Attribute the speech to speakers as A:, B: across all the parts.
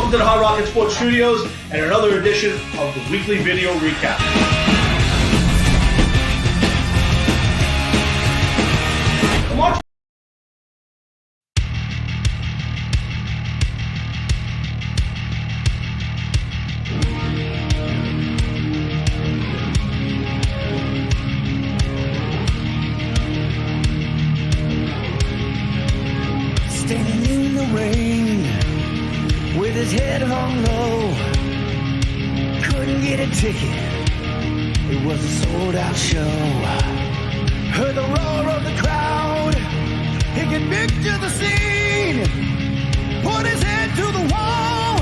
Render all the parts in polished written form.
A: welcome to the Hard Rock and Sports Studios and another edition of the weekly video recap. March
B: Standing in the rain with his head hung low, couldn't get a ticket, it was a sold out show. Heard the roar of the crowd, he could picture the scene, put his head to the wall,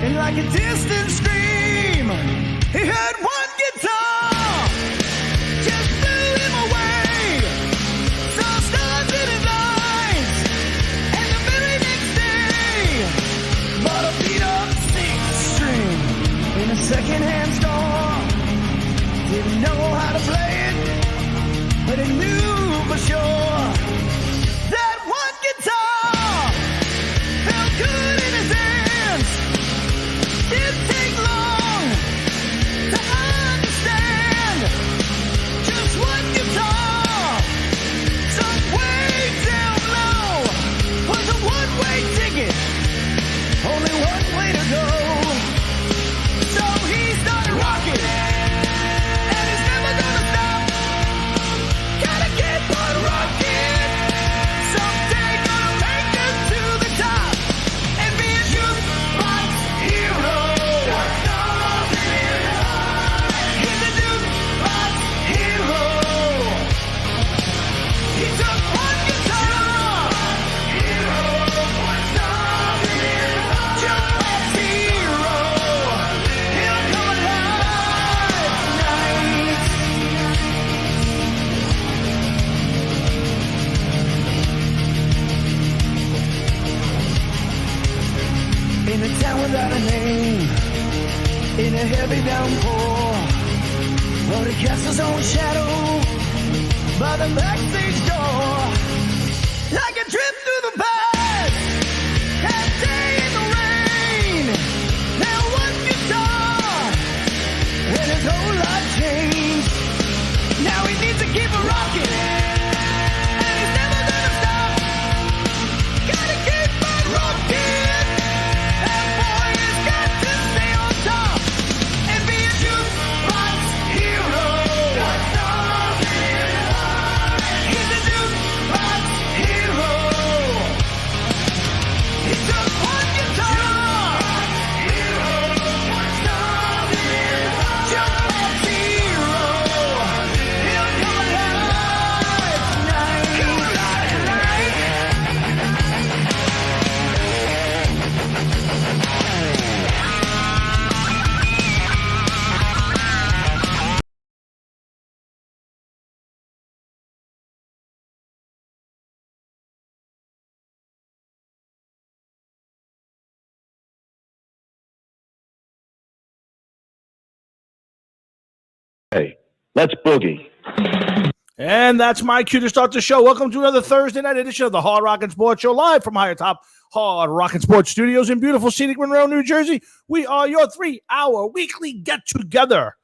B: and like a distant scream, he heard one guitar just blew him away. Saw stars in his eyes, and the very next day bought a beat-up six-string in a second-hand store. Didn't know how to play it, but he knew for sure that one guitar felt good in his hands. Didn't take long to understand just one guitar somewhere down low was a one-way ticket, only one way to go. So he started rocking, and he's never gonna stop. Gotta keep on rocking. Someday gonna make it to the top and be a jukebox hero. He's a jukebox hero. He took one guitar. Jukebox hero. He'll come alive tonight. In a town without a name, in a heavy downpour, rode a castle's own shadow by the backstage door. Like a trip through the past, that day in the rain. Now one guitar, and his whole life changed. Now he needs to keep it rocking, and he's never gonna stop. Gotta keep on rocking. That boy has got to stay on top and be a jukebox hero. He's a jukebox hero. He took one guitar. Jukebox hero. He'll come alive tonight. Come alive tonight.
C: Hey, let's boogie.
A: And that's my cue to start the show. Welcome to another Thursday night edition of the Hard Rock and Sports Show, live from higher top Hard Rock and Sports Studios in beautiful scenic Monroe, New Jersey. We are your 3-hour weekly get-together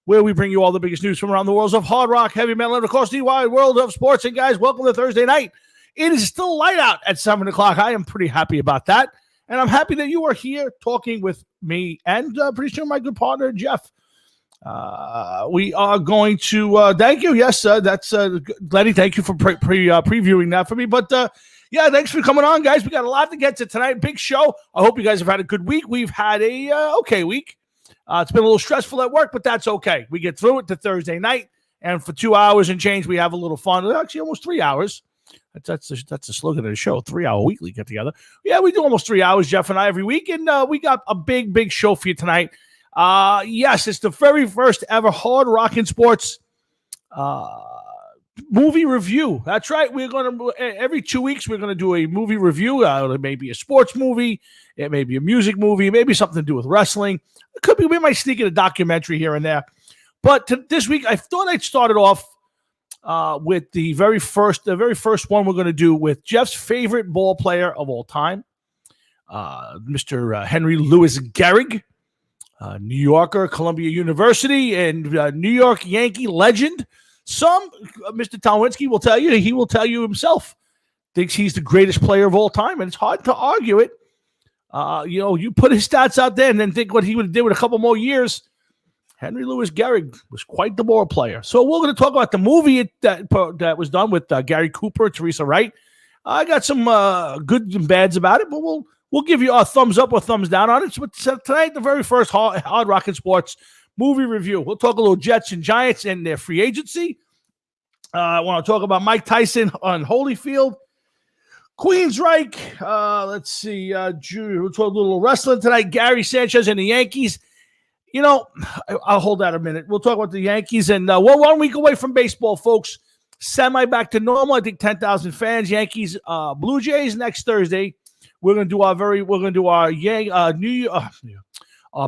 A: where we bring you all the biggest news from around the worlds of hard rock, heavy metal, and of course the wide world of sports. And guys, welcome to Thursday night. It is still light out at 7 o'clock. I am pretty happy about that. And I'm happy that you are here talking with me and pretty soon my good partner, Jeff. We are going to thank you. Yes, that's Lenny. Thank you for previewing that for me. But yeah, thanks for coming on, guys. We got a lot to get to tonight. Big show. I hope you guys have had a good week. We've had a okay week. It's been a little stressful at work, but that's okay. We get through it to Thursday night, and for 2 hours and change, we have a little fun. Actually, almost 3 hours. That's the slogan of the show, 3-hour weekly get together. Yeah, we do almost 3 hours, Jeff and I, every week, and we got a big show for you tonight. Yes, it's the very first ever Hard Rock and Sports movie review. That's right. We're going to, every 2 weeks, we're going to do a movie review. It may be a sports movie. It may be a music movie. It may be something to do with wrestling. It could be, we might sneak in a documentary here and there. But this week, I thought I'd start it off with the very first one we're going to do with Jeff's favorite ball player of all time. Mr. Henry Louis Gehrig, New Yorker, Columbia University, and New York Yankee legend. Mr. Talwinski will tell you, he will tell you himself, thinks he's the greatest player of all time, and it's hard to argue it. You put his stats out there and then think what he would have did with a couple more years. Henry Louis Gehrig was quite the ball player. So we're going to talk about the movie that was done with Gary Cooper and Teresa Wright. I got some good and bads about it, but we'll give you a thumbs up or thumbs down on it. So tonight, the very first Hard Rockin' Sports movie review. We'll talk a little Jets and Giants and their free agency. I want to talk about Mike Tyson on Holyfield. Queensryche. Let's see. We'll talk a little wrestling tonight. Gary Sanchez and the Yankees. I'll hold that a minute. We'll talk about the Yankees, and we're 1 week away from baseball, folks. Semi back to normal. I think 10,000 fans. Yankees, Blue Jays next Thursday. We're gonna do our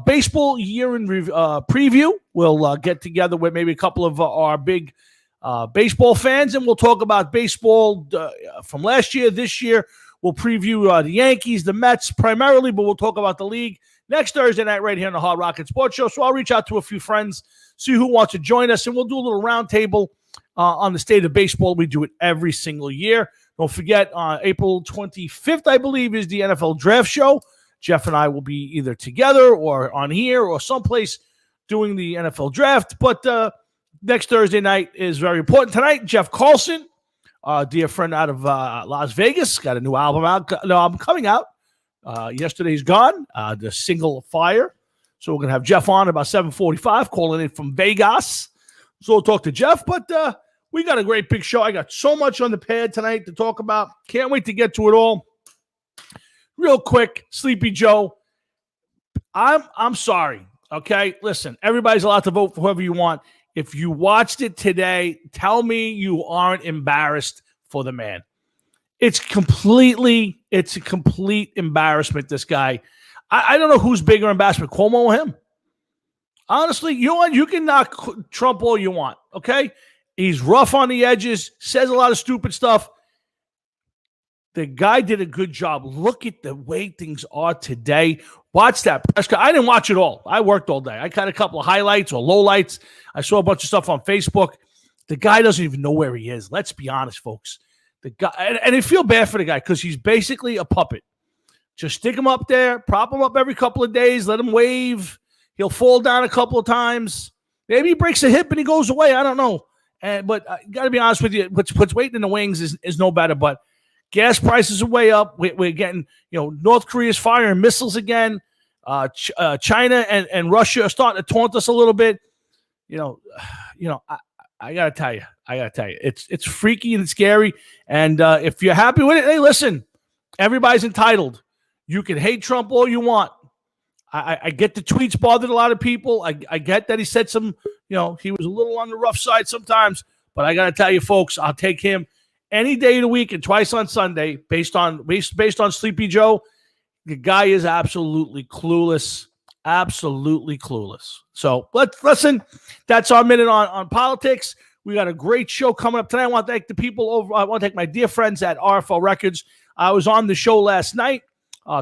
A: baseball year in preview. We'll get together with maybe a couple of our big baseball fans, and we'll talk about baseball from last year, this year. We'll preview the Yankees, the Mets primarily, but we'll talk about the league next Thursday night right here on the Hard Rockin' Sports Show. So I'll reach out to a few friends, see who wants to join us, and we'll do a little roundtable on the state of baseball. We do it every single year. Don't forget, April 25th, I believe, is the NFL Draft Show. Jeff and I will be either together or on here or someplace doing the NFL Draft. But next Thursday night is very important. Tonight, Jeff Carlson, dear friend out of Las Vegas, got a new album coming out. Yesterday's Gone, the single Fire. So we're going to have Jeff on about 7:45, calling in from Vegas. So we'll talk to Jeff, but we got a great big show. I got so much on the pad tonight to talk about. Can't wait to get to it all. Real quick, Sleepy Joe, I'm sorry, okay? Listen, everybody's allowed to vote for whoever you want. If you watched it today, tell me you aren't embarrassed for the man. It's a complete embarrassment, this guy. I don't know who's bigger embarrassment, Cuomo or him. Honestly, you can knock Trump all you want, okay? He's rough on the edges, says a lot of stupid stuff. The guy did a good job. Look at the way things are today. Watch that press conference. I didn't watch it all. I worked all day. I got a couple of highlights or lowlights. I saw a bunch of stuff on Facebook. The guy doesn't even know where he is. Let's be honest, folks. The guy, and I feel bad for the guy because he's basically a puppet. Just stick him up there, prop him up every couple of days, let him wave. He'll fall down a couple of times. Maybe he breaks a hip and he goes away. I don't know. But I got to be honest with you, what's waiting in the wings is no better. But gas prices are way up. We're getting, North Korea's firing missiles again. China and Russia are starting to taunt us a little bit. I gotta tell you, it's freaky and scary. And if you're happy with it, hey, listen, everybody's entitled. You can hate Trump all you want. I get the tweets bothered a lot of people. I get that he said some, he was a little on the rough side sometimes. But I gotta tell you, folks, I'll take him any day of the week and twice on Sunday, based on Sleepy Joe. The guy is absolutely clueless. Absolutely clueless. So let's listen. That's our minute on politics. We got a great show coming up tonight. I want to thank the people over. I want to thank my dear friends at RFL Records. I was on the show last night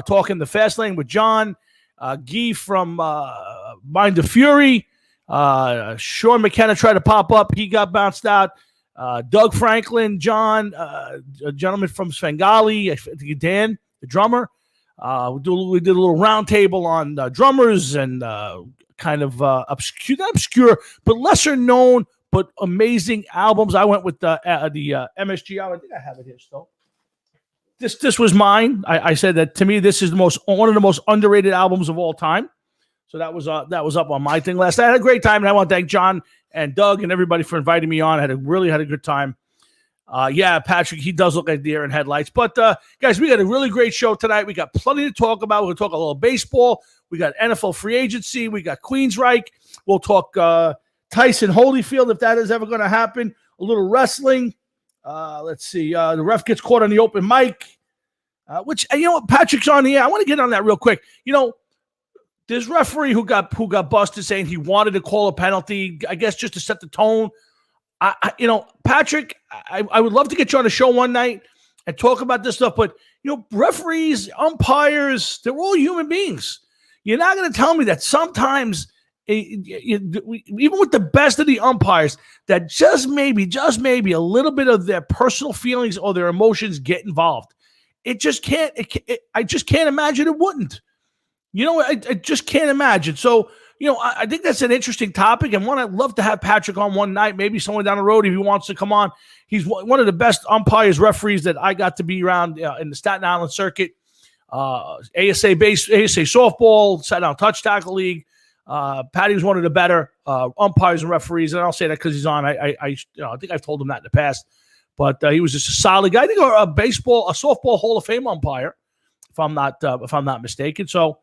A: talking the Fast Lane with John, Guy from Mind of Fury. Sean McKenna tried to pop up. He got bounced out. Doug Franklin, John, a gentleman from Svengali, I think Dan, the drummer. We did a little round table on drummers and kind of obscure, but lesser known, but amazing albums. I went with the MSG album. I think I have it here still. This was mine. I said that to me, this is one of the most underrated albums of all time. So that was up on my thing last night. I had a great time, and I want to thank John and Doug and everybody for inviting me on. I really had a good time. Patrick, he does look like deer in headlights. But, guys, we got a really great show tonight. We got plenty to talk about. We're going to talk a little baseball. We got NFL free agency. We got Queensryche. We'll talk Tyson Holyfield, if that is ever going to happen. A little wrestling. Let's see. The ref gets caught on the open mic, which, Patrick's on here. I want to get on that real quick. There's referee who got busted saying he wanted to call a penalty, I guess just to set the tone. Patrick, I would love to get you on the show one night and talk about this stuff. But, referees, umpires, they're all human beings. You're not going to tell me that sometimes, even with the best of the umpires, that just maybe a little bit of their personal feelings or their emotions get involved. It just can't. I just can't imagine it wouldn't. I just can't imagine. So, I think that's an interesting topic, and one I'd love to have Patrick on one night, maybe someone down the road if he wants to come on. He's one of the best umpires, referees that I got to be around in the Staten Island circuit, ASA softball, Staten Island Touch Tackle League. Patty was one of the better umpires and referees, and I'll say that because he's on. I think I've told him that in the past, but he was just a solid guy. I think a softball Hall of Fame umpire, if I'm not mistaken. So.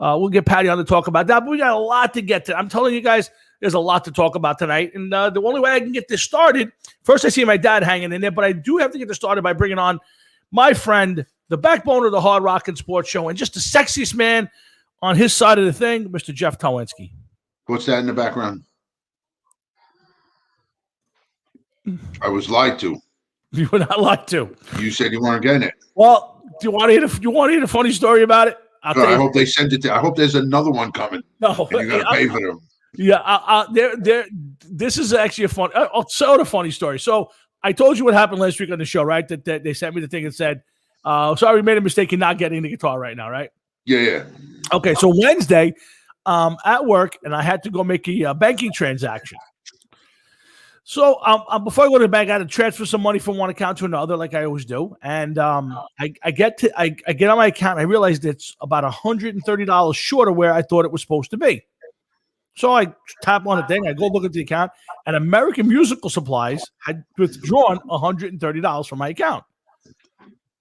A: We'll get Patty on to talk about that, but we got a lot to get to. I'm telling you guys, there's a lot to talk about tonight, and the only way I can get this started, first I see my dad hanging in there, but I do have to get this started by bringing on my friend, the backbone of the Hard Rock and Sports Show, and just the sexiest man on his side of the thing, Mr. Jeff Towinski.
D: What's that in the background? I was lied to.
A: You were not lied to.
D: You said you weren't getting it.
A: Well, do you want to hear the funny story about it?
D: I hope they send it to. I hope there's another one coming.
A: No,
D: and you got to pay for them.
A: Yeah, this is actually a fun. I'll tell a funny story. So I told you what happened last week on the show, right? That they sent me the thing and said, "Sorry, we made a mistake in not getting the guitar right now," right?
D: Yeah.
A: Okay, so Wednesday, at work, and I had to go make a banking transaction. So before I go to the bank, I had to transfer some money from one account to another, like I always do. And I get on my account, and I realized it's about $130 short of where I thought it was supposed to be. So I tap on the thing, I go look at the account, and American Musical Supplies had withdrawn $130 from my account.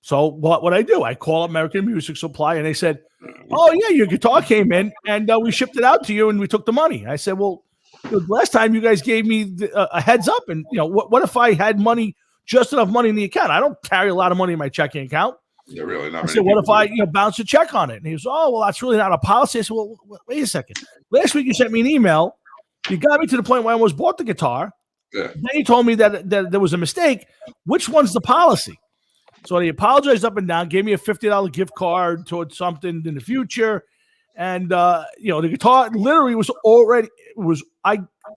A: So what I do? I call American Music Supply, and they said, "Oh yeah, your guitar came in, and we shipped it out to you, and we took the money." I said, "Well, last time you guys gave me a heads up, and what if I had just enough money in the account? I don't carry a lot of money in my checking account."
D: Yeah, really not.
A: I said, "What if I bounce a check on it?" And he goes, "Oh, well, that's really not a policy." I said, "Well, wait a second. Last week you sent me an email. You got me to the point where I almost bought the guitar.
D: Yeah.
A: Then you told me that there was a mistake. Which one's the policy?" So they apologized up and down, gave me a $50 gift card towards something in the future. And the guitar literally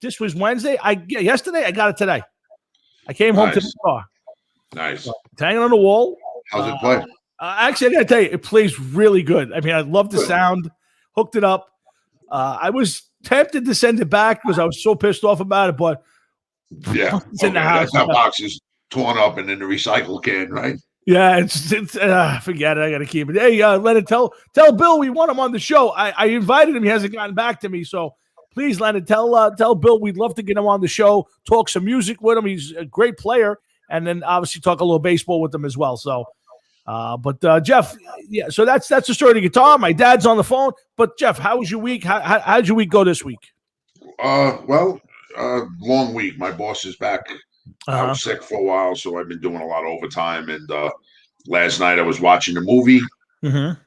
A: this was Wednesday. Yesterday I got it today. I came home to the car.
D: Nice.
A: So it's hanging on the wall.
D: How's it play?
A: Actually, I gotta tell you, it plays really good. I mean, I love the sound. Hooked it up. I was tempted to send it back because I was so pissed off about it, but
D: yeah,
A: it's in the house.
D: That box is torn up and in the recycle can, right?
A: Yeah, it's forget it. I got to keep it. Hey, Leonard, tell Bill we want him on the show. I invited him. He hasn't gotten back to me. So please, Leonard, tell Bill we'd love to get him on the show, talk some music with him. He's a great player. And then obviously talk a little baseball with him as well. So, but Jeff, yeah, so that's the story of the guitar. My dad's on the phone. But Jeff, how was your week? How'd your week go this week?
D: Long week. My boss is back. I was sick for a while, so I've been doing a lot of overtime. And last night I was watching the movie.
A: Mm-hmm.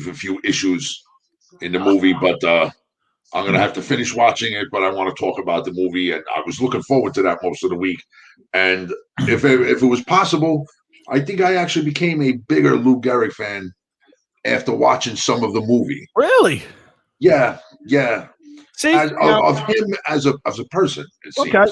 D: A few issues in the movie, but I'm going to have to finish watching it. But I want to talk about the movie, and I was looking forward to that most of the week. And if it was possible, I think I actually became a bigger Lou Gehrig fan after watching some of the movie.
A: Really?
D: Yeah.
A: See,
D: of him as a person. It seems.
A: Okay.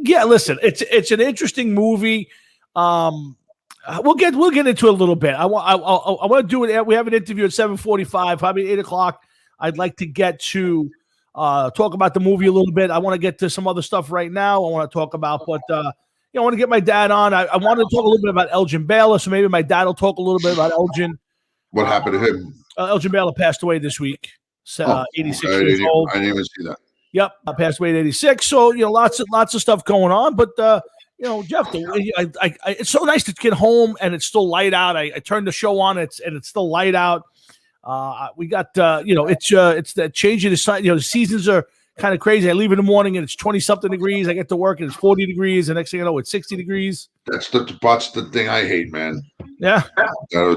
A: Yeah. Listen, it's an interesting movie. We'll get into it a little bit. I want to do it. We have an interview at 7:45, probably 8:00. I'd like to get to talk about the movie a little bit. I want to get to some other stuff right now. I want to talk about, but I want to get my dad on. I wanted to talk a little bit about Elgin Baylor, so maybe my dad will talk a little bit about Elgin.
D: What happened to him?
A: Elgin Baylor passed away this week. 86 years old.
D: I didn't even see that.
A: Yep, I passed away at 86. So lots of stuff going on. But Jeff, it's so nice to get home and it's still light out. I turned the show on, and it's still light out. We got it's the change of the sun. The seasons are kind of crazy. I leave in the morning and it's 20-something degrees. I get to work and it's 40 degrees. The next thing I know, it's 60 degrees.
D: That's the thing I hate, man.
A: Yeah.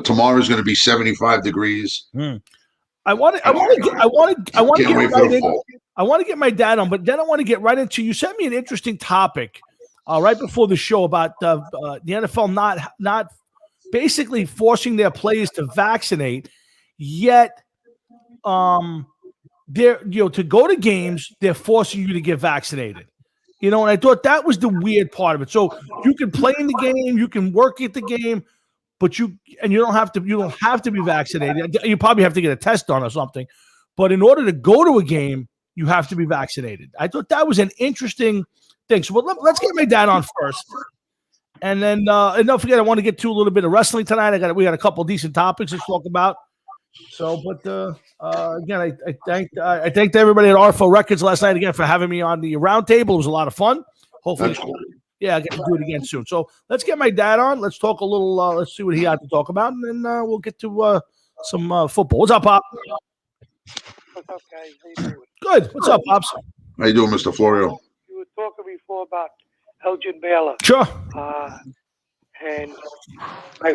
D: Tomorrow's going to be 75 degrees.
A: I want to get my dad on, but then I want to get right into. You sent me an interesting topic right before the show about the NFL not basically forcing their players to vaccinate, yet they're to go to games, they're forcing you to get vaccinated. And I thought that was the weird part of it. So you can play in the game, you can work at the game, but you don't have to be vaccinated. You probably have to get a test done or something. But in order to go to a game, you have to be vaccinated. I thought that was an interesting thing. So let's get my dad on first. And then and don't forget, I want to get to a little bit of wrestling tonight. We got a couple decent topics to talk about. So, but again, I thanked everybody at Arfo Records last night again for having me on the round table. It was a lot of fun. Hopefully, I get to do it again soon. So let's get my dad on. Let's talk a little. Let's see what he had to talk about, and then we'll get to some football. What's up, Pop?
E: What's up, guys? How you doing?
A: Good. What's up, Pops?
D: How you doing, Mr. Florio?
E: You were talking before about Elgin Baylor.
A: Sure.
E: And I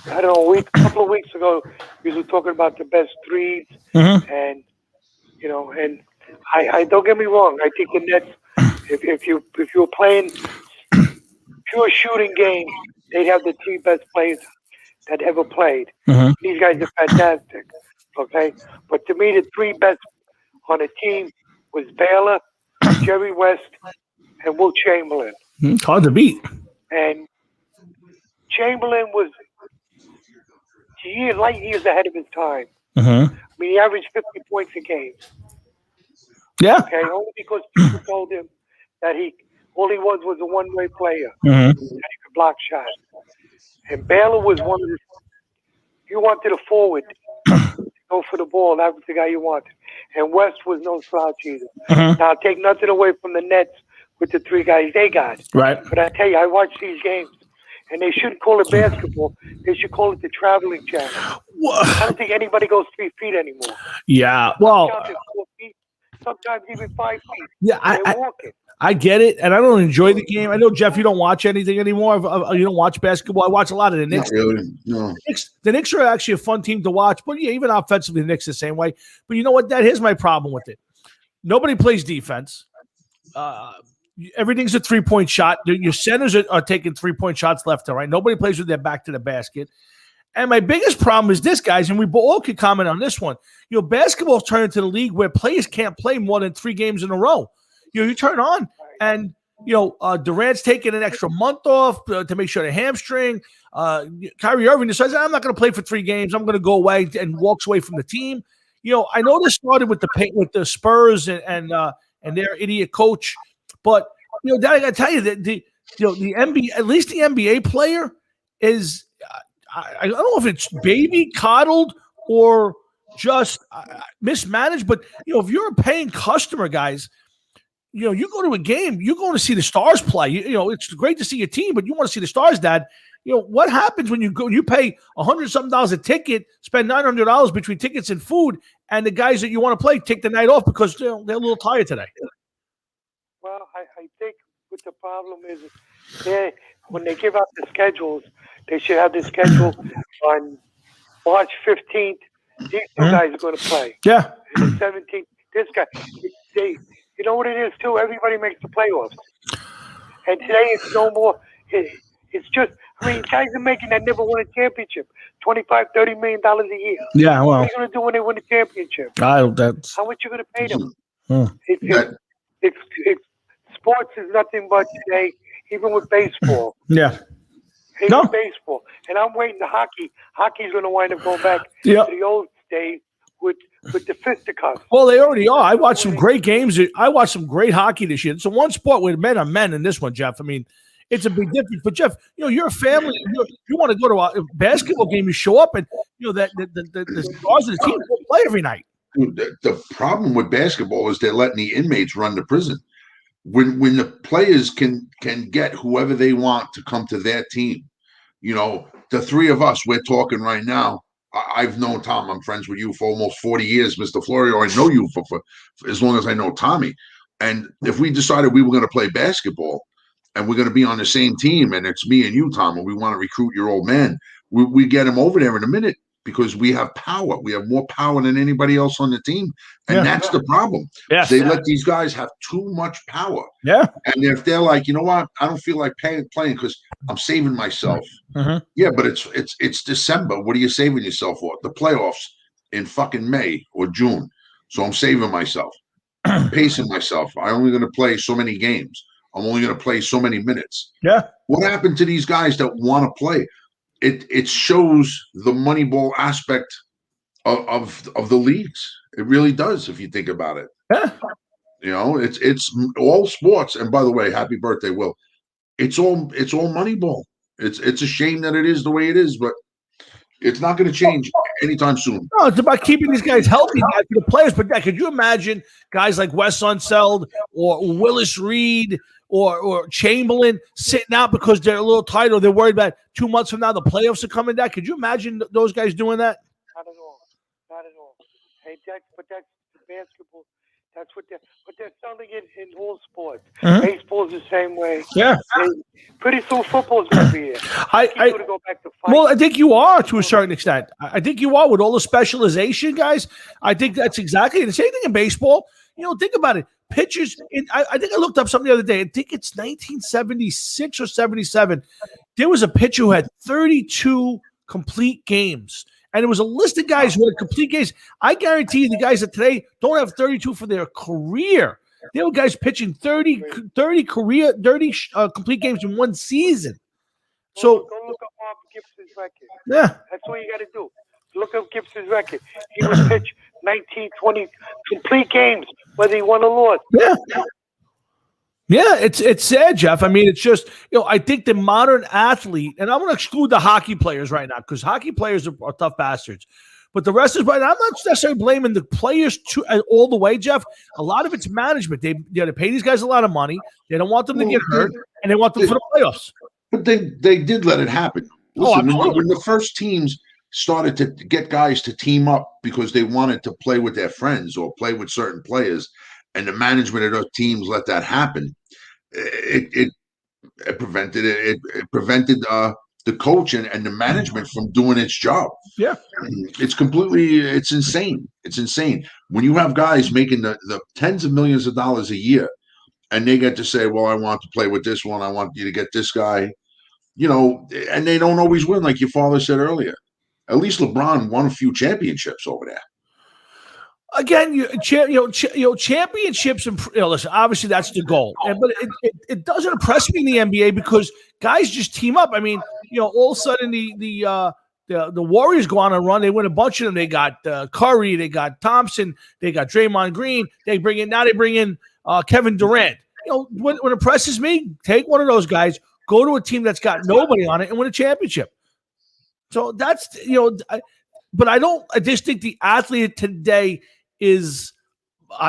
E: don't know, a couple of weeks ago, we were talking about the best threes, and and I don't get me wrong. I think the Nets, if you were playing pure shooting games, they'd have the three best players that ever played. These guys are fantastic. Okay, but to me, the three best on a team was Baylor, Jerry West, and Will Chamberlain.
A: It's hard to beat.
E: And Chamberlain was light years ahead of his time. I mean, he averaged 50 points a game.
A: Yeah.
E: Okay, only because people told him that all he was a one-way player. And he could block shots. And Baylor was one of the. You wanted a forward to go for the ball. That was the guy you wanted. And West was no slouch either. Now, take nothing away from the Nets with the three guys they got.
A: Right.
E: But I tell you, I watched these games. And they shouldn't call it basketball. They should call it the traveling channel. I don't think anybody goes 3 feet anymore.
A: Yeah. Well,
E: Sometimes 4 feet, sometimes even 5 feet.
A: Yeah, I get it, and I don't enjoy the game. I know, Jeff, you don't watch anything anymore. You don't watch basketball. I watch a lot of the Knicks.
D: Not really. No.
A: The Knicks are actually a fun team to watch, but yeah, even offensively, the Knicks the same way. But you know what, Dad? Here's my problem with it. Nobody plays defense. Everything's a three-point shot. Your centers are taking three-point shots left and right. Nobody plays with their back to the basket. And my biggest problem is this, guys, and we all could comment on this one. Basketball's turned into the league where players can't play more than 3 games in a row. You turn on, and Durant's taking an extra month off to make sure the hamstring. Kyrie Irving decides, I'm not going to play for 3 games. I'm going to go away, and walks away from the team. I know this started with the Spurs and their idiot coach. But Dad, I got to tell you that the NBA, at least the NBA player, is I don't know if it's baby coddled or just mismanaged. But if you're a paying customer, guys, you go to a game, you're going to see the stars play. It's great to see your team, but you want to see the stars, Dad. What happens when you pay $100-something a ticket, spend $900 between tickets and food, and the guys that you want to play take the night off because they're a little tired today.
E: Well, I think what the problem is when they give out the schedules, they should have the schedule on March 15th. These 2 guys are going to play.
A: Yeah.
E: And the 17th, this guy. You know what it is, too? Everybody makes the playoffs. And today it's no more. It's just, guys are making that never won a championship. $25-30 million a year.
A: Yeah, well.
E: What are you going to do when they win a championship? How much you going to pay them? It's sports is nothing but today, even with baseball.
A: Yeah.
E: Even baseball. And I'm waiting to hockey. Hockey's going to wind up going back to the old days with the fisticuffs.
A: Well, they already are. I watched some great games. I watched some great hockey this year. It's the one sport where men are men in this one, Jeff. I mean, it's a big difference. But, Jeff, you're a family. You want to go to a basketball game, you show up, and, that the stars of the team will play every night.
D: Dude, the problem with basketball is they're letting the inmates run the prison. When the players can get whoever they want to come to their team, the 3 of us, we're talking right now. I've known Tom. I'm friends with you for almost 40 years, Mr. Florio. I know you for as long as I know Tommy. And if we decided we were going to play basketball and we're going to be on the same team, and it's me and you, Tom, and we want to recruit your old man, we get him over there in a minute. because we have power. We have more power than anybody else on the team, and that's the problem.
A: Yes.
D: They let these guys have too much power.
A: Yeah.
D: And if they're like, you know what, I don't feel like playing because I'm saving myself. Yeah, but it's December. What are you saving yourself for? The playoffs in fucking May or June. So I'm saving myself. I'm pacing myself. I'm only going to play so many games. I'm only going to play so many minutes.
A: Yeah.
D: What happened to these guys that want to play? It shows the Moneyball aspect of the leagues. It really does, if you think about it.
A: Yeah.
D: You know, it's all sports. And by the way, happy birthday, Will. It's all Moneyball. It's a shame that it is the way it is, but it's not going to change anytime soon.
A: No, it's about keeping these guys healthy, not for the players. But could you imagine guys like Wes Unseld or Willis Reed or Chamberlain sitting out because they're a little tired or they're worried about 2 months from now the playoffs are coming back? Could you imagine those guys doing that?
E: Not at all. Not at all. Hey, that's basketball. That's what they're selling it in all sports. Baseball's the same way.
A: Yeah.
E: Pretty soon football's going to be here.
A: I
E: go back to fight.
A: Well, I think you are to a certain extent. I think you are with all the specialization, guys. I think that's exactly the same thing in baseball. You know, think about it. Pitchers, I think I looked up something the other day. I think it's 1976 or 77. There was a pitcher who had 32 complete games. And it was a list of guys who had complete games. I guarantee you the guys that today don't have 32 for their career. There were guys pitching 30 complete games in one season. So
E: go look up Bob Gibson's record.
A: Yeah.
E: That's all you got to do. Look up Gibson's record. He would pitch 19, 20 complete games, whether he won or lost.
A: Yeah. Yeah, it's sad, Jeff. I mean, it's just, I think the modern athlete, and I'm going to exclude the hockey players right now because hockey players are tough bastards. But the rest is right. I'm not necessarily blaming the players all the way, Jeff. A lot of it's management. They pay these guys a lot of money. They don't want them to get hurt, and they want them for the playoffs.
D: But they did let it happen. Listen, when the first teams started to get guys to team up because they wanted to play with their friends or play with certain players, and the management of those teams let that happen, it prevented the coach and the management from doing its job.
A: Yeah,
D: it's insane. It's insane when you have guys making the tens of millions of dollars a year, and they get to say, "Well, I want to play with this one. I want you to get this guy," and they don't always win, like your father said earlier. At least LeBron won a few championships over there.
A: Again, championships, and listen, obviously that's the goal, but it doesn't impress me in the NBA because guys just team up. I mean, all of a sudden the Warriors go on a run, they win a bunch of them. They got Curry, they got Thompson, they got Draymond Green. They bring in Kevin Durant. What impresses me, take one of those guys, go to a team that's got nobody on it, and win a championship. So that's but I just think the athlete today is,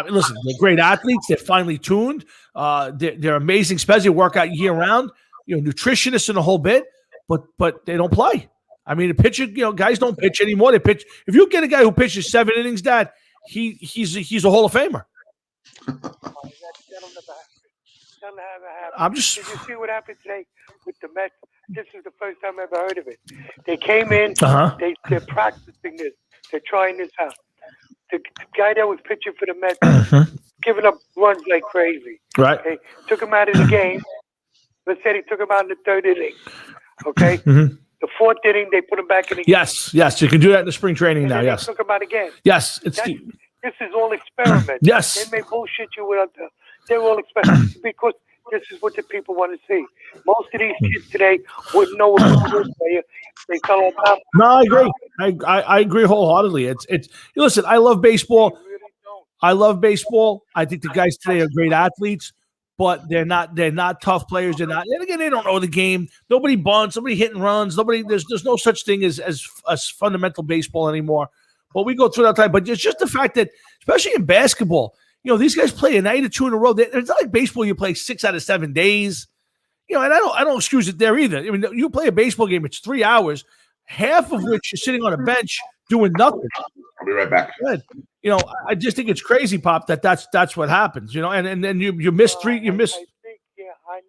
A: listen, they're great athletes. They're finely tuned. They're amazing, especially work out year round. Nutritionists and the whole bit, but they don't play. I mean, the pitcher, guys don't pitch anymore. They pitch. If you get a guy who pitches 7 innings, Dad, he's a Hall of Famer. I'm just.
E: Did you see what happened today with the Mets? This is the first time I've ever heard of it. They came in. They're practicing this. They're trying this out. The guy that was pitching for the Mets, giving up runs like crazy.
A: Right.
E: Okay? Took him out of the game. Let's say they took him out in the 3rd inning. Okay. The 4th inning, they put him back in the game.
A: Yes, you can do that in the spring training now. Yes.
E: They took him out again.
A: Yes,
E: this is all experiment.
A: Yes.
E: They may bullshit you with they're all experiment because this is what the people want to see. Most of these kids today wouldn't know what to do. They fell on top.
A: No, I agree. I agree wholeheartedly. It's listen, I love baseball. I love baseball. I think the guys today are great athletes, but they're not tough players. They're not, and again, they don't know the game. Nobody bunts, nobody hitting runs, there's no such thing as fundamental baseball anymore. But we go through that time. But it's just the fact that, especially in basketball, these guys play a night or two in a row. It's not like baseball, you play 6 out of 7 days. And I don't excuse it there either. I mean, you play a baseball game, it's 3 hours, half of which you're sitting on a bench doing nothing.
D: I'll be right back.
A: Good. I just think it's crazy, Pop, that's what happens, and then you miss 3, you miss.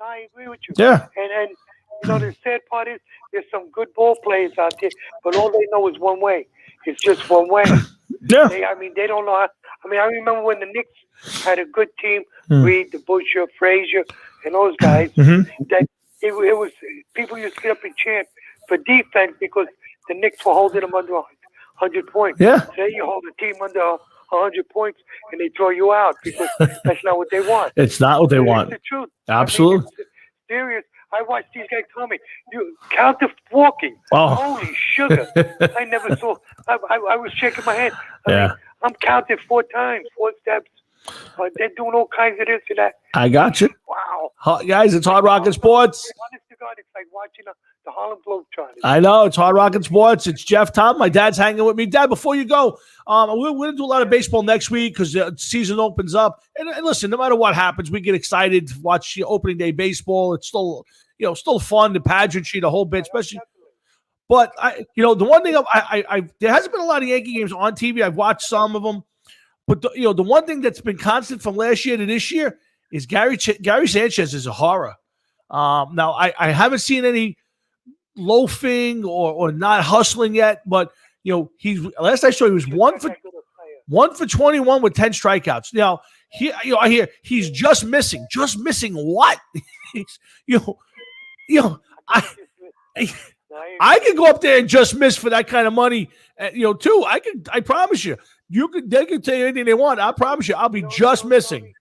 E: I agree with you.
A: Yeah.
E: And the sad part is there's some good ball players out there, but all they know is one way. It's just one way.
A: Yeah.
E: They don't know how. I remember when the Knicks had a good team, Reed, the Busher, Frazier, and those guys. That it was people used to get up and chant for defense because the Knicks were holding them under 100 points.
A: Yeah.
E: Today you hold a team under 100 points and they throw you out because that's not what they want.
A: It's not what they want.
E: It's the truth.
A: Absolutely.
E: It's serious. I watched these guys tell me, you count the walking.
A: Oh.
E: Holy sugar. I never saw. I was shaking my head. I'm counting 4 times, 4 steps. They're doing all kinds of this and that.
A: I got you.
E: Wow.
A: Guys, it's Hard Rockin' Sports.
E: Honest to God, it's like watching the Harlem Globetrotters.
A: I know. It's Hard Rockin' Sports. It's Jeff Tom. My dad's hanging with me. Dad, before you go, we're going to do a lot of baseball next week because the season opens up. And listen, no matter what happens, we get excited to watch opening day baseball. It's still, still fun, the pageantry, the whole bit, especially. But the one thing there hasn't been a lot of Yankee games on TV. I've watched some of them. But the one thing that's been constant from last year to this year is Gary Sanchez is a horror. Now I haven't seen any loafing or not hustling yet, but he's last I saw he was 1 for 21 with 10 strikeouts. Now I hear he's just missing what? I could go up there and just miss for that kind of money, too. I promise you. They can tell you anything they want. I promise you, I'll be just missing.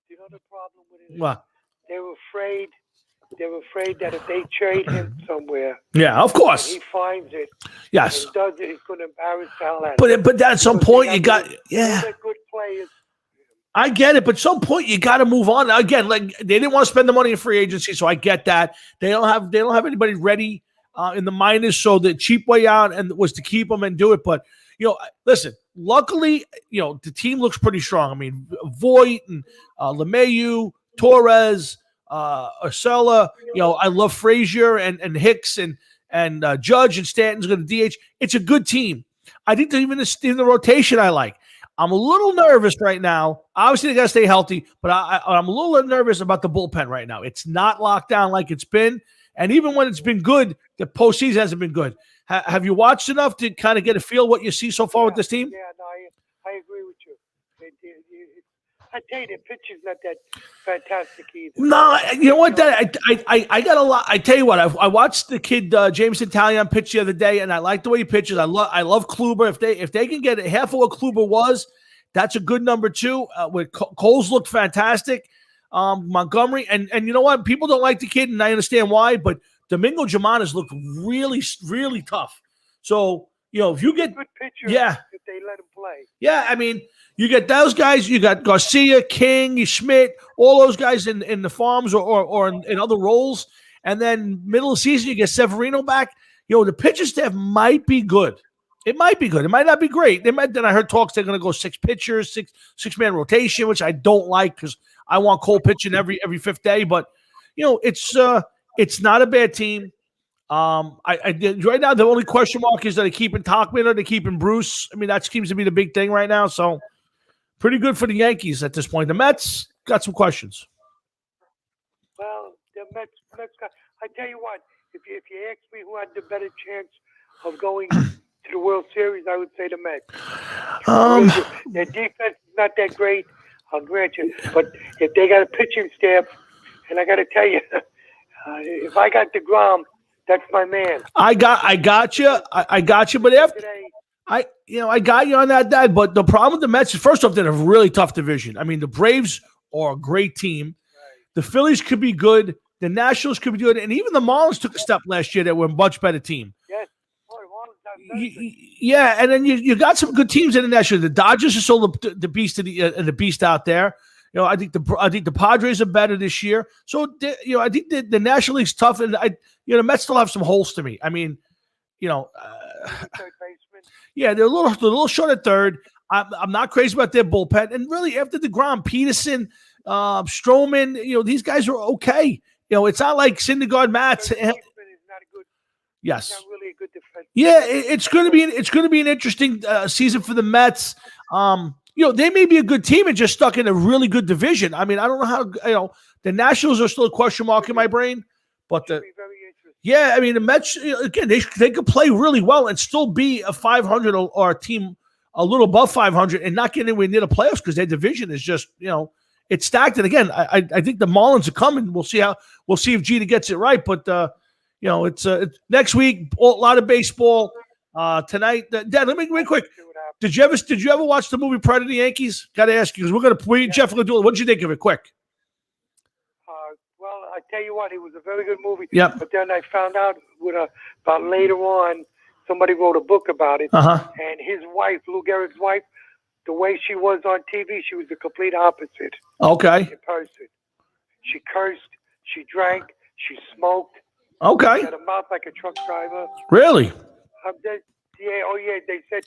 E: You know the problem with it?
A: What?
E: They were afraid that if they trade him somewhere,
A: yeah, of course,
E: he finds it.
A: Yes,
E: and does it. He's going to embarrass the hell out of him.
A: But at some point you got
E: good players.
A: I get it, but at some point you got to move on. Again, like they didn't want to spend the money in free agency, so I get that. They don't have anybody ready in the minors, so the cheap way out and was to keep them and do it. But listen, luckily, the team looks pretty strong. I mean, Voit and LeMahieu, Torres, Urshela, I love Frazier and Hicks and Judge and Stanton's going to DH. It's a good team. I think even in the rotation I like. I'm a little nervous right now. Obviously, they got to stay healthy, but I'm a little nervous about the bullpen right now. It's not locked down like it's been. And even when it's been good, the postseason hasn't been good. Have you watched enough to kind of get a feel what you see so far with this team?
E: Yeah, no, I agree with you. I tell you, the pitcher's not that fantastic either.
A: No, you know what? I got a lot. I tell you what, I watched the kid James Italian pitch the other day, and I like the way he pitches. I love Kluber. If they can get half of what Kluber was, that's a good number 2. With Coles looked fantastic. Montgomery, and you know what? People don't like the kid, and I understand why, but Domingo Germán looked really, really tough. So, if you get
E: good pitcher, if they let him play.
A: Yeah, I mean, you get those guys. You got Garcia, King, Schmidt, all those guys in the farms or in other roles. And then middle of the season, you get Severino back. The pitcher staff might be good. It might be good. It might not be great. Then I heard talks they're going to go 6 pitchers, six-man rotation, which I don't like because I want Cole pitching every 5th day. But it's not a bad team. Right now the only question mark is that they keeping Tauchman or they keeping Bruce. I mean, that seems to be the big thing right now. So pretty good for the Yankees at this point. The Mets got some questions.
E: Well, the Mets got. I tell you what, if you ask me who had the better chance of going to the World Series, I would say the Mets. Their defense is not that great, I'll grant you. But if they got a pitching staff, and I got to tell you, if I got DeGrom, that's my man. I got you. But after I got you on that, Dad. But the problem with the Mets is, first off, they're a really tough division. I mean, the Braves are a great team. Right. The Phillies could be good. The Nationals could be good, and even the Marlins took a step last year. That were a much better team. Yes.
A: Yeah, and then you got some good teams in the National. The Dodgers are still the beast of the beast out there. I think the Padres are better this year. So I think the National League's tough, and the Mets still have some holes to me. I mean,
E: third baseman.
A: Yeah, they're a little short at third. I'm not crazy about their bullpen, and really after DeGrom, Peterson, Stroman, these guys are okay. It's not like Syndergaard, Matz. Yes.
E: Not really a good defense.
A: Yeah, it's going to be an interesting season for the Mets. They may be a good team and just stuck in a really good division. I mean, I don't know how. The Nationals are still a question mark in my brain, But
E: Should be very interesting.
A: yeah, I mean, the Mets, again, they could play really well and still be a 500 or a team a little above 500 and not get anywhere near the playoffs because their division is just, it's stacked. And again, I think the Marlins are coming. We'll see if Jeter gets it right. But, it's next week, a lot of baseball tonight. Dad, let me real quick. Did you ever watch the movie Pride of the Yankees? Got to ask you because Jeff, we're going to do it. What did you think of it? Quick.
E: Well, I tell you what, it was a very good movie.
A: Yep.
E: But then I found out about later on, somebody wrote a book about it. And his wife, Lou Gehrig's wife, the way she was on TV, she was the complete opposite.
A: Okay.
E: In person. She cursed, she drank, she smoked.
A: Okay.
E: She had a mouth like a truck driver.
A: Really?
E: They said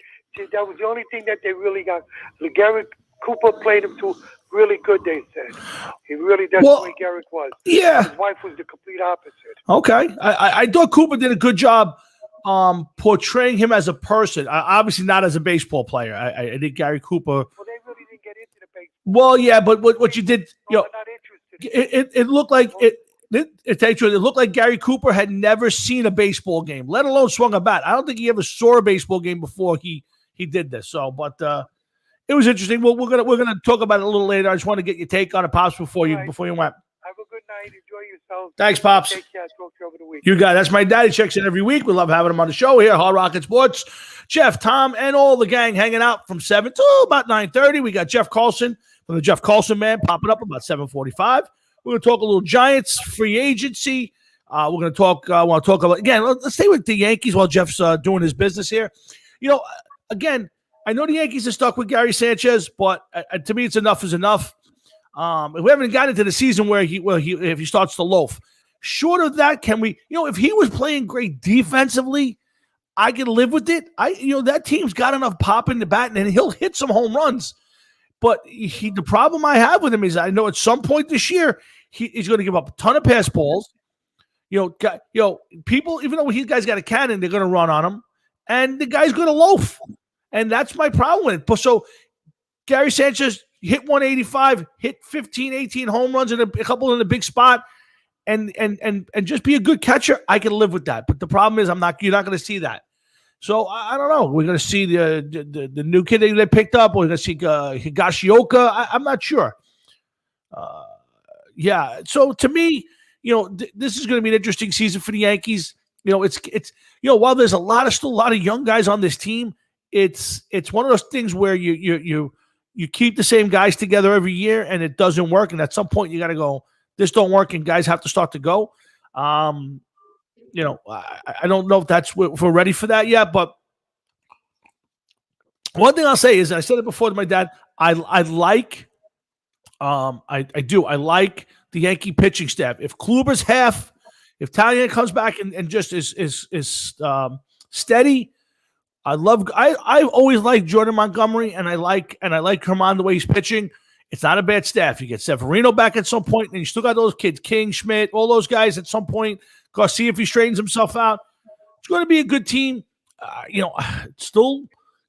E: that was the only thing that they really got. Lou Gehrig, Cooper played him too really good, they said. He really, that's the way Gehrig was.
A: Yeah.
E: His wife was the complete opposite.
A: Okay. I thought Cooper did a good job portraying him as a person. Obviously not as a baseball player. I think Gary Cooper.
E: Well, they really didn't get into the baseball.
A: Well, yeah, but what you did,
E: not interested.
A: It looked like it looked like Gary Cooper had never seen a baseball game, let alone swung a bat. I don't think he ever saw a baseball game before he did this. So, but it was interesting. Well, we're gonna talk about it a little later. I just want to get your take on it, Pops, before you went.
E: Have a good night. Enjoy yourself.
A: Thanks, Pops.
E: Take care. Talk to you over the week.
A: You got it. That's my daddy. Checks in every week. We love having him on the show here, Hard Rocket Sports. Jeff, Tom, and all the gang hanging out from 7 to about 9:30. We got Jeff Carlson from the Jeff Carlson Man popping up about 7:45. We're going to talk a little Giants free agency. We're going to talk. I want to talk about again. Let's stay with the Yankees while Jeff's doing his business here. Again, I know the Yankees are stuck with Gary Sanchez, but to me, it's enough is enough. We haven't gotten into the season where if he starts to loaf. Short of that, can we? If he was playing great defensively, I can live with it. That team's got enough pop in the bat, and he'll hit some home runs. But the problem I have with him is I know at some point this year he's going to give up a ton of pass balls. People, even though he guy's got a cannon, they're going to run on him, and the guy's going to loaf, and that's my problem with it. But so Gary Sanchez hit 185, hit 15, 18 home runs and a couple in a big spot, and just be a good catcher. I can live with that. But the problem is you're not going to see that. So I don't know. We're going to see the new kid that they picked up. We're going to see Higashioka. I'm not sure. Yeah. So to me, this is going to be an interesting season for the Yankees. It's while there's still a lot of young guys on this team, it's one of those things where you keep the same guys together every year and it doesn't work. And at some point you got to go, this don't work, and guys have to start to go. I don't know if we're ready for that yet, but one thing I'll say is, I said it before to my dad, I like the Yankee pitching staff. If Kluber's if Talian comes back and just is steady, I've always liked Jordan Montgomery, and I like Herman the way he's pitching. It's not a bad staff. You get Severino back at some point, and you still got those kids, King, Schmidt, all those guys at some point. See if he straightens himself out. It's going to be a good team. Still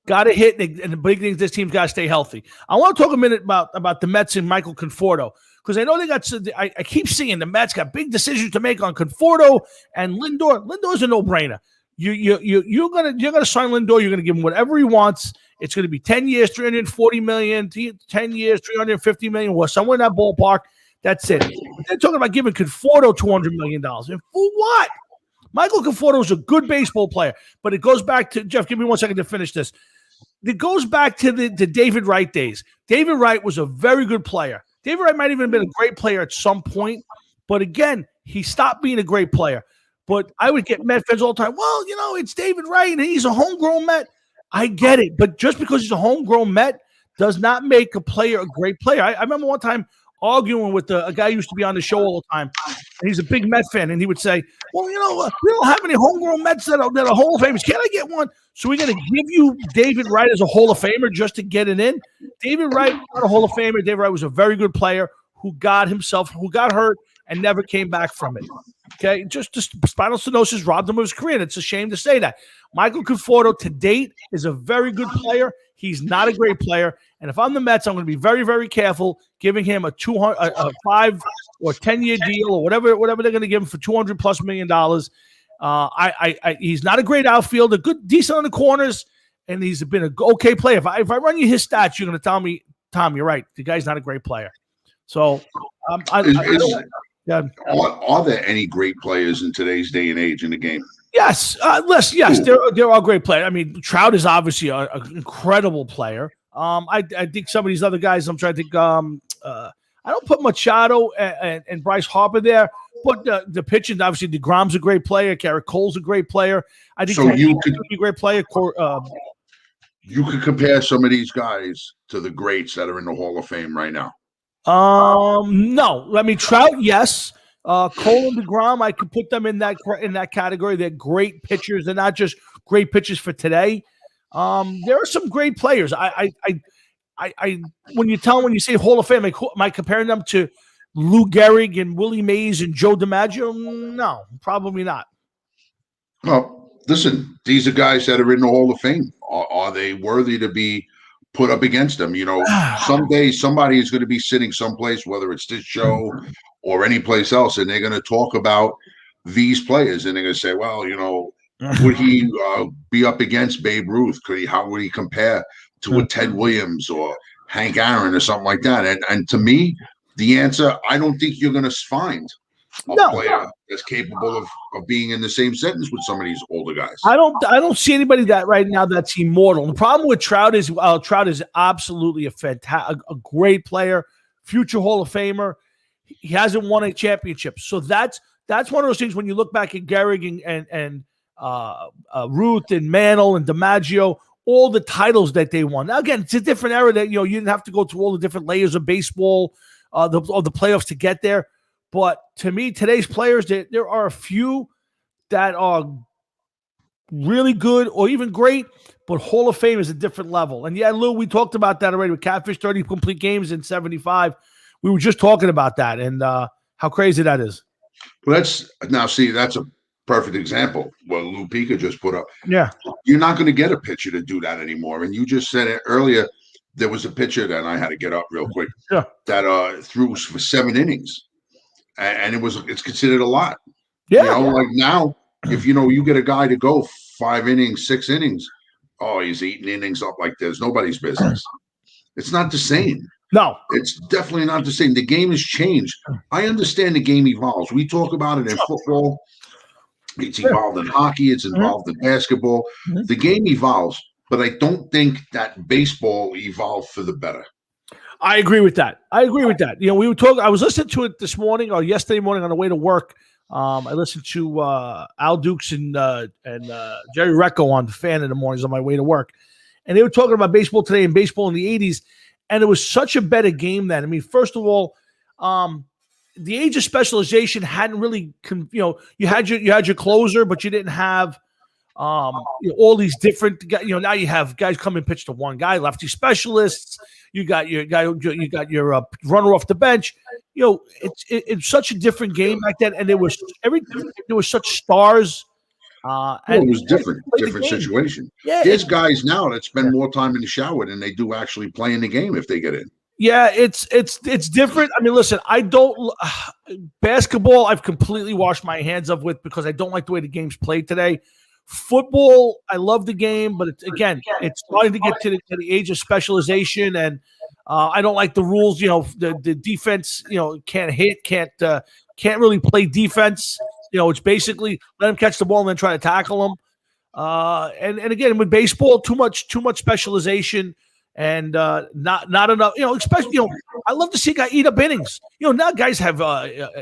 A: got to hit, and the big thing is this team's got to stay healthy. I want to talk a minute about the Mets and Michael Conforto, because I know they got. I keep seeing the Mets got big decisions to make on Conforto and Lindor. Lindor's a no-brainer. You're gonna sign Lindor. You're gonna give him whatever he wants. It's going to be 10 years, $340 million, 10 years, $350 million, or somewhere in that ballpark. That's it. They're talking about giving Conforto $200 million. And for what? Michael Conforto is a good baseball player, but it goes back to, Jeff, give me 1 second to finish this. It goes back to the David Wright days. David Wright was a very good player. David Wright might even have been a great player at some point, but again, he stopped being a great player. But I would get Met fans all the time, well, it's David Wright, and he's a homegrown Met. I get it, but just because he's a homegrown Met does not make a player a great player. I remember one time arguing with a guy who used to be on the show all the time, and he's a big Met fan, and he would say, well, we don't have any homegrown Mets that are Hall of Famers. Can I get one? So we're going to give you David Wright as a Hall of Famer just to get it in? David Wright, not a Hall of Famer. David Wright was a very good player who got hurt and never came back from it. Okay, just spinal stenosis robbed him of his career. And it's a shame to say that. Michael Conforto, to date, is a very good player. He's not a great player. And if I'm the Mets, I'm going to be very, very careful giving him a 5 or 10-year deal or whatever they're going to give him for $200+ million. He's not a great outfielder, decent on the corners, and he's been an okay player. If I run you his stats, you're going to tell me, Tom, you're right. The guy's not a great player. So,
D: are there any great players in today's day and age in the game?
A: Yes, yes, there are great players. I mean, Trout is obviously an incredible player. I think some of these other guys, I'm trying to think. I don't put Machado and Bryce Harper there, but the pitching, obviously, DeGrom's a great player. Garrett Cole's a great player. I think
D: so. You could
A: be a great player.
D: You could compare some of these guys to the greats that are in the Hall of Fame right now.
A: No. I mean, Trout, yes. Cole and DeGrom, I could put them in that category. They're great pitchers. They're not just great pitchers for today. There are some great players. When you say Hall of Fame, am I comparing them to Lou Gehrig and Willie Mays and Joe DiMaggio? No, probably not.
D: Well, listen, these are guys that are in the Hall of Fame. Are they worthy to be put up against them? You know, someday somebody is going to be sitting someplace, whether it's this show or any place else, and they're going to talk about these players, and they're going to say, well, you know, would he be up against Babe Ruth? How would he compare to a Ted Williams or Hank Aaron or something like that? And to me, the answer, I don't think you're going to find a player that's capable of being in the same sentence with some of these older guys.
A: I don't see anybody that right now that's immortal. The problem with Trout is absolutely a great player, future Hall of Famer. He hasn't won a championship, so that's one of those things when you look back at Gehrig and Ruth and Mantle and DiMaggio, all the titles that they won. Now again, it's a different era that you didn't have to go through all the different layers of baseball, the playoffs to get there. But to me, today's players, there are a few that are really good or even great, but Hall of Fame is a different level. And yeah, Lou, we talked about that already with Catfish, 30 complete games in 75. We were just talking about that and how crazy that is.
D: Well, that's a perfect example. What Lou Pica just put up.
A: Yeah.
D: You're not going to get a pitcher to do that anymore. And you just said it earlier. There was a pitcher that I had to get up real quick that threw for 7 innings. And it's considered a lot.
A: Yeah.
D: Like now, if you get a guy to go 5 innings, 6 innings, he's eating innings up like there's nobody's business. It's not the same.
A: No.
D: It's definitely not the same. The game has changed. I understand the game evolves. We talk about it in football. It's evolved in hockey. It's involved in basketball. The game evolves, but I don't think that baseball evolved for the better.
A: I agree with that. We were talking. I was listening to it this morning or yesterday morning on the way to work. I listened to Al Dukes and Jerry Recco on the Fan in the mornings on my way to work, and they were talking about baseball today and baseball in the '80s, and it was such a better game then. I mean, first of all, the age of specialization hadn't really, you had your closer, but you didn't have all these different guys. Now you have guys come and pitch to one guy, lefty specialists. You got your guy. You got your runner off the bench. It's such a different game back then, and there was such stars.
D: It was different situation.
A: Yeah,
D: there's guys now that spend more time in the shower than they do actually playing the game if they get in.
A: Yeah, it's different. I mean, listen, I don't basketball. I've completely washed my hands of with because I don't like the way the game's played today. Football, I love the game, but it's starting to get to the age of specialization, and I don't like the rules. The defense, can't hit, can't really play defense. It's basically let them catch the ball and then try to tackle them. And again, with baseball, too much specialization and not enough. Especially I love to see a guy eat up innings. Now guys have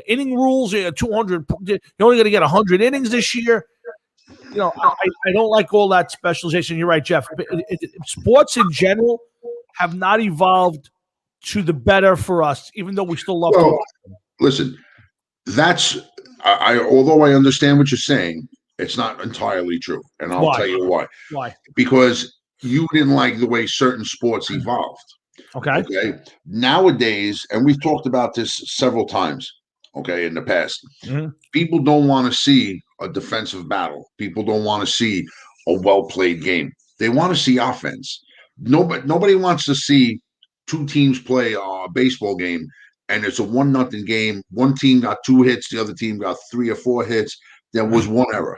A: inning rules. 200. You're only going to get 100 innings this year. I don't like all that specialization. You're right, Jeff. Sports in general have not evolved to the better for us, even though we still love to watch them.
D: Listen, although I understand what you're saying, it's not entirely true. And I'll tell you why.
A: Why?
D: Because you didn't like the way certain sports evolved.
A: Okay.
D: Nowadays, and we've talked about this several times, okay, in the past.
A: Mhm.
D: People don't want to see a defensive battle. People don't want to see a well-played game. They want to see offense. Nobody wants to see two teams play a baseball game and it's a 1-0 game. One team got 2 hits, the other team got 3 or 4 hits. There was one error.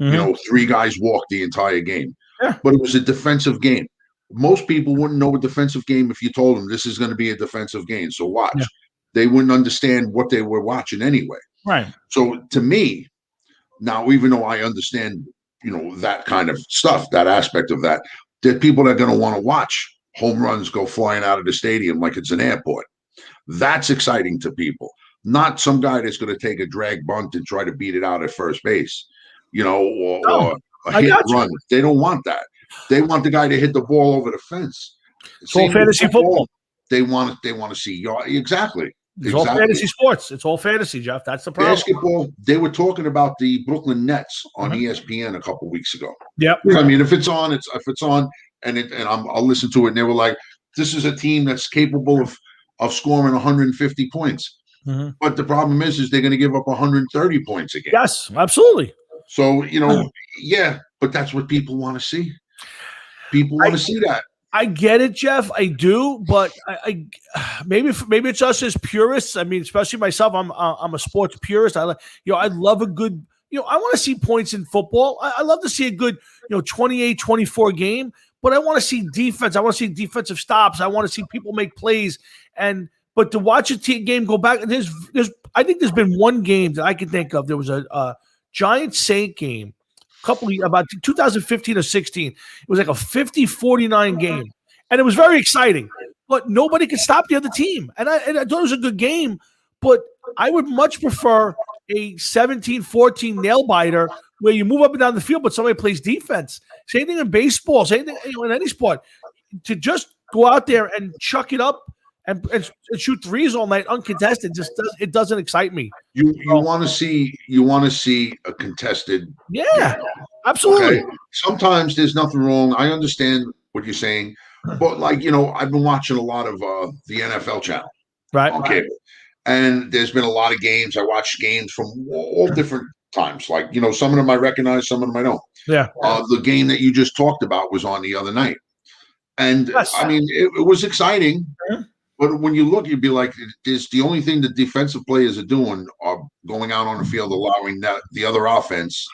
A: Mhm.
D: 3 guys walked the entire game.
A: Yeah.
D: But it was a defensive game. Most people wouldn't know a defensive game if you told them this is going to be a defensive game. So watch.
A: Yeah.
D: They wouldn't understand what they were watching anyway.
A: Right.
D: So to me, now, even though I understand, that kind of stuff, that aspect of that, there are people that are going to want to watch home runs go flying out of the stadium like it's an airport. That's exciting to people, not some guy that's going to take a drag bunt and try to beat it out at first base, or a hit run. They don't want that. They want the guy to hit the ball over the fence.
A: It's all fantasy football.
D: They want to see yard. Exactly.
A: It's all fantasy sports. It's all fantasy, Jeff. That's the problem.
D: Basketball, they were talking about the Brooklyn Nets on ESPN a couple weeks ago.
A: Yep.
D: I mean, if it's on, I'll listen to it. And they were like, this is a team that's capable of scoring 150 points.
A: Mm-hmm.
D: But the problem is they're going to give up 130 points a game.
A: Yes, absolutely.
D: So, yeah, but that's what people want to see. People want to see that.
A: I get it, Jeff. I do, but I maybe it's us as purists. I mean, especially myself. I'm a sports purist. I love a good. I want to see points in football. I love to see a good 28-24 game. But I want to see defense. I want to see defensive stops. I want to see people make plays. But to watch a game go back, I think there's been one game that I can think of. There was a Giants Saint game. About 2015 or 16. It was like a 50-49 game. And it was very exciting. But nobody could stop the other team. And I thought it was a good game. But I would much prefer a 17-14 nail-biter where you move up and down the field, but somebody plays defense. Same thing in baseball. Same thing in any sport. To just go out there and chuck it up and shoot threes all night uncontested it doesn't excite me.
D: You want to see a contested
A: game. Absolutely.
D: Okay? Sometimes there's nothing wrong. I understand what you're saying, but I've been watching a lot of the NFL channel on cable, and there's been a lot of games. I watch games from all different times. Some of them I recognize, some of them I don't.
A: Yeah.
D: The game that you just talked about was on the other night, and I mean it was exciting. Mm-hmm. But when you look, you'd be like, the only thing the defensive players are doing are going out on the field, allowing the other offense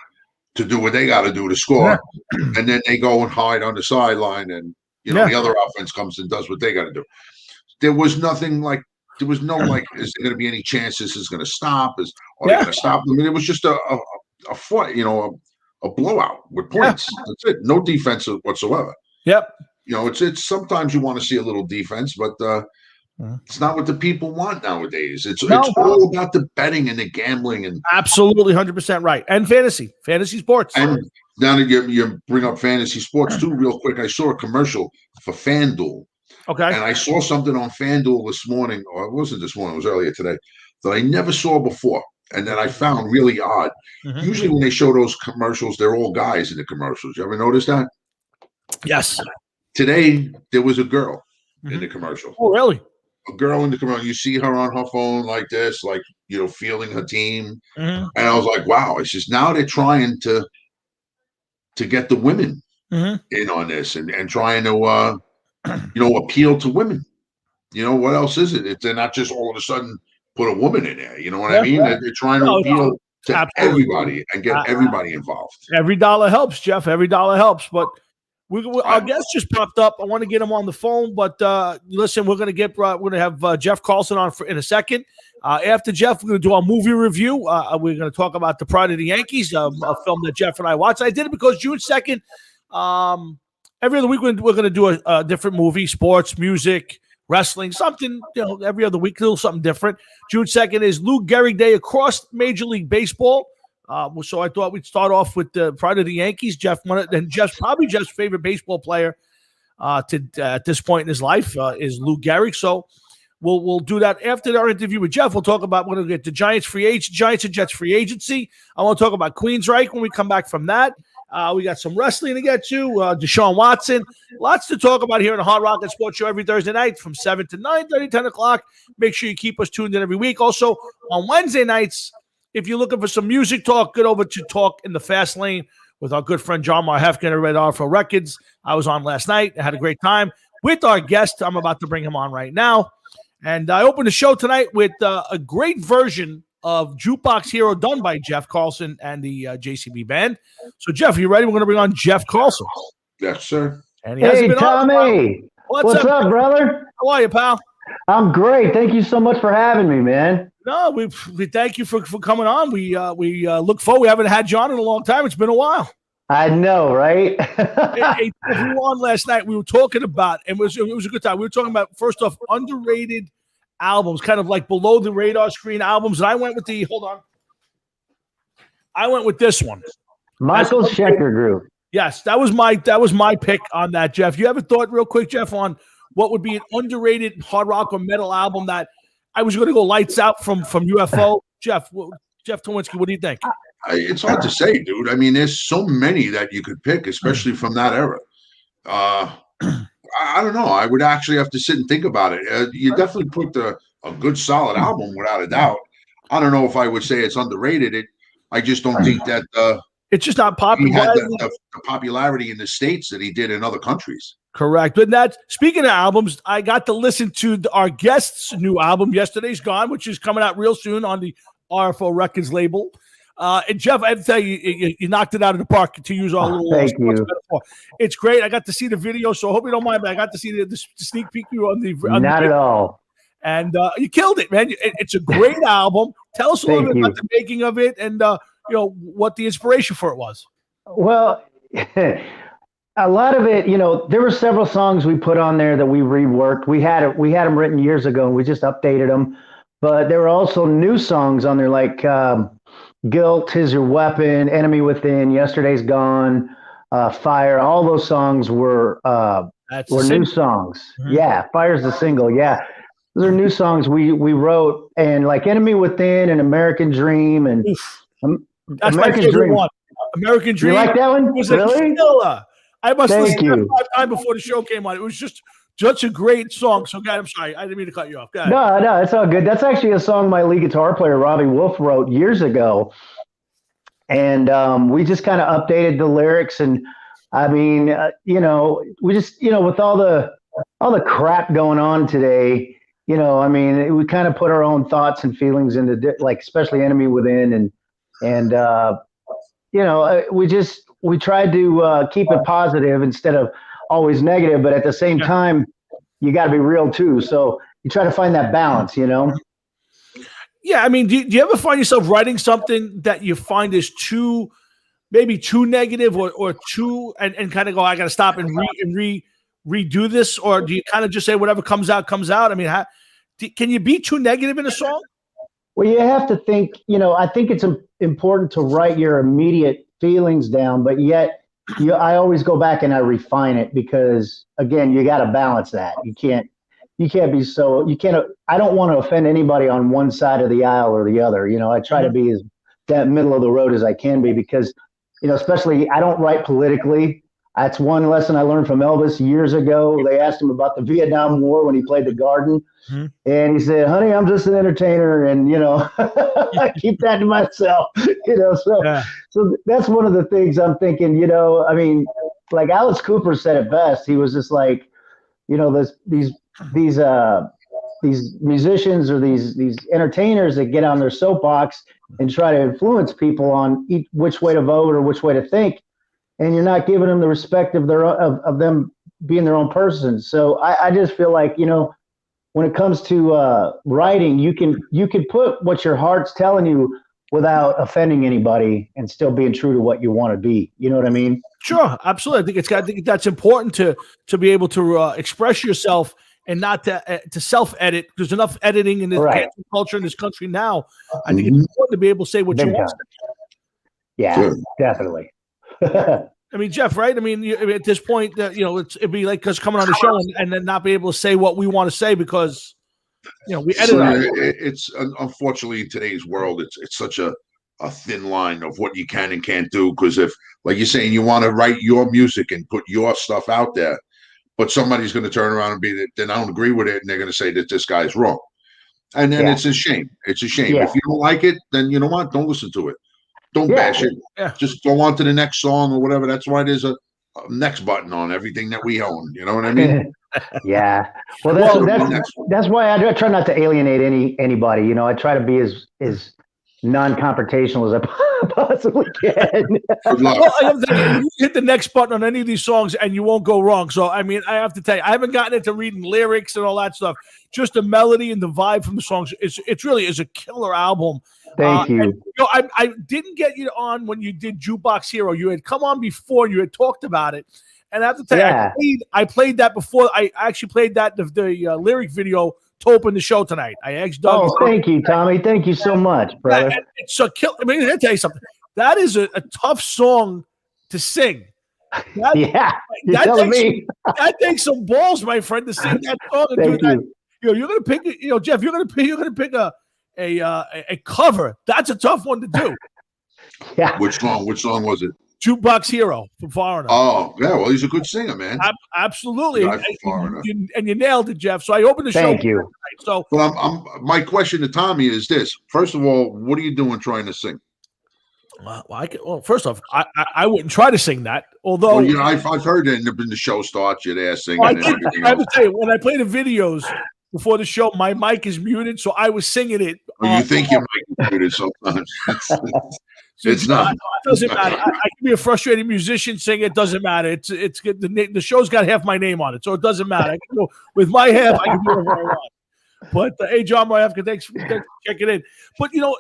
D: to do what they got to do to score. Yeah. And then they go and hide on the sideline and, the other offense comes and does what they got to do. There was nothing is there going to be any chance this is going to stop? Are they going to stop them? I mean, it was just a fight, a blowout with points. Yeah. That's it. No defense whatsoever.
A: Yep.
D: It's sometimes you want to see a little defense, but it's not what the people want nowadays. It's all about the betting and the gambling and
A: absolutely 100% right. And fantasy sports.
D: And now that you bring up fantasy sports too, real quick, I saw a commercial for FanDuel.
A: Okay.
D: And I saw something on FanDuel this morning, or it wasn't this morning, it was earlier today, that I never saw before. And that I found really odd. Mm-hmm. Usually when they show those commercials, they're all guys in the commercials. You ever notice that?
A: Yes.
D: Today, there was a girl in the commercial.
A: Oh, really?
D: A girl in the commercial. You see her on her phone like this, fielding her team. Mm-hmm. And I was like, wow. It's just now they're trying to get the women in on this and trying to, appeal to women. What else is it? They're not just all of a sudden put a woman in there. You know what I mean? They're trying to appeal to everybody and get everybody involved.
A: Every dollar helps, Jeff. Every dollar helps. But our guest just popped up. I want to get him on the phone, but listen, we're going to have Jeff Carlson on in a second. After Jeff, we're going to do our movie review. We're going to talk about The Pride of the Yankees, a film that Jeff and I watched. I did it because June 2nd, every other week we're going to do a different movie, sports, music, wrestling, something, every other week, a little something different. June 2nd is Lou Gehrig Day across Major League Baseball. So I thought we'd start off with the Pride of the Yankees. Jeff's favorite baseball player at this point in his life is Lou Gehrig. So we'll do that after our interview with Jeff. We're going to get the Giants and Jets free agency. I want to talk about Queensryche when we come back from that. We got some wrestling to get to. Deshaun Watson. Lots to talk about here on the Hard Rock and Sports Show every Thursday night from 7 to 9:30, 10 o'clock. Make sure you keep us tuned in every week. Also, on Wednesday nights, if you're looking for some music talk, get over to Talk in the Fast Lane with our good friend John Marhefkin over at RFO Records. I was on last night. I had a great time with our guest. I'm about to bring him on right now. And I opened the show tonight with a great version of Jukebox Hero done by Jeff Carlson and the JCB Band. So, Jeff, you ready? We're going to bring on Jeff Carlson.
D: Yes, sir.
A: And
F: hey, Tommy. What's up, brother?
A: How are you, pal?
F: I'm great. Thank you so much for having me, man.
A: No, we thank you for coming on. We look forward. We haven't had John in a long time. It's been a while.
F: I know, right?
A: Hey, we were on last night. We were talking about, and it was a good time. We were talking about, first off, underrated albums, kind of like below the radar screen albums. And I went with this one.
F: Michael Schenker Group.
A: Yes, that was my pick on that, Jeff. You ever thought real quick, Jeff, on what would be an underrated hard rock or metal album that I was going to go lights out from UFO? Jeff Towinski, what do you think?
D: It's hard to say, dude. I mean, there's so many that you could pick, especially from that era. I don't know. I would actually have to sit and think about it. You definitely picked a good, solid album, without a doubt. I don't know if I would say it's underrated. I just don't think that
A: it's just not popular.
D: He had the popularity in the States that he did in other countries.
A: Correct. But speaking of albums, I got to listen to our guest's new album, Yesterday's Gone, which is coming out real soon on the RFO Records label. And Jeff, I have to tell you, you knocked it out of the park, to use our little
F: thank you.
A: Metaphor. It's great. I got to see the video, so I hope you don't mind, but I got to see the sneak peek on the
F: Not at all.
A: And you killed it, man. It's a great album. Tell us a little bit about the making of it and what the inspiration for it was.
F: Well, a lot of it, there were several songs we put on there that we reworked. We had them written years ago, and we just updated them. But there were also new songs on there, like Guilt, Is Your Weapon, Enemy Within, Yesterday's Gone, Fire. All those songs were new songs. Mm-hmm. Yeah, Fire's the single. Yeah, those are new songs we wrote, and like Enemy Within and American Dream and
A: that's
F: American
A: my favorite one. American Dream.
F: You like that one?
A: Was
F: really?
A: I must
F: Thank
A: listen to
F: you.
A: it 5 times before the show came on. It was just such a great song. So, God, I'm sorry. I didn't mean to cut you off. Go ahead.
F: No, it's all good. That's actually a song my lead guitar player, Robbie Wolf, wrote years ago. And we just kind of updated the lyrics. And I mean, we just, with all the crap going on today, I mean, we kind of put our own thoughts and feelings into, like, especially Enemy Within. And we tried to keep it positive instead of always negative, but at the same time, you got to be real too. So you try to find that balance,
A: Yeah, I mean, do you ever find yourself writing something that you find is maybe too negative or too, and kind of go, I got to stop and redo this, or do you kind of just say whatever comes out comes out? I mean, can you be too negative in a song?
F: Well, you have to think. I think it's important to write your immediate feelings down, but yet I always go back and I refine it, because again, you got to balance that. You can't be so, I don't want to offend anybody on one side of the aisle or the other. I try to be as that middle of the road as I can be, because, especially I don't write politically. That's one lesson I learned from Elvis years ago. They asked him about the Vietnam War when he played the Garden. Mm-hmm. And he said, honey, I'm just an entertainer. And, I keep that to myself, So that's one of the things I'm thinking, I mean, like Alice Cooper said it best. He was just like, these musicians or these entertainers that get on their soapbox and try to influence people on which way to vote or which way to think. And you're not giving them the respect of them being their own person. So I just feel like, when it comes to writing, you can put what your heart's telling you without offending anybody and still being true to what you want to be. You know what I mean?
A: Sure, absolutely. I think that's important to be able to express yourself and not to self-edit. There's enough editing in this cancel culture in this country now. I think it's important to be able to say what you want.
F: Yeah, definitely.
A: I mean, Jeff, right? I mean, at this point, it'd be like us coming on the show and then not be able to say what we want to say because, we edit
D: It's unfortunately in today's world, it's such a a thin line of what you can and can't do. Because if, like you're saying, you want to write your music and put your stuff out there, but somebody's going to turn around and be that then I don't agree with it, and they're going to say that this guy's wrong. And then it's a shame. It's a shame.
F: Yeah.
D: If you don't like it, then you know what? Don't listen to it. Don't bash it.
A: Yeah.
D: Just go on to the next song or whatever. That's why there's a next button on everything that we own. You know what I mean?
F: Yeah. Well, that's why I try not to alienate anybody. You know, I try to be as non-confrontational as I possibly can.
D: Good luck.
A: Well, I have to tell you hit the next button on any of these songs and you won't go wrong. So, I mean, I have to tell you, I haven't gotten into reading lyrics and all that stuff. Just the melody and the vibe from the songs. It really is a killer album.
F: Thank you.
A: And, you know, I didn't get you on when you did Jukebox Hero. You had come on before. You had talked about it. And I have to tell you, I played that before. I actually played that, the lyric video to open the show tonight. I asked Doug.
F: Oh, thank you, Tommy. Thank you so much, brother.
A: It's a kill. I mean, I'll tell you something. That is a tough song to sing.
F: You're telling me.
A: That takes some balls, my friend, to sing that song and
F: Thank
A: do that.
F: you.
A: You know, you're gonna pick. You know, Jeff, you're gonna pick a cover. That's a tough one to do.
F: Yeah.
D: Which song? Which song was it?
A: Jukebox Hero from Foreigner.
D: Oh, yeah. Well, he's a good singer, man.
A: Absolutely.
D: Foreigner.
A: And you nailed it, Jeff. So I opened the show.
F: Thank you.
A: Tonight, so,
D: well, my question to Tommy is this: first of all, what are you doing trying to sing?
A: First off, I wouldn't try to sing that. Although,
D: well, you know, I've heard that when the show starts, you're there singing and everything
A: I have
D: else.
A: to tell you, when I play the videos before the show, my mic is muted, so I was singing it.
D: Well, you think your mic is muted sometimes. It's not.
A: It doesn't matter. I can be a frustrated musician, sing it. Doesn't matter. It's good. The show's got half my name on it, so it doesn't matter. I can go with my half. I can do whatever I want. But hey, John Moravka, thanks for checking in. But you know,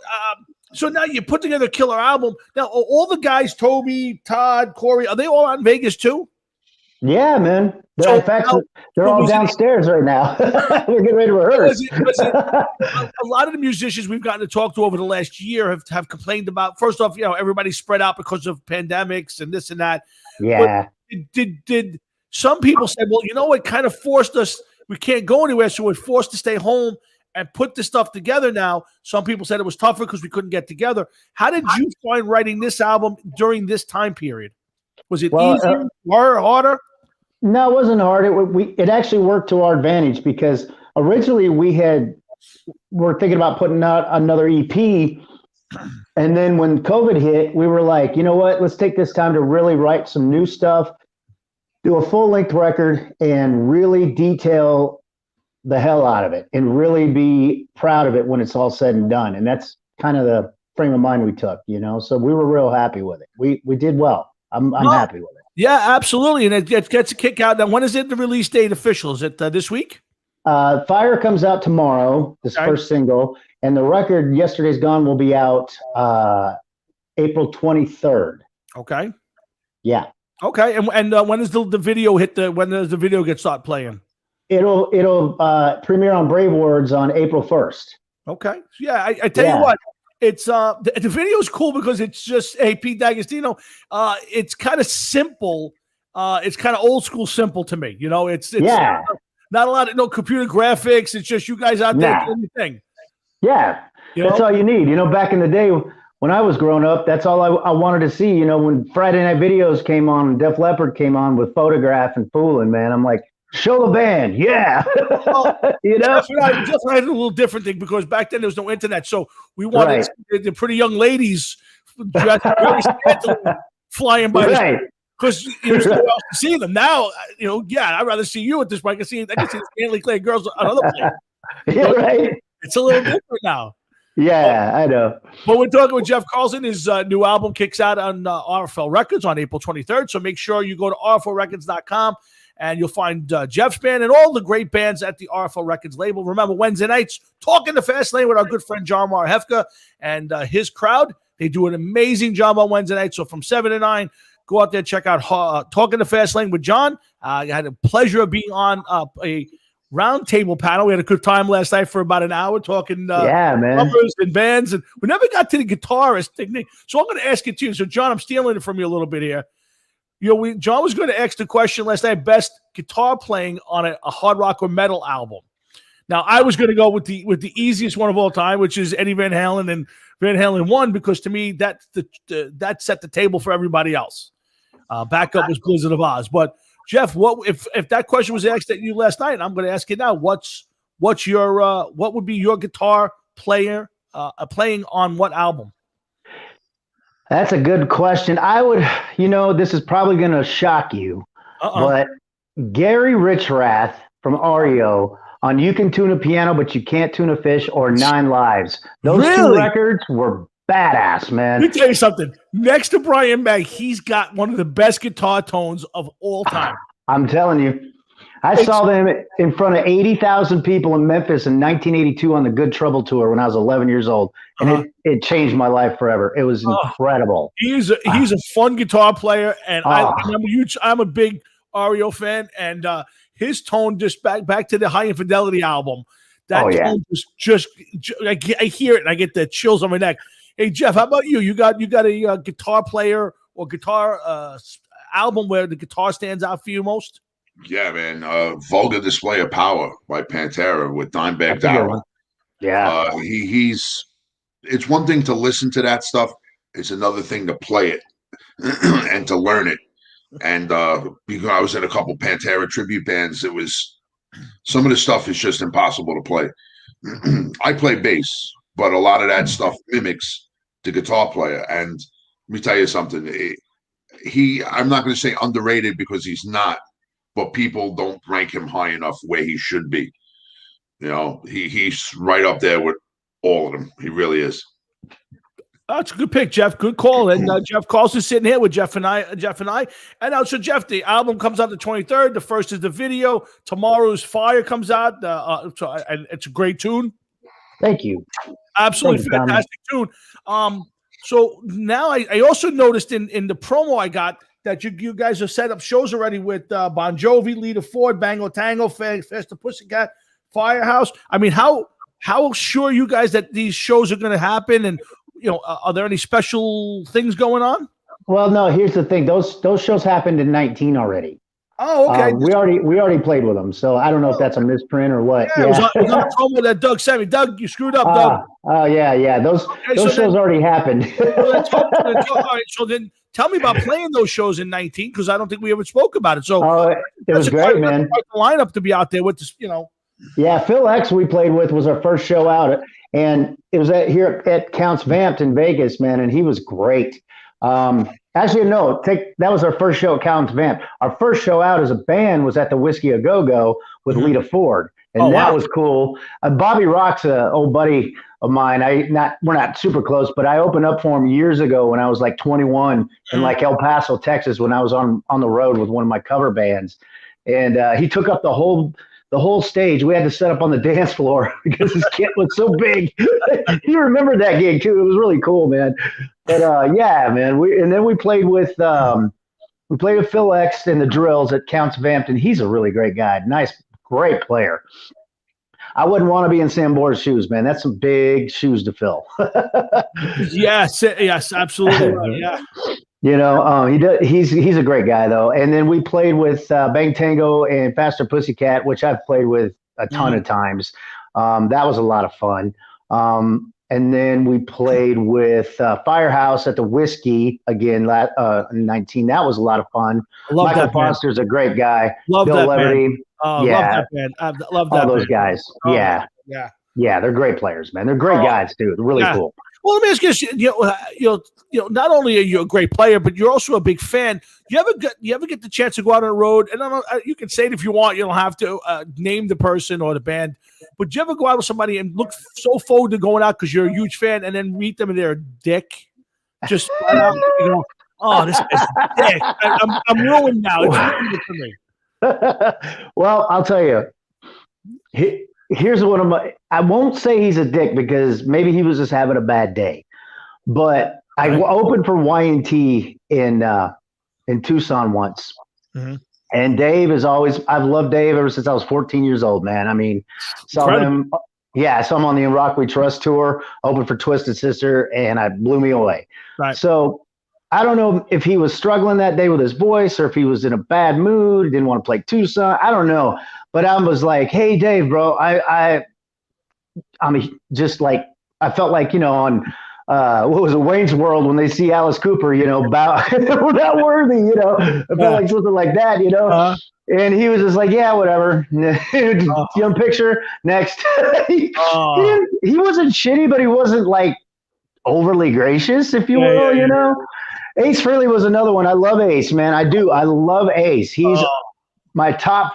A: so now you put together a killer album. Now all the guys, Toby, Todd, Corey, are they all out in Vegas too?
F: Yeah, man. In fact, they're all downstairs right now. We're getting ready to rehearse.
A: A lot of the musicians we've gotten to talk to over the last year have complained about, first off, you know, everybody's spread out because of pandemics and this and that.
F: Yeah.
A: But did some people say, well, you know, it kind of forced us, we can't go anywhere, so we're forced to stay home and put this stuff together now. Some people said it was tougher because we couldn't get together. How did you find writing this album during this time period? Was it easier, harder?
F: No, it wasn't hard. It actually worked to our advantage because originally we're thinking about putting out another EP. And then when COVID hit, we were like, you know what, let's take this time to really write some new stuff, do a full length record and really detail the hell out of it and really be proud of it when it's all said and done. And that's kind of the frame of mind we took, you know? So we were real happy with it. We did well. I'm happy with it.
A: Yeah, absolutely. And it gets a kick out. Now, when is it the release date official? Is it this week?
F: Fire comes out tomorrow, this first single. And the record, Yesterday's Gone, will be out April 23rd.
A: Okay.
F: Yeah.
A: Okay. And when does the video when does the video get start playing?
F: It'll premiere on Brave Words on April 1st.
A: Okay. Yeah, I tell you what. It's the video is cool because it's just Pete D'Agostino. It's kind of simple. It's kind of old school simple to me. You know, it's not a lot of computer graphics. It's just you guys out there doing your thing.
F: Yeah, that's all you need. You know, back in the day when I was growing up, that's all I wanted to see. You know, when Friday Night Videos came on, Def Leppard came on with Photograph and Foolin', man, I'm like, show the band, yeah.
A: Well,
F: you know,
A: I had a little different thing because back then there was no internet, so we wanted the pretty young ladies flying by because you know to see them. Now, you know, I'd rather see you at this point. I can see the Stanley Clay girls on other places. It's a little different now.
F: Yeah, I know.
A: But we're talking with Jeff Carlson. His new album kicks out on RFL Records on April 23rd. So make sure you go to rflrecords.com. And you'll find Jeff's band and all the great bands at the RFL Records label. Remember, Wednesday nights, Talking the Fast Lane with our good friend John Moravka and his crowd. They do an amazing job on Wednesday nights. So from 7 to 9, go out there, check out Talking the Fast Lane with John. I had the pleasure of being on a roundtable panel. We had a good time last night for about an hour talking numbers and bands. And we never got to the guitarist thing. So I'm going to ask it to you. So, John, I'm stealing it from you a little bit here. You know, John was going to ask the question last night, best guitar playing on a hard rock or metal album. Now, I was going to go with the easiest one of all time, which is Eddie Van Halen, and Van Halen won because to me that set the table for everybody else. Backup was Blizzard of Oz. But Jeff, what if that question was asked at you last night? And I'm going to ask you now. What's your what would be your guitar player playing on what album?
F: That's a good question. I would, this is probably going to shock you, but Gary Richrath from REO on You Can Tune a Piano, But You Can't Tune a Fish, or 9 Lives. Those two records were badass, man.
A: Let me tell you something. Next to Brian May, he's got one of the best guitar tones of all time.
F: I'm telling you. I saw them in front of 80,000 people in Memphis in 1982 on the Good Trouble tour when I was 11 years old, and it changed my life forever. It was incredible.
A: He's a fun guitar player, and I'm a big REO fan, and his tone just back to the High Infidelity album. That tone just I hear it and I get the chills on my neck. Hey Jeff, how about you? You got a guitar player or guitar album where the guitar stands out for you most?
D: Yeah, man. Vulgar Display of Power by Pantera with Dimebag Darrell.
F: Yeah.
D: It's one thing to listen to that stuff. It's another thing to play it and to learn it. And because I was in a couple Pantera tribute bands, it was some of the stuff is just impossible to play. I play bass, but a lot of that stuff mimics the guitar player. And let me tell you something. I'm not going to say underrated because he's not, but people don't rank him high enough where he should be. He's right up there with all of them. He really is.
A: That's a good pick, Jeff. Good call. And Jeff Carlson's sitting here with Jeff and I. And so Jeff, the album comes out the 23rd. The first is the video. Tomorrow's Fire comes out. And it's a great tune.
F: Thank you.
A: Absolutely fantastic tune. So now I also noticed in the promo I got that you guys have set up shows already with Bon Jovi, Lita Ford, Bango Tango, Faster Pussycat, Firehouse. I mean, how sure are you guys that these shows are going to happen? And are there any special things going on?
F: Well, no. Here's the thing; those shows happened in 19 already.
A: Oh, okay.
F: We already played with them, so I don't know if that's a misprint or what.
A: Yeah, it was on the promo that Doug sent me. Doug, you screwed up, Doug.
F: Oh yeah. Those shows already happened.
A: All right, so then tell me about playing those shows in 19 because I don't think we ever spoke about it. So
F: it was great, man.
A: Lineup to be out there with this,
F: Yeah, Phil X we played with was our first show out, and it was here at Counts Vamped in Vegas, man, and he was great. Actually, no, that was our first show at Counts Vamped. Our first show out as a band was at the Whiskey A Go Go with Lita Ford, and that was cool. Bobby Rock's an old buddy of mine. We're not super close, but I opened up for him years ago when I was like 21 in like El Paso, Texas, when I was on the road with one of my cover bands, and he took up the whole stage. We had to set up on the dance floor because his kit was so big. He remembered that gig too. It was really cool, man. But yeah, man. We played with Phil X and the Drills at Counts Vamped, and he's a really great guy. Nice, great player. I wouldn't want to be in Sam Bora's shoes, man. That's some big shoes to fill.
A: Yes, absolutely. Yeah.
F: He's a great guy though. And then we played with Bang Tango and Faster Pussycat, which I've played with a ton of times. That was a lot of fun. And then we played with Firehouse at the Whiskey again, 19. That was a lot of fun. Michael Foster's a great guy.
A: Love
F: Bill
A: that
F: Leverty.
A: band. Love that band. I love that.
F: All those guys.
A: Oh,
F: yeah. They're great players, man. They're great guys too. They're really cool.
A: Well, let me ask you. Not only are you a great player, but you're also a big fan. You ever get the chance to go out on the road? And I don't know, you can say it if you want. You don't have to name the person or the band. But do you ever go out with somebody and look so forward to going out because you're a huge fan, and then meet them and they're a dick? Just flat out, oh, this guy's a dick. I'm ruined now. It's ruined for me.
F: Well, I'll tell you. Here's one of my. I won't say he's a dick because maybe he was just having a bad day. But I opened for Y&T in Tucson once, and Dave is always. I've loved Dave ever since I was 14 years old. Man, I mean, saw him. Yeah, I saw him on the In Rock We Trust tour. Opened for Twisted Sister, and I blew me away.
A: Right.
F: So I don't know if he was struggling that day with his voice or if he was in a bad mood, didn't want to play Tucson. I don't know. but I was like, hey, Dave, bro, I'm just like, I felt like, on what was it, Wayne's World, when they see Alice Cooper, bow, not worthy, I felt like something like that, And he was just like, yeah, whatever. Young picture, next. he wasn't shitty, but he wasn't like overly gracious, if you will, you know. Ace Frehley was another one. I love Ace, man. I do. I love Ace. He's my top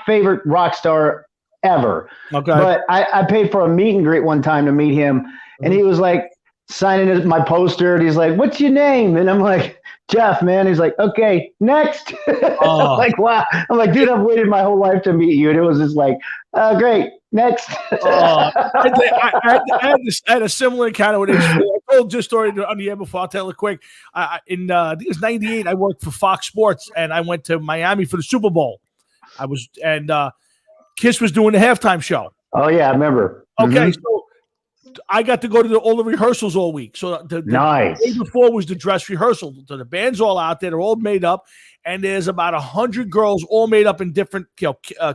F: favorite rock star ever. Okay. But I paid for a meet and greet one time to meet him, and he was like signing my poster, and he's like, "What's your name?" And I'm like, "Jeff, man." He's like, "Okay, next." I'm like, wow. I'm like, dude, I've waited my whole life to meet you, and it was just like, great, next.
A: I had a similar encounter with Ace Frehley. I told this story on the air before. I'll tell it quick. I think it was '98. I worked for Fox Sports, and I went to Miami for the Super Bowl. Kiss was doing the halftime show.
F: Oh yeah, I remember.
A: Okay, so I got to go to all the rehearsals all week. So the day before was the dress rehearsal. So the band's all out there; they're all made up, and there's about 100 girls all made up in different,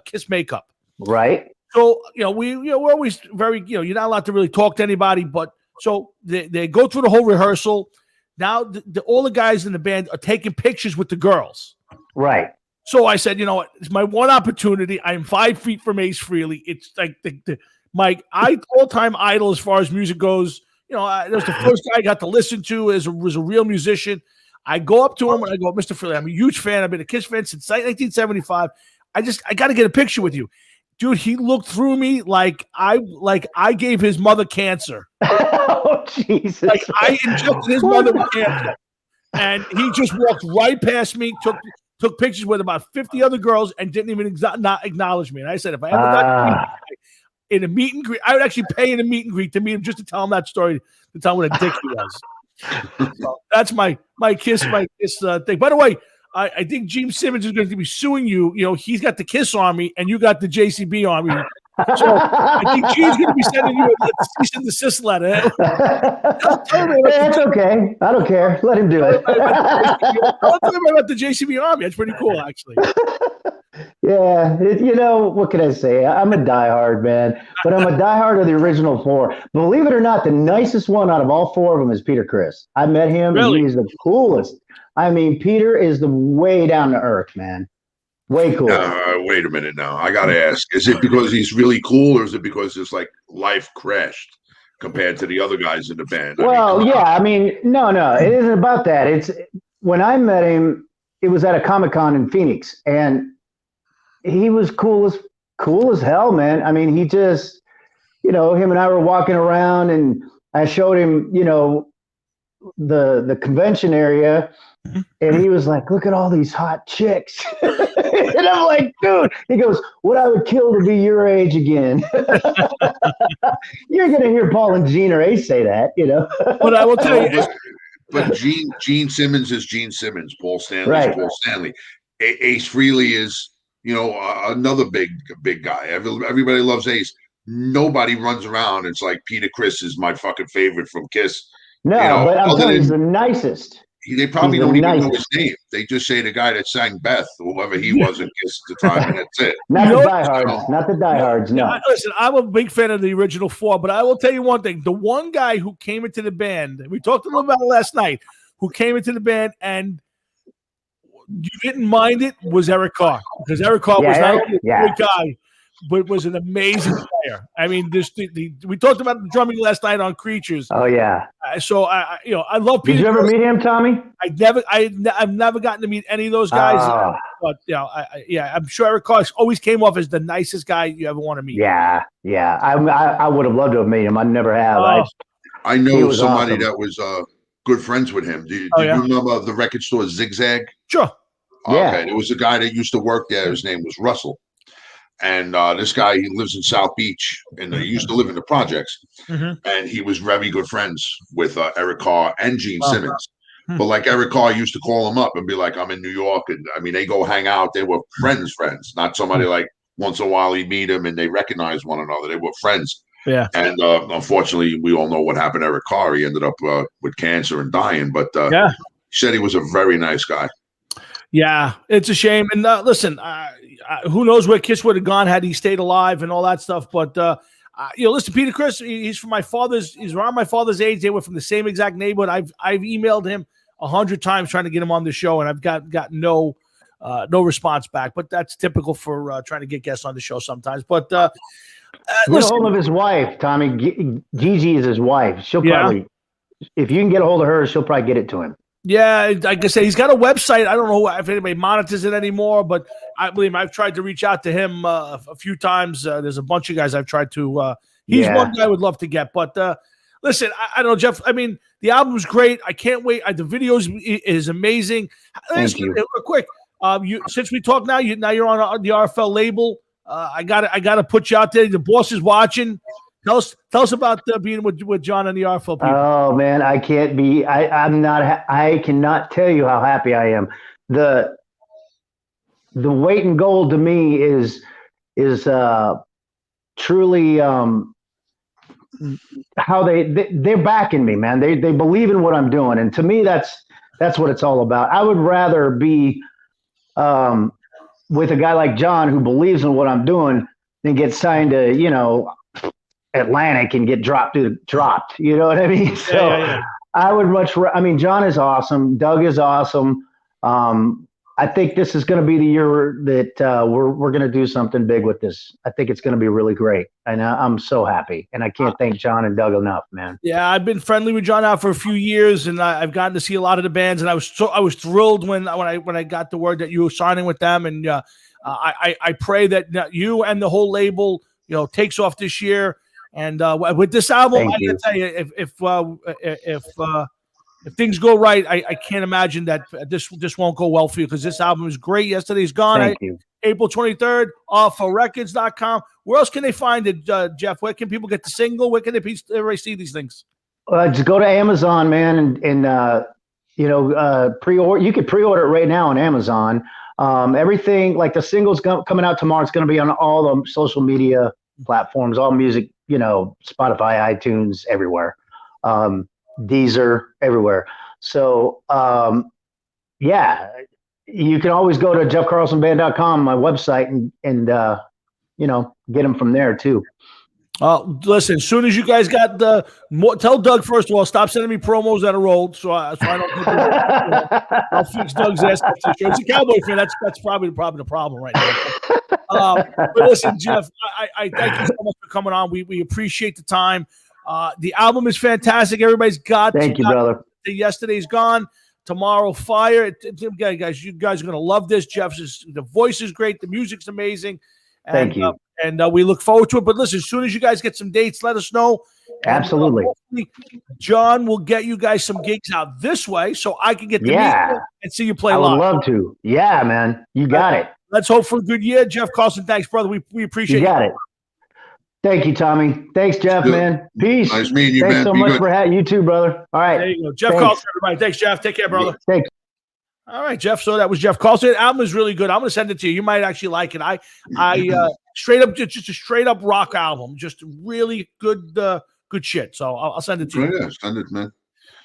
A: Kiss makeup.
F: Right.
A: So we're always very, you're not allowed to really talk to anybody, but so they go through the whole rehearsal. Now all the guys in the band are taking pictures with the girls.
F: Right.
A: So I said, you know what? It's my one opportunity. I'm 5 feet from Ace Frehley. It's like my all-time idol as far as music goes. That was the first guy I got to listen to was a real musician. I go up to him and I go, Mr. Frehley, I'm a huge fan. I've been a Kiss fan since 1975. I got to get a picture with you. Dude, he looked through me like I gave his mother cancer.
F: Oh, Jesus.
A: Like I injected his mother with cancer. And he just walked right past me, took pictures with about 50 other girls, and didn't even not acknowledge me. And I said, if I ever got in a meet and greet, I would actually pay in a meet and greet to meet him just to tell him that story, to tell him what a dick he was. So that's my Kiss thing. By the way, I think Gene Simmons is going to be suing you. He's got the Kiss Army, and you got the JCB Army. So I think Gene's going to be sending you a cease and desist letter.
F: That's okay. I don't care. Let him do it.
A: I'll tell him about the JCB Army. That's pretty cool, actually.
F: Yeah. What can I say? I'm a diehard, man. But I'm a diehard of the original four. Believe it or not, the nicest one out of all four of them is Peter Criss. I met him, and he's the coolest. I mean, Peter is the way down to earth, man. Way cool.
D: Wait a minute now. I got to ask, is it because he's really cool, or is it because it's like life crashed compared to the other guys in the band?
F: No, it isn't about that. It's when I met him, it was at a Comic-Con in Phoenix, and he was cool as hell, man. I mean, he just, him and I were walking around, and I showed him, the convention area. And he was like, look at all these hot chicks. And I'm like, dude, he goes, what I would kill to be your age again. You're going to hear Paul and Gene or Ace say that,
A: But I will tell you.
D: But Gene Simmons is Gene Simmons. Paul Stanley is Paul Stanley. Ace Frehley is, another big guy. Everybody loves Ace. Nobody runs around. It's like Peter Criss is my fucking favorite from Kiss.
F: No, but I'm telling you, he's the nicest.
D: They probably don't even know his name. They just say the guy that sang Beth, whoever he was in Kiss at the time, and that's it.
F: Not the diehards. No.
A: Listen, I'm a big fan of the original four, but I will tell you one thing. The one guy who came into the band, we talked a little about it last night, who came into the band and you didn't mind it, was Eric Carr. Because Eric Carr was not only a great guy, but was an amazing player. I mean, we talked about the drumming last night on Creatures.
F: Oh yeah.
A: So I love Peter.
F: Did you ever meet him, Tommy?
A: I've never gotten to meet any of those guys. But I'm sure Eric Carr always came off as the nicest guy you ever want to meet.
F: Yeah. I would have loved to have met him. I never have.
D: I know somebody that was good friends with him. Do you remember the record store Zigzag?
A: Sure.
D: Okay, there was a guy that used to work there. His name was Russell. And this guy, he lives in South Beach, and he used to live in the projects. And he was very good friends with Eric Carr and Gene Simmons. But like Eric Carr used to call him up and be like, I'm in New York. And I mean, they go hang out. They were friends, not somebody like once in a while you meet him and they recognize one another. They were friends.
A: Yeah.
D: And unfortunately, we all know what happened to Eric Carr. He ended up with cancer and dying. But he said he was a very nice guy.
A: Yeah, it's a shame. And listen, who knows where Kiss would have gone had he stayed alive and all that stuff. But listen, Peter Chris, he's from my father's. He's around my father's age. They were from the same exact neighborhood. I've emailed him 100 times trying to get him on the show, and I've got no response back. But that's typical for trying to get guests on the show sometimes. But
F: get a hold of his wife, Tommy. Gigi is his wife. She'll probably, if you can get a hold of her, she'll probably get it to him.
A: Yeah, like I say, he's got a website. I don't know if anybody monitors it anymore, but I believe I've tried to reach out to him a few times. There's a bunch of guys I've tried to. He's one guy I would love to get. But listen, I don't know, Jeff. I mean, the album's great. I can't wait. The videos is amazing.
F: Thank you.
A: Real quick, since we talk now, you're on the RFL label. I gotta put you out there. The boss is watching. Tell us about being with John and the RFL people.
F: Oh man, I can't be. I cannot tell you how happy I am. The weight in gold to me is truly how they're backing me, man. They believe in what I'm doing, and to me that's what it's all about. I would rather be with a guy like John who believes in what I'm doing than get signed to Atlantic and get dropped. You know what I mean? So
A: yeah.
F: I would John is awesome. Doug is awesome. I think this is going to be the year that we're going to do something big with this. I think it's going to be really great. And I'm so happy. And I can't thank John and Doug enough, man.
A: Yeah, I've been friendly with John now for a few years, and I've gotten to see a lot of the bands, and I was thrilled when I got the word that you were signing with them. And I pray that you and the whole label, takes off this year. And with this album, I gotta tell you, if things go right, I can't imagine that this won't go well for you, because this album is great. Yesterday's Gone.
F: Thank you.
A: April 23rd, offforrecords.com. Where else can they find it, Jeff? Where can people get the single? Where can everybody see these things?
F: Just go to Amazon, man, and pre-order. You could pre-order it right now on Amazon. Everything, like the single's coming out tomorrow. It's going to be on all the social media platforms, all music, Spotify, iTunes, everywhere. Deezer, everywhere. So, you can always go to jeffcarlsonband.com, my website, and get them from there too.
A: Listen, as soon as you guys got tell Doug, first of all, stop sending me promos that are old, so I don't I'll fix Doug's ass. It's a Cowboy fan. That's probably the problem right now. But listen, Jeff, I thank you so much for coming on. We appreciate the time. The album is fantastic. Everybody's got.
F: Thank you, brother.
A: Yesterday's Gone. Tomorrow, Fire. Guys, you guys are gonna love this. The voice is great. The music's amazing.
F: Thank you.
A: And we look forward to it. But listen, as soon as you guys get some dates, let us know.
F: Absolutely.
A: John will get you guys some gigs out this way, so I can get to meet you and see you play live.
F: I would love to. Yeah, man. You got it.
A: Let's hope for a good year. Jeff Carlson, thanks, brother. We appreciate it.
F: You got it. Thank you, Tommy. Thanks, Jeff, man. Peace.
D: Nice meeting you,
F: Thanks
D: man.
F: so much for having you too, brother. All right.
A: There you go. Jeff Carlson, everybody. Thanks, Jeff. Take care, brother.
F: Thanks.
A: All right, Jeff. So that was Jeff Carlson. The album is really good. I'm going to send it to you. You might actually like it. I straight up, just a straight up rock album. Just really good shit. So I'll send it to you.
D: Yeah, send it, man.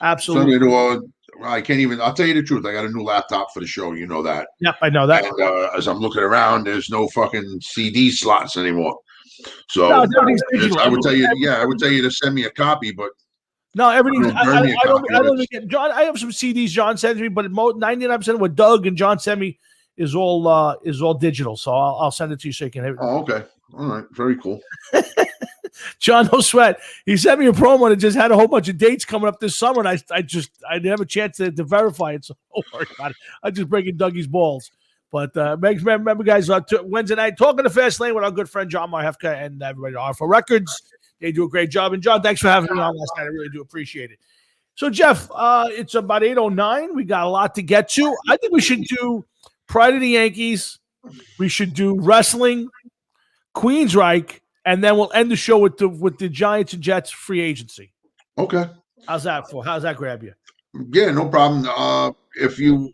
A: Absolutely.
D: Send it I can't even. I'll tell you the truth. I got a new laptop for the show. You know that.
A: Yep, I know that.
D: And as I'm looking around, there's no fucking CD slots anymore. So
A: no, everything's digital.
D: I would tell you to send me a copy, but
A: no, everything's. I don't even get John. I have some CDs John sends me, but 99% of what Doug and John send me is all digital. So I'll send it to you so you can have it.
D: Oh, okay. All right. Very cool.
A: John, no sweat. He sent me a promo that just had a whole bunch of dates coming up this summer, and I didn't have a chance to verify it, so don't worry about it. I'm just breaking Dougie's balls. But remember, guys, Wednesday night, talking to Fast Lane with our good friend John Marhefka and everybody at RFL Records. They do a great job. And John, thanks for having me on last night. I really do appreciate it. So, Jeff, it's about 8:09. We got a lot to get to. I think we should do Pride of the Yankees. We should do wrestling, Queensryche, and then we'll end the show with the Giants and Jets free agency.
D: Okay.
A: How's that grab you?
D: Yeah, no problem. If you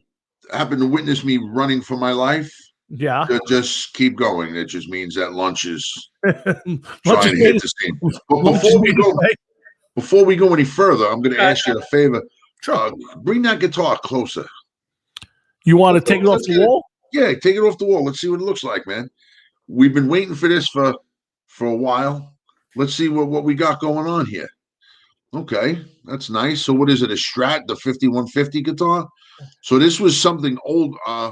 D: happen to witness me running for my life, just keep going. It just means that lunch is trying to hit the scene. But before we go any further, I'm going to ask you a favor. Bring that guitar closer.
A: You want to take it off the wall?
D: Yeah, take it off the wall. Let's see what it looks like, man. We've been waiting for this for a while. Let's see what we got going on here. Okay, that's nice. So what is it? A Strat, the 5150 guitar? So this was something old, a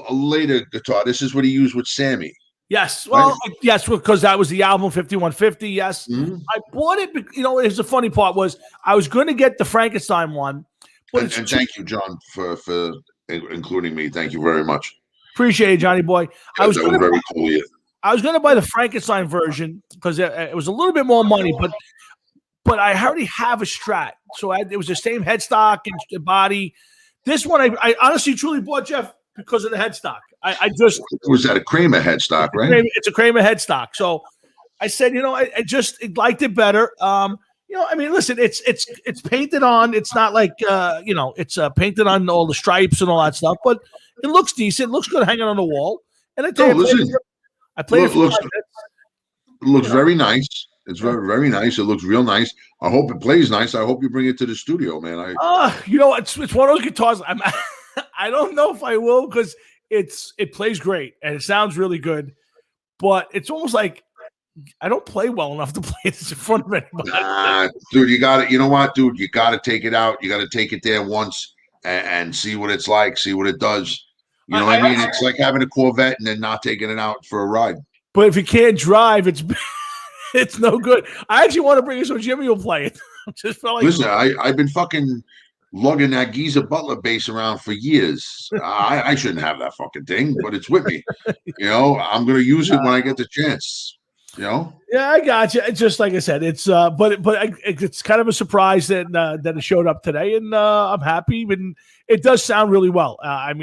D: later guitar. This is what he used with Sammy.
A: Yes. Well,
D: Right.
A: yes, because that was the album 5150. Yes.
D: Mhm.
A: I bought it. Here's the funny part was I was going to get the Frankenstein one, but
D: And thank you, John, for including me. Thank you very much.
A: appreciate it, Johnny boy.
D: That was very cool of you.
A: I was going to buy the Frankenstein version because it was a little bit more money, but I already have a Strat, so it was the same headstock and body. This one, I honestly, truly bought, Jeff, because of the headstock. I just
D: was that a Kramer headstock, right?
A: It's a Kramer headstock. So I said, I just liked it better. Listen, it's painted on. It's not like it's painted on all the stripes and all that stuff, but it looks decent. It looks good hanging on the wall. And I tell you, I played it.
D: Looks very nice. It's very, very nice. It looks real nice. I hope it plays nice. I hope you bring it to the studio, man.
A: It's one of those guitars. I don't know if I will because it plays great and it sounds really good, but it's almost like I don't play well enough to play this in front of anybody.
D: Dude, you got it. You know what, dude? You got to take it out. You got to take it there once and see what it's like. See what it does. You know what I mean? It's like having a Corvette and then not taking it out for a ride.
A: But if you can't drive, it's no good. I actually want to bring it so Jimmy will play it. Just felt like
D: listen, I've been fucking lugging that Geezer Butler bass around for years. I shouldn't have that fucking thing, but it's with me. I'm gonna use it when I get the chance. Yeah, I got you. It's just like I said, it's but it's kind of a surprise that it showed up today, and I'm happy. And it does sound really well. I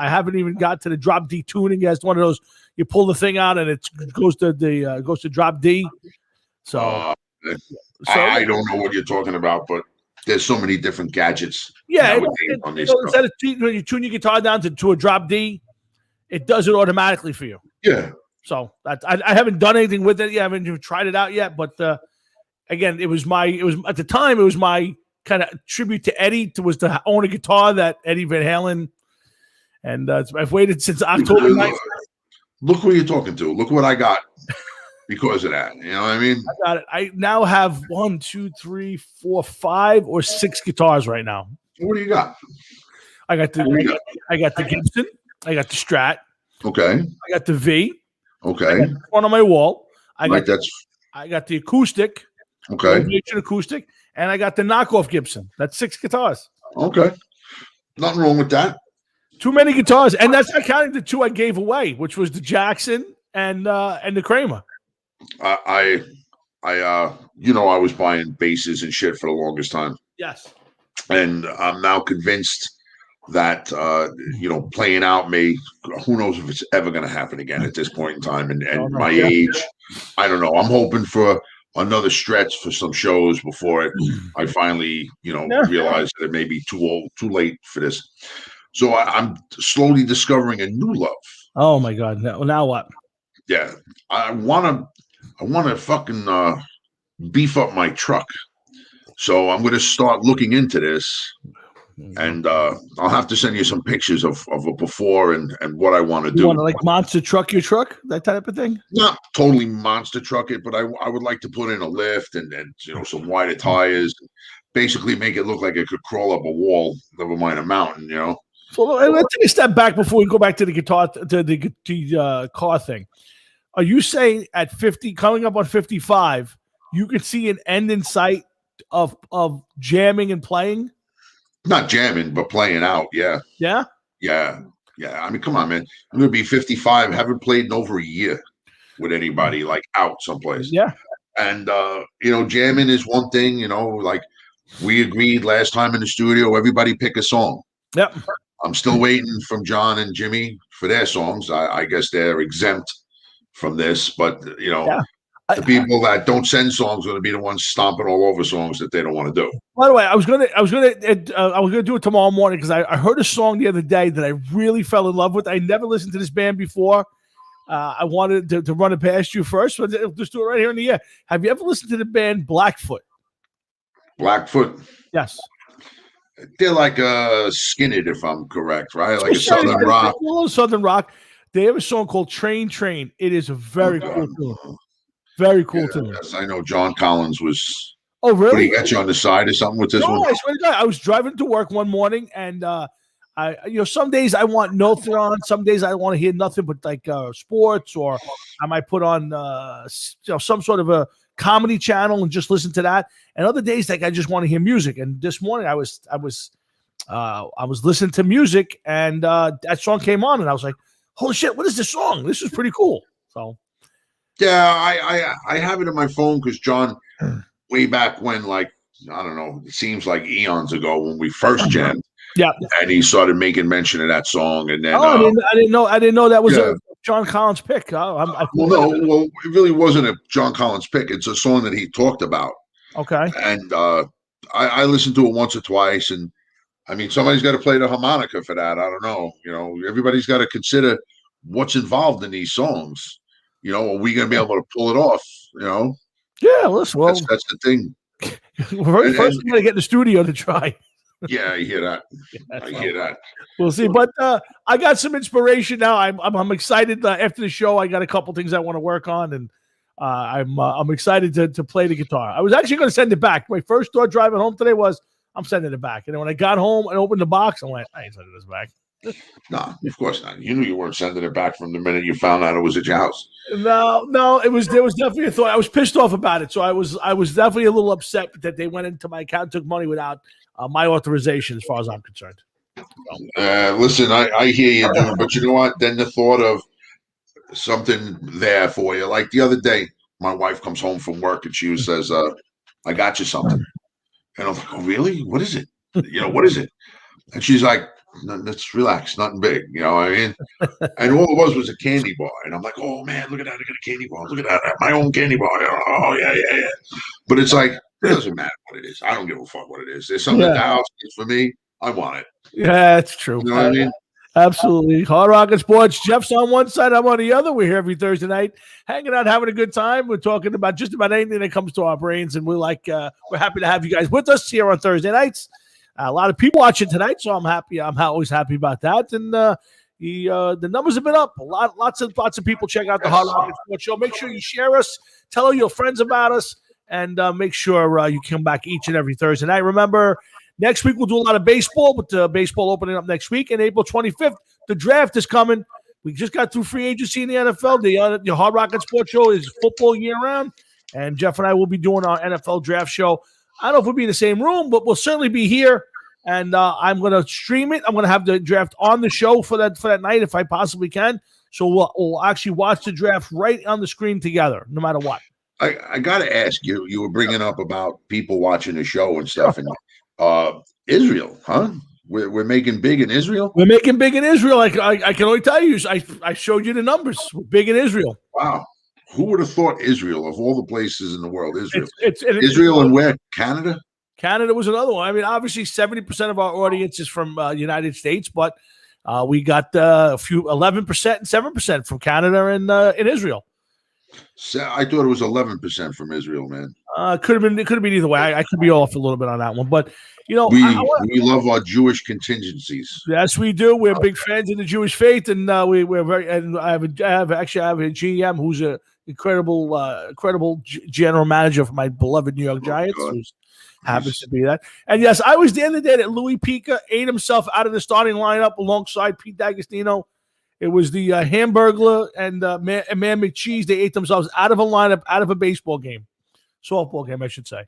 D: haven't even got to the drop D tuning. It's one of those you pull the thing out and it goes to drop D. So I don't know what you're talking about, but there's so many different gadgets.
A: Yeah, instead of when you tune your guitar down to a drop D, it does it automatically for you.
D: Yeah.
A: So I haven't done anything with it yet. I haven't even tried it out yet. But again, it was at the time it was my kind of tribute to Eddie to own a guitar that Eddie Van Halen, and I've waited since October 9th.
D: Look who you're talking to. Look what I got because of that. You know what I mean?
A: I got it. I now have 1, 2, 3, 4, 5 or 6 guitars right now.
D: What do you got?
A: I got the Gibson. I got the Strat.
D: Okay.
A: I got the V.
D: Okay.
A: I got one on my wall. I got the acoustic.
D: Okay.
A: Acoustic, and I got the knockoff Gibson. That's 6 guitars.
D: Okay. Nothing wrong with that.
A: Too many guitars, and that's not counting the 2 I gave away, which was the Jackson and the Kramer.
D: I was buying basses and shit for the longest time.
A: Yes.
D: And I'm now convinced that playing out who knows if it's ever going to happen again at this point in time, and my age, I don't know. I'm hoping for another stretch for some shows before I finally realize that it may be too late for this. So I'm slowly discovering a new love.
A: Oh my God! Now what?
D: Yeah, I want to fucking beef up my truck. So I'm going to start looking into this. And I'll have to send you some pictures of a before and what I want to do.
A: You want to like monster truck your truck, that type of thing?
D: Not totally monster truck it, but I would like to put in a lift and some wider tires, basically make it look like it could crawl up a wall, never mind a mountain.
A: So let's take a step back before we go back to the guitar to the car thing. Are you saying at 50, coming up on 55, you could see an end in sight of jamming and playing?
D: Not jamming, but playing out. Yeah.
A: Yeah.
D: Yeah. Yeah. I mean, come on, man. I'm going to be 55. Haven't played in over a year with anybody like out someplace.
A: Yeah.
D: And, jamming is one thing, like we agreed last time in the studio, everybody pick a song.
A: Yep.
D: I'm still waiting from John and Jimmy for their songs. I guess they're exempt from this, but, the people that don't send songs are going to be the ones stomping all over songs that they don't want to do.
A: By the way, I was gonna do it tomorrow morning because I heard a song the other day that I really fell in love with. I never listened to this band before. I wanted to run it past you first, so just do it right here in the air. Have you ever listened to the band Blackfoot?
D: Blackfoot?
A: Yes.
D: They're like Skinner, if I'm correct, right? Like a Southern rock.
A: A little Southern rock. They have a song called Train Train. It is a very cool tune. Very cool tune.
D: Yes, I know John Collins was.
A: Oh, really?
D: What, he got you on the side or something with this one?
A: I swear to God, I was driving to work one morning, and some days I want nothing on. Some days I want to hear nothing but like sports, or I might put on some sort of a comedy channel and just listen to that. And other days, like I just want to hear music. And this morning, I was listening to music, and that song came on, and I was like, "Holy shit! What is this song? This is pretty cool." So,
D: yeah, I have it in my phone because John, way back when, like I don't know, it seems like eons ago when we first jammed.
A: Yeah,
D: and he started making mention of that song, and then
A: I didn't know that was a John Collins pick. Well,
D: it really wasn't a John Collins pick. It's a song that he talked about.
A: Okay,
D: and I listened to it once or twice, and I mean, somebody's got to play the harmonica for that. I don't know. Everybody's got to consider what's involved in these songs. Are we going to be able to pull it off?
A: Yeah, listen. Well,
D: that's the thing.
A: We're first going to get in the studio to try.
D: Yeah, I hear that. I hear that.
A: We'll see. But I got some inspiration now. I'm excited. After the show, I got a couple things I want to work on, and I'm excited to play the guitar. I was actually going to send it back. My first thought driving home today was I'm sending it back. And then when I got home and opened the box, I went, I ain't sending this back.
D: No, of course not. You knew you weren't sending it back from the minute you found out it was at your house.
A: No, there was definitely a thought. I was pissed off about it. So I was definitely a little upset that they went into my account, took money without my authorization, as far as I'm concerned.
D: Listen, I hear you, dude, but you know what? Then the thought of something there for you. Like the other day, my wife comes home from work and she says, I got you something. And I'm like, oh, really? What is it? What is it? And she's like, no, let's relax, nothing big. You know what I mean? And all it was a candy bar. And I'm like, oh, man, look at that. I got a candy bar. Look at that. My own candy bar. Oh, yeah. But it's like, it doesn't matter what it is. I don't give a fuck what it is. There's something at the house for me. I want it.
A: Yeah, that's true.
D: You know what I mean?
A: Absolutely. Hard Rock Sports. Jeff's on one side, I'm on the other. We're here every Thursday night, hanging out, having a good time. We're talking about just about anything that comes to our brains, and we're happy to have you guys with us here on Thursday nights. A lot of people watching tonight, so I'm happy. I'm always happy about that. And the numbers have been up. Lots of people check out the Hard Rock Sports Show. Make sure you share us, tell all your friends about us, and make sure you come back each and every Thursday night. Remember, next week we'll do a lot of baseball, with the baseball opening up next week. And April 25th, the draft is coming. We just got through free agency in the NFL. The Hard Rock Sports Show is football year round, and Jeff and I will be doing our NFL draft show. I don't know if we'll be in the same room, but we'll certainly be here. And I'm going to stream it. I'm going to have the draft on the show for that night if I possibly can. So we'll actually watch the draft right on the screen together, no matter what.
D: I got to ask you. You were bringing up about people watching the show and stuff, and Israel, huh? We're making big in Israel.
A: We're making big in Israel. I can only tell you. I showed you the numbers. We're big in Israel.
D: Wow. Who would have thought Israel, of all the places in the world, Israel? It's Israel and where? Canada?
A: Canada was another one. I mean, obviously, 70% of our audience is from United States, but we got a few 11% and 7% from Canada and in Israel.
D: So I thought it was 11% from Israel, man.
A: It could have been either way. I could be off a little bit on that one, but
D: we love our Jewish contingencies.
A: Yes, we do. We're big fans of the Jewish faith, and we're very. And I have a GM who's a incredible general manager for my beloved New York Giants, who happens to be that. And yes, I was the other day that Louis Pica ate himself out of the starting lineup alongside Pete D'Agostino. It was the Hamburglar and Man McCheese. They ate themselves out of a lineup, out of a baseball game, softball game, I should say.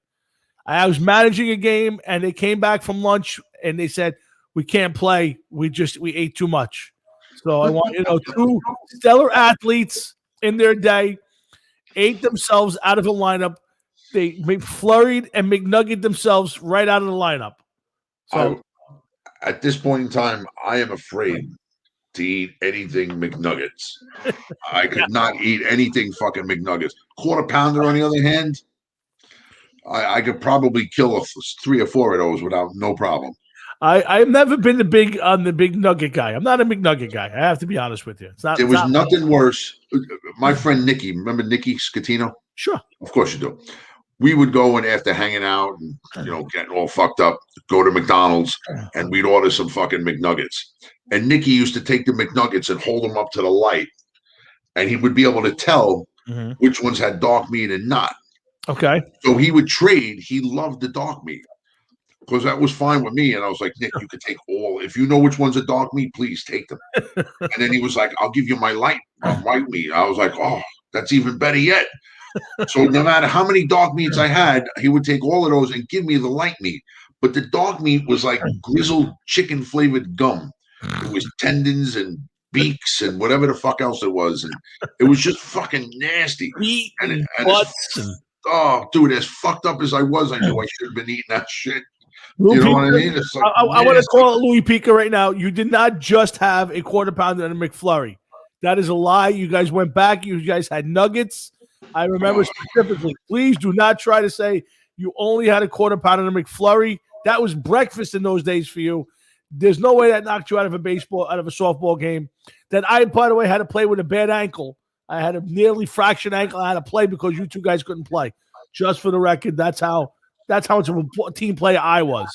A: I was managing a game, and they came back from lunch, and they said, "We can't play. We ate too much." So I want two stellar athletes in their day ate themselves out of a lineup. They McFlurried and McNugget themselves right out of the lineup. So
D: at this point in time, I am afraid to eat anything McNuggets. I could not eat anything fucking McNuggets. Quarter pounder, on the other hand, I could probably kill 3 or 4 of those without no problem.
A: I've never been the big nugget guy. I'm not a McNugget guy. I have to be honest with you.
D: There was nothing worse. My friend Nikki, remember Nikki Scatino?
A: Sure.
D: Of course you do. we would go and after hanging out and getting all fucked up, go to McDonald's and we'd order some fucking McNuggets. And Nicky used to take the McNuggets and hold them up to the light, and he would be able to tell which ones had dark meat and not.
A: Okay.
D: So he would trade. He loved the dark meat because that was fine with me. And I was like, Nick, you could take all. If you know which one's a dark meat, please take them. And then he was like, I'll give you my white meat. I was like, oh, that's even better yet. So no matter how many dark meats I had, he would take all of those and give me the light meat. But the dark meat was like grizzled chicken flavored gum. It was tendons and beaks and whatever the fuck else it was. And it was just fucking nasty. And oh, dude, as fucked up as I was, I knew I should have been eating that shit.
A: Louis
D: you know
A: Pica,
D: what I mean? It's like,
A: I want to call it Louis Pica right now. You did not just have a quarter pounder and a McFlurry. That is a lie. You guys went back. You guys had nuggets. I remember specifically. Please do not try to say you only had a quarter pounder and a McFlurry. That was breakfast in those days for you. There's no way that knocked you out of a softball game. That I, by the way, had to play with a bad ankle. I had a nearly fractured ankle. I had to play because you two guys couldn't play. Just for the record, that's how much of a team player I was.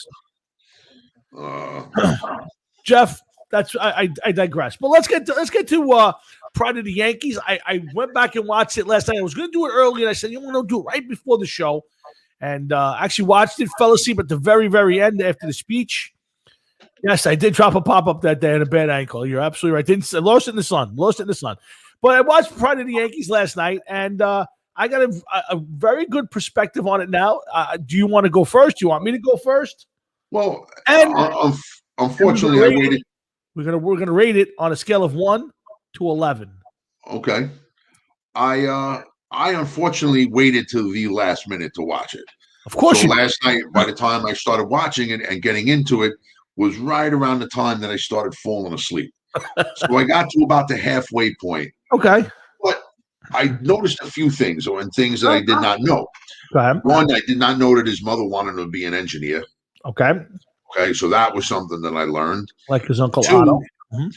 A: Jeff, I digress. But let's get to Pride of the Yankees. I went back and watched it last night. I was going to do it early, and I said, I'm going to do it right before the show. And actually watched it, fell asleep at the very, very end after the speech. Yes, I did drop a pop-up that day on a bad ankle. You're absolutely right. Lost it in the sun. But I watched Pride of the Yankees last night, and I got a very good perspective on it now. Do you want to go first? Do you want me to go first?
D: Well, and unfortunately, I waited.
A: We're gonna rate it on a scale of 1 to 11.
D: Okay. I unfortunately waited till the last minute to watch it.
A: Of course.
D: So last night, by the time I started watching it and getting into it, was right around the time that I started falling asleep. So I got to about the halfway point.
A: Okay.
D: But I noticed a few things, and things that I did not know.
A: Go ahead.
D: One, I did not know that his mother wanted him to be an engineer.
A: Okay.
D: Okay, so that was something that I learned.
A: Like his uncle
D: Two,
A: Otto.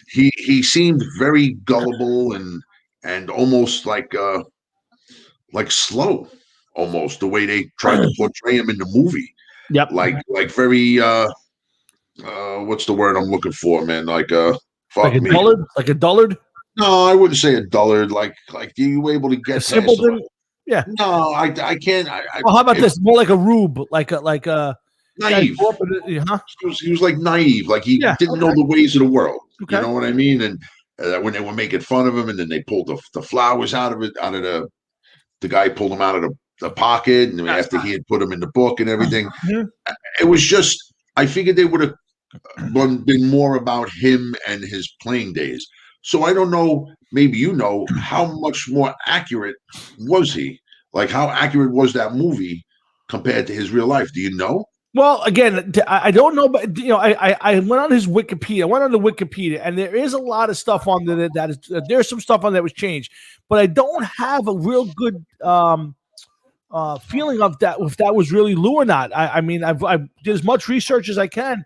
D: He seemed very gullible and almost like slow, almost the way they tried to portray him in the movie.
A: Yep.
D: Like very what's the word I'm looking for, man? Like a
A: dullard? Like a dullard?
D: No, I wouldn't say a dullard. Like you were able to get
A: a simpleton? Yeah.
D: No, I can't.
A: Well, how about this? More like a rube, like a
D: naive. He was like naive, like he didn't know the ways of the world. Okay. You know what I mean? And when they were making fun of him, and then they pulled the flowers out of the guy pulled them out of the pocket, and after he had put them in the book and everything, it was just. I figured they would have been more about him and his playing days. So I don't know. Maybe you know how much more accurate was he? Like how accurate was that movie compared to his real life? Do you know?
A: Well, again, I don't know, but I went on his Wikipedia. I went on the Wikipedia, and there is a lot of stuff on there that is. There's some stuff on that was changed, but I don't have a real good feeling of that if that was really Lou or not. I mean, I've did as much research as I can,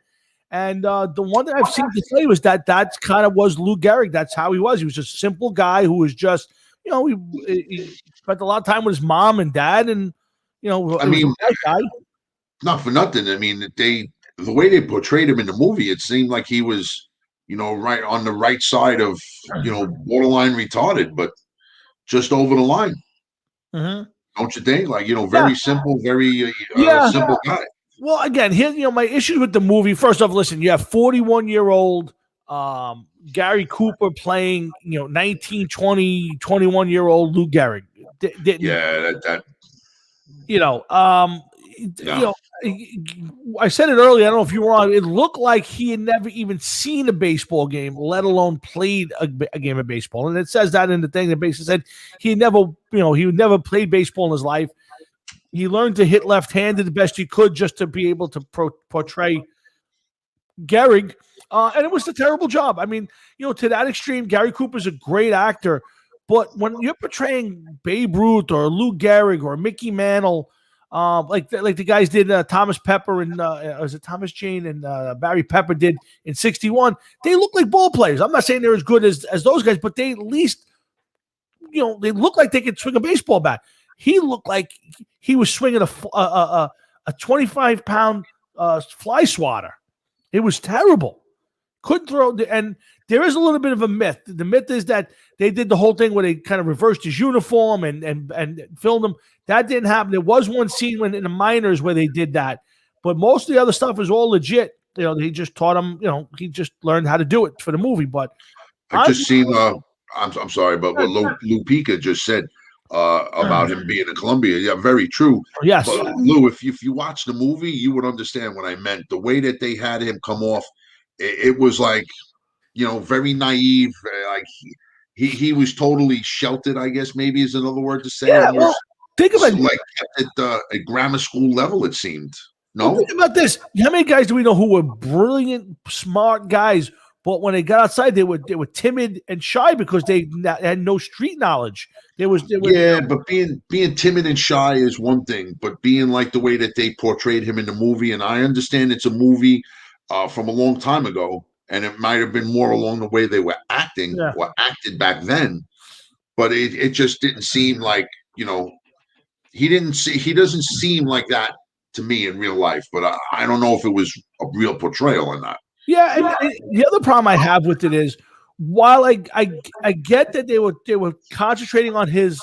A: and the one that I've seen to say was that kind of was Lou Gehrig. That's how he was. He was a simple guy who was just, he spent a lot of time with his mom and dad, and I mean, that guy.
D: Not for nothing. I mean, the way they portrayed him in the movie, it seemed like he was, right on the right side of, borderline retarded, but just over the line.
A: Mm-hmm.
D: Don't you think? Like, very simple, very simple guy.
A: Well, again, here, my issues with the movie. First off, listen, you have 41-year-old Gary Cooper playing, 19, 20, 21-year-old Lou Gehrig. I said it earlier. I don't know if you were on. It looked like he had never even seen a baseball game, let alone played a game of baseball. And it says that in the thing. That basically said he never played baseball in his life. He learned to hit left-handed the best he could just to be able to portray Gehrig. And it was a terrible job. I mean, to that extreme, Gary Cooper's a great actor, but when you're portraying Babe Ruth or Lou Gehrig or Mickey Mantle. Like the guys did Thomas Pepper and was it Thomas Jane and Barry Pepper did in 61. They look like ball players. I'm not saying they're as good as those guys, but they at least they look like they could swing a baseball bat. he looked like he was swinging a 25-pound fly swatter. It was terrible. Couldn't throw, and there is a little bit of a myth. The myth is that they did the whole thing where they kind of reversed his uniform and filmed him. That didn't happen. There was one scene in the minors where they did that, but most of the other stuff is all legit. He just taught him. He just learned how to do it for the movie. But
D: I just seen. I'm sorry, but what Lou Pica just said about him being in Colombia. Yeah, very true.
A: Yes,
D: but Lou, if you watch the movie, you would understand what I meant. The way that they had him come off, it was like, very naive. Like he was totally sheltered, I guess maybe is another word to say.
A: Yeah, well, think about it.
D: Like at grammar school level, it seemed. No,
A: well, think about this. How many guys do we know who were brilliant, smart guys, but when they got outside, they were timid and shy because they had no street knowledge.
D: But being timid and shy is one thing, but being like the way that they portrayed him in the movie, and I understand it's a movie from a long time ago, and it might have been more along the way they were acting or acted back then, but it just didn't seem like, he doesn't seem like that to me in real life, but I don't know if it was a real portrayal or not.
A: Yeah, and the other problem I have with it is, while I get that they were concentrating on his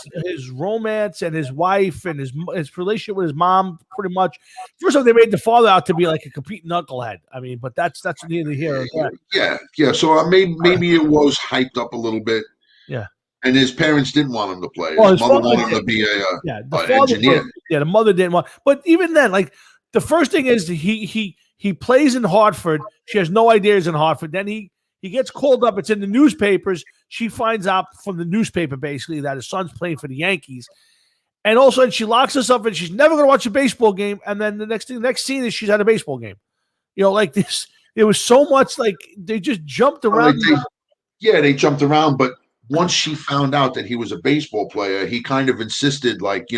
A: romance and his wife and his relationship with his mom, pretty much. First of all, they made the father out to be like a complete knucklehead. I mean, but that's neither here nor there.
D: Yeah. So maybe it was hyped up a little bit.
A: Yeah.
D: And his parents didn't want him to play.
A: Well,
D: his mother wanted him to be an engineer.
A: The mother didn't want. But even then, like, the first thing is he plays in Hartford. She has no idea he's in Hartford. Then he gets called up. It's in the newspapers. She finds out from the newspaper, basically, that his son's playing for the Yankees. And all of a sudden, she locks herself in. She's never going to watch a baseball game. And then the next scene is she's at a baseball game. Like this. There was so much, like, they just jumped around.
D: They jumped around. But once she found out that he was a baseball player, he kind of insisted, like,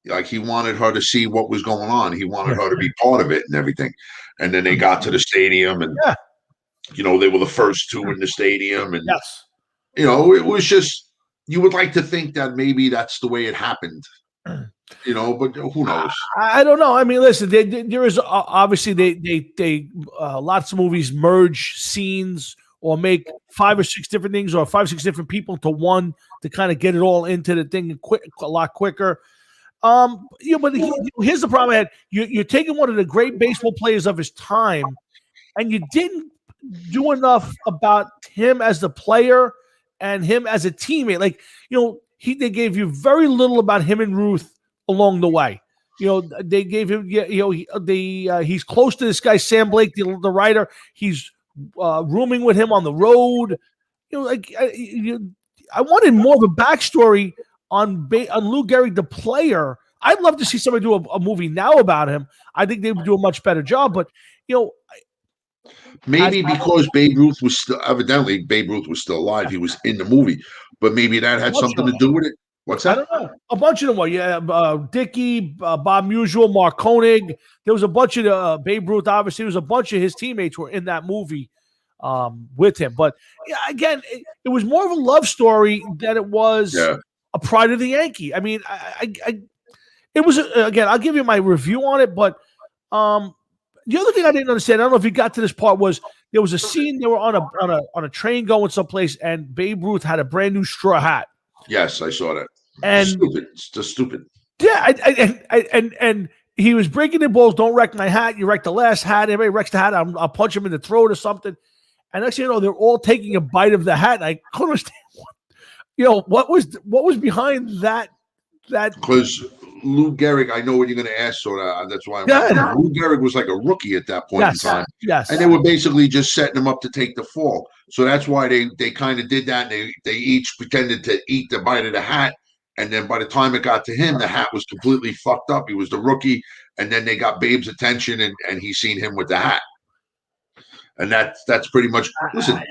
D: like he wanted her to see what was going on. He wanted her to be part of it and everything. And then they got to the stadium and they were the first two in the stadium. And, it was just, you would like to think that maybe that's the way it happened, but who knows?
A: I don't know. I mean, listen, there is obviously they lots of movies merge scenes or make 5 or 6 different things or 5 or 6 different people to one to kind of get it all into the thing a lot quicker. But here's the problem I had. You're taking one of the great baseball players of his time, and you didn't do enough about him as the player and him as a teammate. Like, they gave you very little about him and Ruth along the way. They gave him, he's close to this guy, Sam Blake, the writer. He's rooming with him on the road. I wanted more of a backstory on Lou Gehrig, the player. I'd love to see somebody do a movie now about him. I think they would do a much better job. But
D: maybe because Babe Ruth was still alive. He was in the movie, but maybe that had something to do with it. What's that?
A: I don't know. A bunch of them were. Yeah, Dickey, Bob Musial, Mark Koenig. There was a bunch of Babe Ruth. Obviously, there was a bunch of his teammates were in that movie with him. But again, it was more of a love story than it was a pride of the Yankee. I mean, it was again. I'll give you my review on it, but the other thing I didn't understand, I don't know if you got to this part, was there was a scene they were on a train going someplace, and Babe Ruth had a brand new straw hat.
D: Yes, I saw that.
A: And
D: stupid. It's just stupid.
A: Yeah, and he was breaking the balls. Don't wreck my hat. You wrecked the last hat. Everybody wrecks the hat. I'll punch him in the throat or something. And next thing you know, they're all taking a bite of the hat. And I couldn't understand what was behind that.
D: Because Lou Gehrig, I know what you're going to ask, so that's why Lou Gehrig was like a rookie at that point in time.
A: Yes,
D: and they were basically just setting him up to take the fall. So that's why they kind of did that. And they each pretended to eat the bite of the hat, and then by the time it got to him, the hat was completely fucked up. He was the rookie, and then they got Babe's attention, and he seen him with the hat. And that's pretty much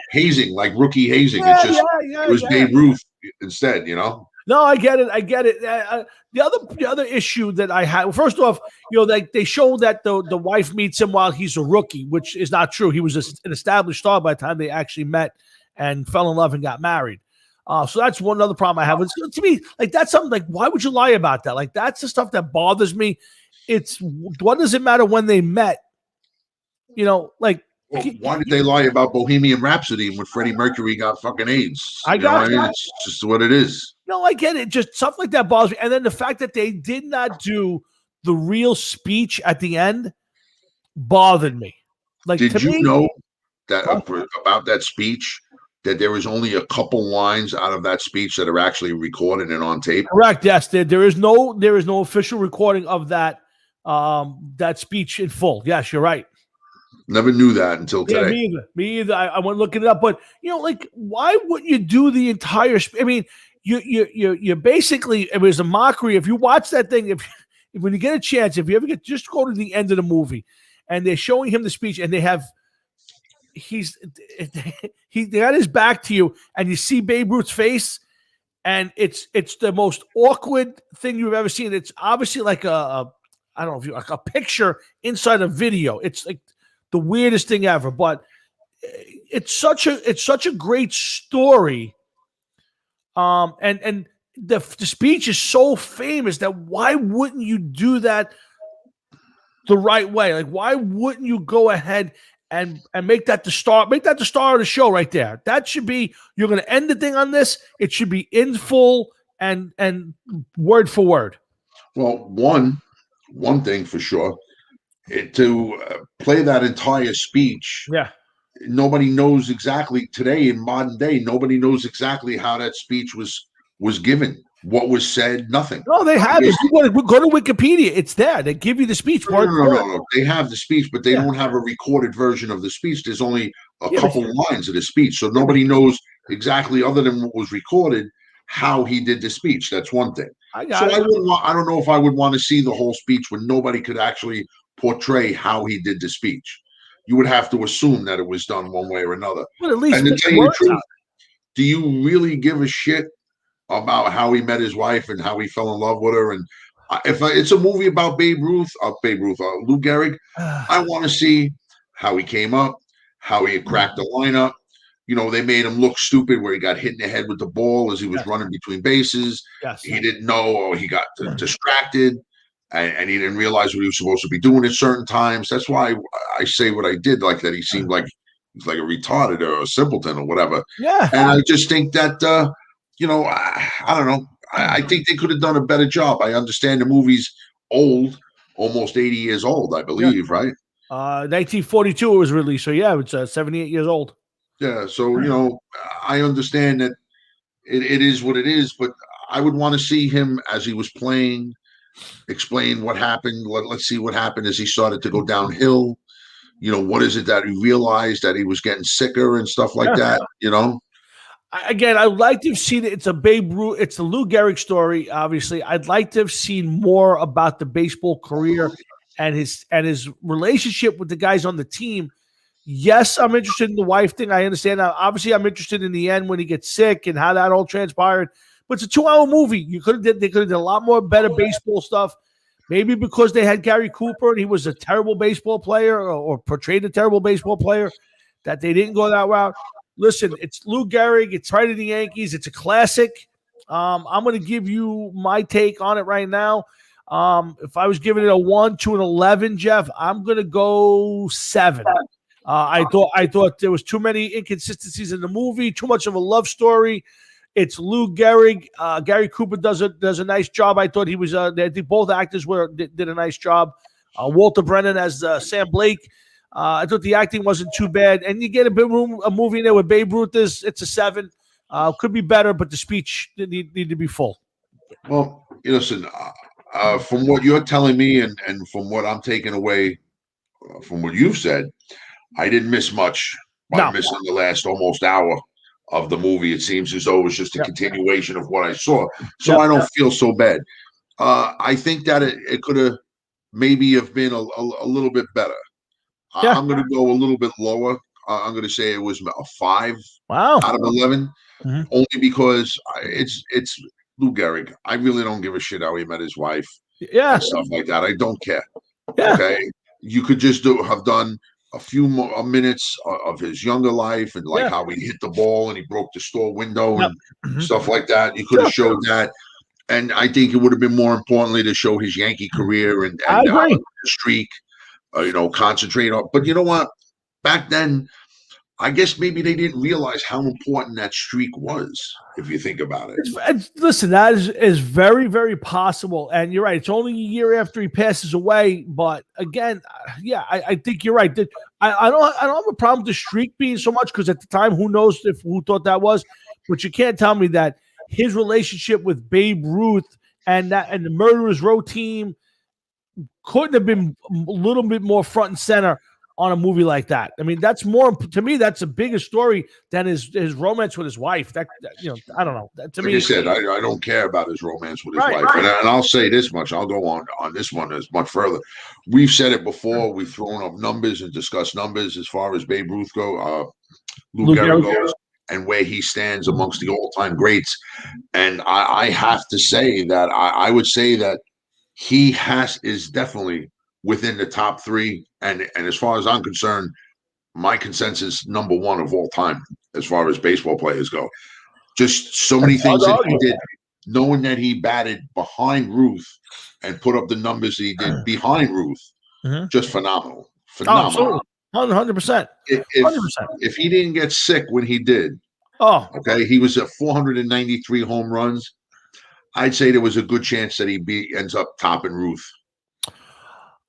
D: hazing, like rookie hazing. It was Babe Ruth instead,
A: No, I get it. The other issue that I had, first off, they show that the wife meets him while he's a rookie, which is not true. He was an established star by the time they actually met and fell in love and got married. So that's one other problem I have. To me, like that's something like why would you lie about that? Like that's the stuff that bothers me. It's what does it matter when they met? Like
D: Well, why did they lie about Bohemian Rhapsody when Freddie Mercury got fucking AIDS?
A: I got you.
D: It's just what it is.
A: No, I get it. Just stuff like that bothers me. And then the fact that they did not do the real speech at the end bothered me. Like,
D: did you know that
A: What?
D: about that speech? That there is only a couple lines out of that speech that are actually recorded and on tape.
A: Correct. Yes, there is no official recording of that speech in full. Yes, you're right.
D: Never knew that until today.
A: Yeah, me either. I went looking it up, but like, why wouldn't you do the entire? I mean, you basically it was a mockery. If you watch that thing, if when you get a chance, if you ever get just go to the end of the movie, and they're showing him the speech, and they have. He got his back to you, and you see Babe Ruth's face, and it's the most awkward thing you've ever seen. It's obviously like I don't know if you like a picture inside a video. It's like the weirdest thing ever, but it's such a great story. And the speech is so famous that why wouldn't you do that the right way? Like why wouldn't you go ahead and make that the star of the show right there? That should be, you're going to end the thing on this. It should be in full and word for word.
D: Well, one thing for sure, to play that entire speech.
A: Yeah.
D: Nobody knows exactly today in modern day. Nobody knows exactly how that speech was given. What was said? Nothing.
A: No, they have it. You go to Wikipedia. It's there. They give you the speech.
D: No. They have the speech, but they don't have a recorded version of the speech. There's only a couple lines of the speech, so nobody knows exactly, other than what was recorded, how he did the speech. That's one thing. I don't know if I would want to see the whole speech when nobody could actually portray how he did the speech. You would have to assume that it was done one way or another.
A: Well, at least,
D: and to tell you the truth, do you really give a shit about how he met his wife and how he fell in love with her? And if it's a movie about Lou Gehrig, I want to see how he came up, how he cracked the lineup. They made him look stupid where he got hit in the head with the ball as he was running between bases.
A: Yes.
D: He didn't know, or he got distracted, and he didn't realize what he was supposed to be doing at certain times. That's why I say what I did, like that. He seemed like he's like a retarded or a simpleton or whatever.
A: Yeah.
D: And I just think that, I don't know. I think they could have done a better job. I understand the movie's old, almost 80 years old, I believe, right?
A: 1942 it was released. So, yeah, it's 78 years old.
D: Yeah. So, I understand that it is what it is, but I would want to see him as he was playing, explain what happened. Let's see what happened as he started to go downhill. What is it that he realized, that he was getting sicker and stuff like that,
A: Again, I'd like to have seen it. It's a Babe Ruth. It's the Lou Gehrig story. Obviously, I'd like to have seen more about the baseball career and his relationship with the guys on the team. Yes, I'm interested in the wife thing. I understand. Now, obviously, I'm interested in the end when he gets sick and how that all transpired. But it's a 2-hour movie. They could have did a lot more better baseball stuff. Maybe because they had Gary Cooper and he was a terrible baseball player or portrayed a terrible baseball player, that they didn't go that route. Listen, it's Lou Gehrig. It's right in the Yankees. It's a classic. I'm going to give you my take on it right now. If I was giving it a 1 to an 11, Jeff, I'm going to go 7. I thought there was too many inconsistencies in the movie, too much of a love story. It's Lou Gehrig. Gary Cooper does a nice job. I thought he was. I think both actors did a nice job. Walter Brennan as Sam Blake. I thought the acting wasn't too bad, and you get a movie in there with Babe Ruth. It's a 7. Could be better, but the speech need to be full.
D: Well, listen. From what you're telling me, and from what I'm taking away from what you've said, I didn't miss much by missing the last almost hour of the movie. It seems as though it was just a continuation of what I saw, so I don't feel so bad. I think that it could have maybe have been a little bit better. I'm going to go a little bit lower. I'm going to say it was a 5 out of 11, only because it's Lou Gehrig. I really don't give a shit how he met his wife and stuff like that. I don't care. Yeah. Okay. You could just have done a few more minutes of his younger life and like how he hit the ball and he broke the store window and stuff like that. You could have showed that. And I think it would have been more importantly to show his Yankee career and streak, concentrate on. But you know what? Back then, I guess maybe they didn't realize how important that streak was, if you think about it.
A: Listen, that is very, very possible. And you're right. It's only a year after he passes away. But again, I think you're right. I don't have a problem with the streak being so much because at the time, who knows who thought that was. But you can't tell me that his relationship with Babe Ruth and the Murderers Row team couldn't have been a little bit more front and center on a movie like that. I mean, that's more to me. That's a bigger story than his romance with his wife. That I don't know. To
D: like
A: me,
D: you said, I don't care about his romance with his wife. And I'll say this much. I'll go on this one as much further. We've said it before. We've thrown up numbers and discussed numbers as far as Babe Ruth Lou Gehrig goes, and where he stands amongst the all-time greats. And I have to say that I would say that he is definitely within the top three, and as far as I'm concerned, my consensus number one of all time as far as baseball players go. Just so many things that he did, knowing that he batted behind Ruth and put up the numbers he did behind Ruth, just phenomenal.
A: Phenomenal. 100%.
D: If he didn't get sick when he did, he was at 493 home runs. I'd say there was a good chance that he ends up topping Ruth.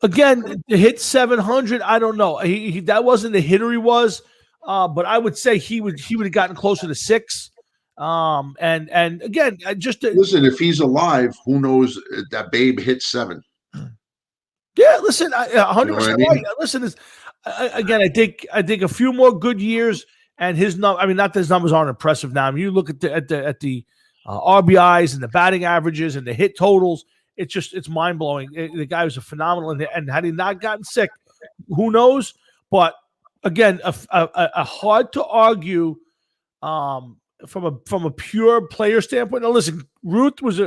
A: Again, to hit 700, I don't know. He that wasn't the hitter he was, but I would say he would have gotten closer to 6. And again,
D: listen, if he's alive, who knows that Babe hit 7.
A: Yeah, listen, 100% right. Listen, again, I think a few more good years and his number. I mean, not that his numbers aren't impressive now. I mean, you look at the RBIs and the batting averages and the hit totals. It's mind blowing. The guy was a phenomenal, and had he not gotten sick, who knows? But again, a hard to argue from a pure player standpoint. Now, listen, Ruth was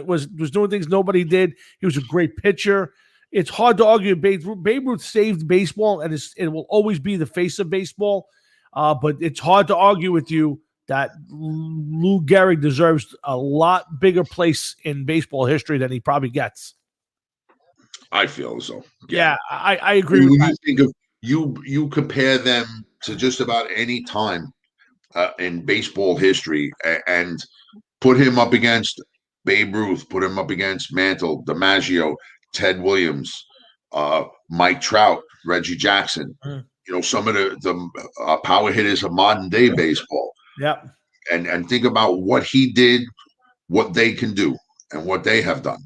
A: doing things nobody did. He was a great pitcher. It's hard to argue. Babe Ruth saved baseball, and it will always be the face of baseball. But it's hard to argue with you that Lou Gehrig deserves a lot bigger place in baseball history than he probably gets.
D: I feel so.
A: Yeah, I agree with that.
D: You think of you compare them to just about any time in baseball history and put him up against Babe Ruth, put him up against Mantle, DiMaggio, Ted Williams, Mike Trout, Reggie Jackson. Some of the power hitters of modern day baseball.
A: Yeah.
D: And think about what he did, what they can do, and what they have done.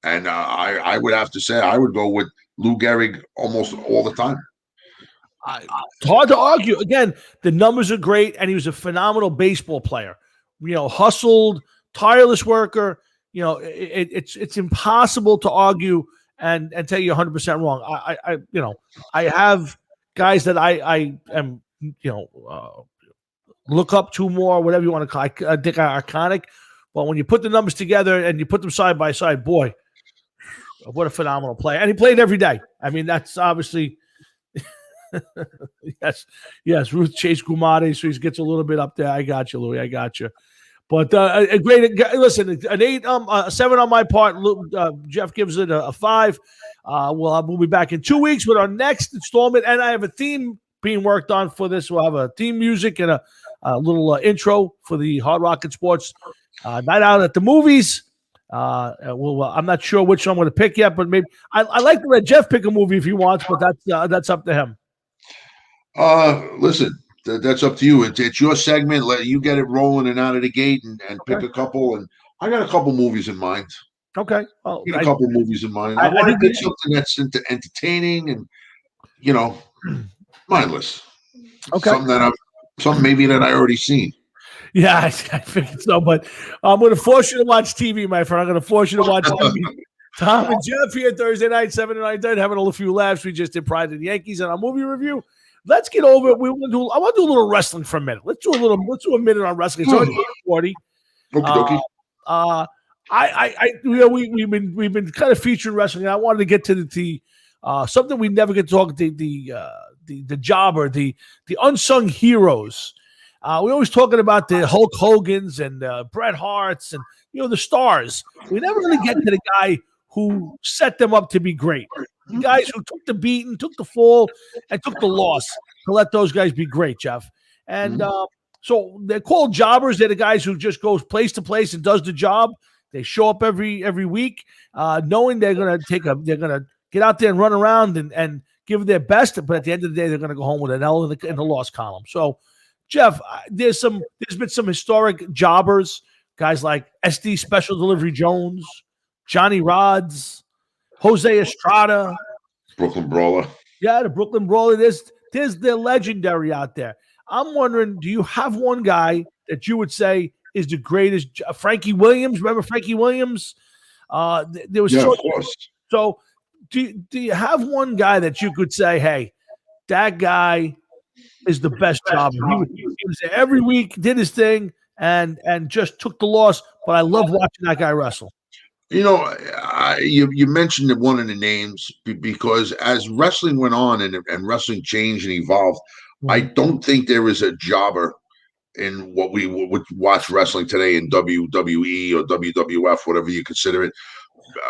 D: And I would have to say I would go with Lou Gehrig almost all the time.
A: It's hard to argue. Again, the numbers are great, and he was a phenomenal baseball player. Hustled, tireless worker. It's impossible to argue and tell you 100% wrong. I have guys that I am look up to more, whatever you want to call it. I think are iconic. But when you put the numbers together and you put them side by side, boy, what a phenomenal player. And he played every day. I mean, that's obviously yes. Ruth Chase Gumade, so he gets a little bit up there. I got you, Louis. I got you. But a great listen, an 8, a 7 on my part. Jeff gives it a 5. We'll be back in 2 weeks with our next installment, and I have a theme being worked on for this. We'll have a theme music and a little intro for the Hard Rock and Sports Night Out at the Movies. I'm not sure which one I'm going to pick yet, but maybe I like to let Jeff pick a movie if he wants, but that's up to him.
D: Listen, that's up to you. It's your segment. Let you get it rolling and out of the gate, and pick a couple. And I got a couple movies in mind.
A: Okay, well,
D: a couple movies in mind. I want to pick something that's entertaining and mindless.
A: Okay,
D: something maybe that I already seen.
A: Yeah, I figured so, but I'm going to force you to watch TV, my friend. I'm going to force you to watch TV. Tom and Jeff here Thursday night, 7 to 9, having a few laughs. We just did Pride of the Yankees and our movie review. Let's get over it. I want to do a little wrestling for a minute. Let's do a minute on wrestling. It's already 40. We've been kind of featuring wrestling. And I wanted to get to the something we never get to talk the the jobber, the unsung heroes. We're always talking about the Hulk Hogan's and Bret Hart's and the stars. We never really get to the guy who set them up to be great. The guys who took the beating, took the fall, and took the loss to let those guys be great, Jeff. And so they're called jobbers. They're the guys who just goes place to place and does the job. They show up every week, knowing they're gonna get out there and run around and give their best. But at the end of the day, they're gonna go home with an L in the loss column. So, Jeff, there's been some historic jobbers, guys like SD Special Delivery Jones, Johnny Rods, Jose Estrada,
D: Brooklyn Brawler.
A: Yeah, the Brooklyn Brawler. There's the legendary out there. I'm wondering, do you have one guy that you would say is the greatest? Frankie Williams. Remember Frankie Williams? There was
D: of course.
A: So do you have one guy that you could say, hey, that guy is the best job? He was there every week, did his thing, and just took the loss. But I love watching that guy wrestle.
D: You mentioned one of the names because as wrestling went on and wrestling changed and evolved, I don't think there is a jobber in what we would watch wrestling today in WWE or WWF, whatever you consider it.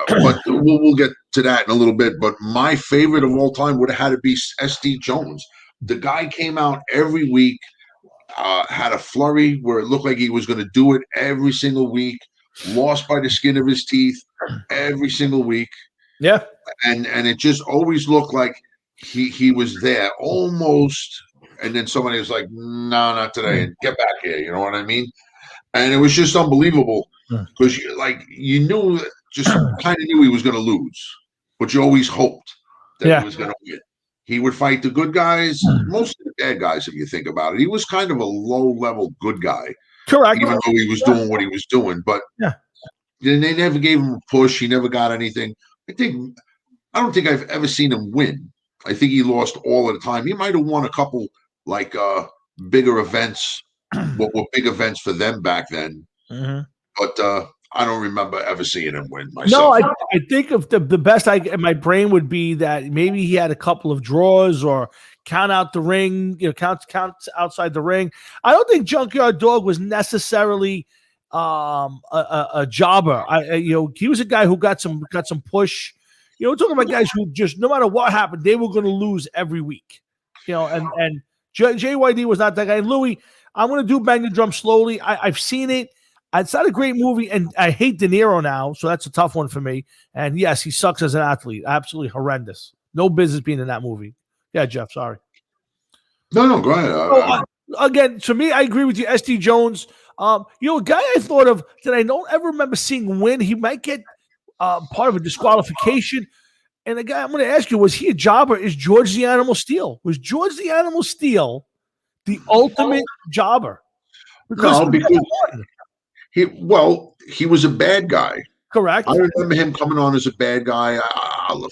D: But we'll get to that in a little bit. But my favorite of all time would have had to be SD Jones. The guy came out every week, had a flurry where it looked like he was going to do it every single week. Lost by the skin of his teeth every single week.
A: Yeah.
D: And it just always looked like he was there almost. And then somebody was like, no, not today. And get back here. You know what I mean? And it was just unbelievable because you knew, just kind of knew he was going to lose, but you always hoped that he was going to win. He would fight the good guys, most of the bad guys, if you think about it. He was kind of a low-level good guy.
A: Correct.
D: Even though he was doing what he was doing. But they never gave him a push. He never got anything. I don't think I've ever seen him win. I think he lost all of the time. He might have won a couple bigger events, what were big events for them back then. But I don't remember ever seeing him win myself.
A: No, I think of the best in my brain would be that maybe he had a couple of draws or count out the ring, count outside the ring. I don't think Junkyard Dog was necessarily a jobber. He was a guy who got some push. We're talking about guys who just, no matter what happened, they were going to lose every week. And JYD was not that guy. And Louis, I'm going to do Bang the Drum Slowly. I've seen it. It's not a great movie, and I hate De Niro now, so that's a tough one for me. And yes, he sucks as an athlete. Absolutely horrendous. No business being in that movie. Yeah, Jeff, sorry.
D: No, go ahead.
A: Again, to me, I agree with you. SD Jones, a guy I thought of that I don't ever remember seeing win. He might get part of a disqualification. And the guy I'm going to ask you, was he a jobber? Is George the Animal Steele? Was George the Animal Steele the ultimate jobber?
D: Because he was a bad guy.
A: Correct.
D: I remember him coming on as a bad guy.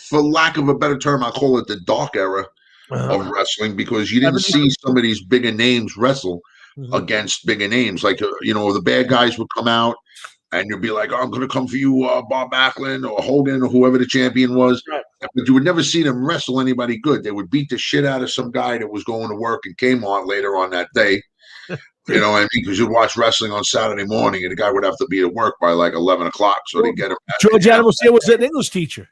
D: For lack of a better term, I call it the dark era of wrestling because you didn't see some of these bigger names wrestle against bigger names. Like, the bad guys would come out and you'd be like, I'm going to come for you, Bob Backlund or Hogan or whoever the champion was. Right. But you would never see them wrestle anybody good. They would beat the shit out of some guy that was going to work and came on later on that day. You know what I mean? Because you'd watch wrestling on Saturday morning and the guy would have to be at work by like 11 o'clock so they get him.
A: George Animal Steele was an English teacher.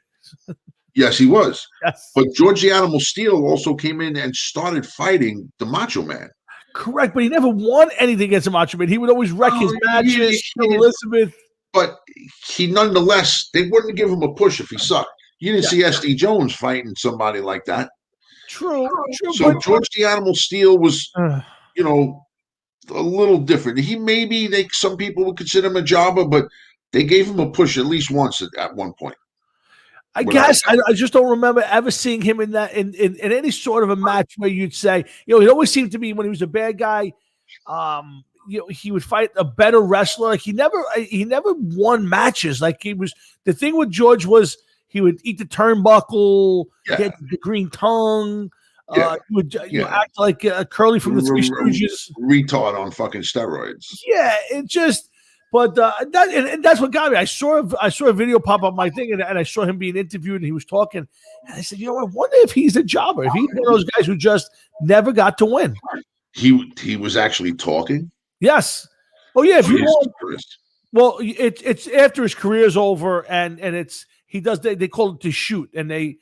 D: Yes, he was.
A: Yes.
D: But George the Animal Steele also came in and started fighting the Macho Man.
A: Correct, but he never won anything against the Macho Man. He would always wreck his matches. Elizabeth.
D: But he nonetheless, they wouldn't give him a push if he sucked. You didn't see SD Jones fighting somebody like that.
A: True.
D: So George the Animal Steele was, a little different. Some people would consider him a jobber, but they gave him a push at least once at one point.
A: I guess I just don't remember ever seeing him in that in any sort of a match where you'd say, he always seemed to be when he was a bad guy, he would fight a better wrestler. Like he never won matches. Like he was, the thing with George was he would eat the turnbuckle, get the green tongue. He would act like Curly from the Three Stooges.
D: Retard on fucking steroids.
A: Yeah, it just, But and that's what got me. I saw a video pop up my thing, and I saw him being interviewed, and he was talking. And I said, I wonder if he's a jobber, if he's one of those guys who just never got to win.
D: He was actually talking.
A: Yes. Oh yeah. If you
D: Jesus
A: want,
D: Christ.
A: well, it's after his career's over, and it's he does they call it to shoot, and they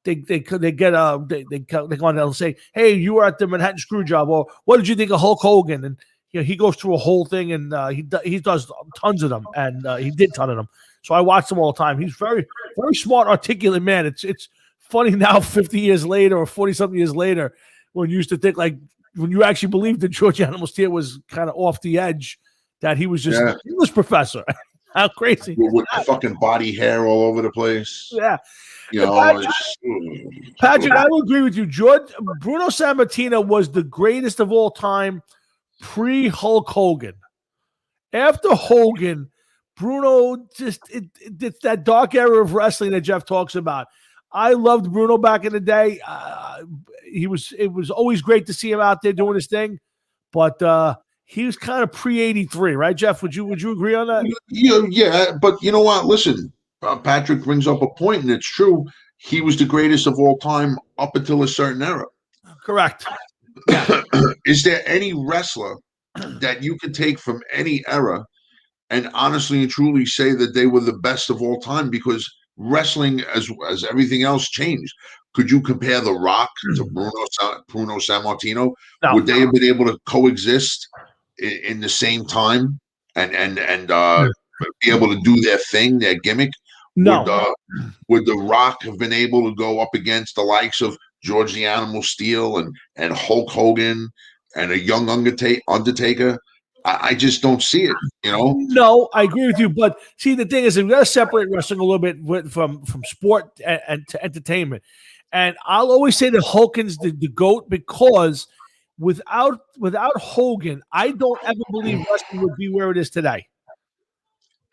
A: get they go on and say, hey, you were at the Manhattan Screw Job, or what did you think of Hulk Hogan? And he goes through a whole thing, and he does tons of them, and he did ton of them. So I watch them all the time. He's very, very smart, articulate man. It's funny now, 50 years later or 40 something years later, when you used to think like when you actually believed that George Animal Steele was kind of off the edge, that he was just an English professor. How crazy!
D: With the fucking body hair all over the place.
A: Yeah.
D: Patrick,
A: I will agree with you. Bruno Sammartino was the greatest of all time pre-Hulk Hogan. After Hogan, Bruno it's that dark era of wrestling that Jeff talks about. I loved Bruno back in the day. It was always great to see him out there doing his thing, but he was kind of pre-83, right, Jeff? Would you agree on that?
D: Yeah, but you know what? Listen, Patrick brings up a point, and it's true. He was the greatest of all time up until a certain era.
A: Correct.
D: Yeah. Is there any wrestler that you can take from any era and honestly and truly say that they were the best of all time? Because wrestling, as everything else, changed. Could you compare The Rock to Bruno Sammartino?
A: No.
D: Would they have been able to coexist in the same time and be able to do their thing, their gimmick?
A: No.
D: Would The Rock have been able to go up against the likes of George the Animal Steele and Hulk Hogan and a young Undertaker? I just don't see it,
A: No, I agree with you. But see, the thing is, we've got to separate wrestling a little bit from sport and to entertainment. And I'll always say that Hogan's the GOAT because without Hogan, I don't ever believe wrestling would be where it is today.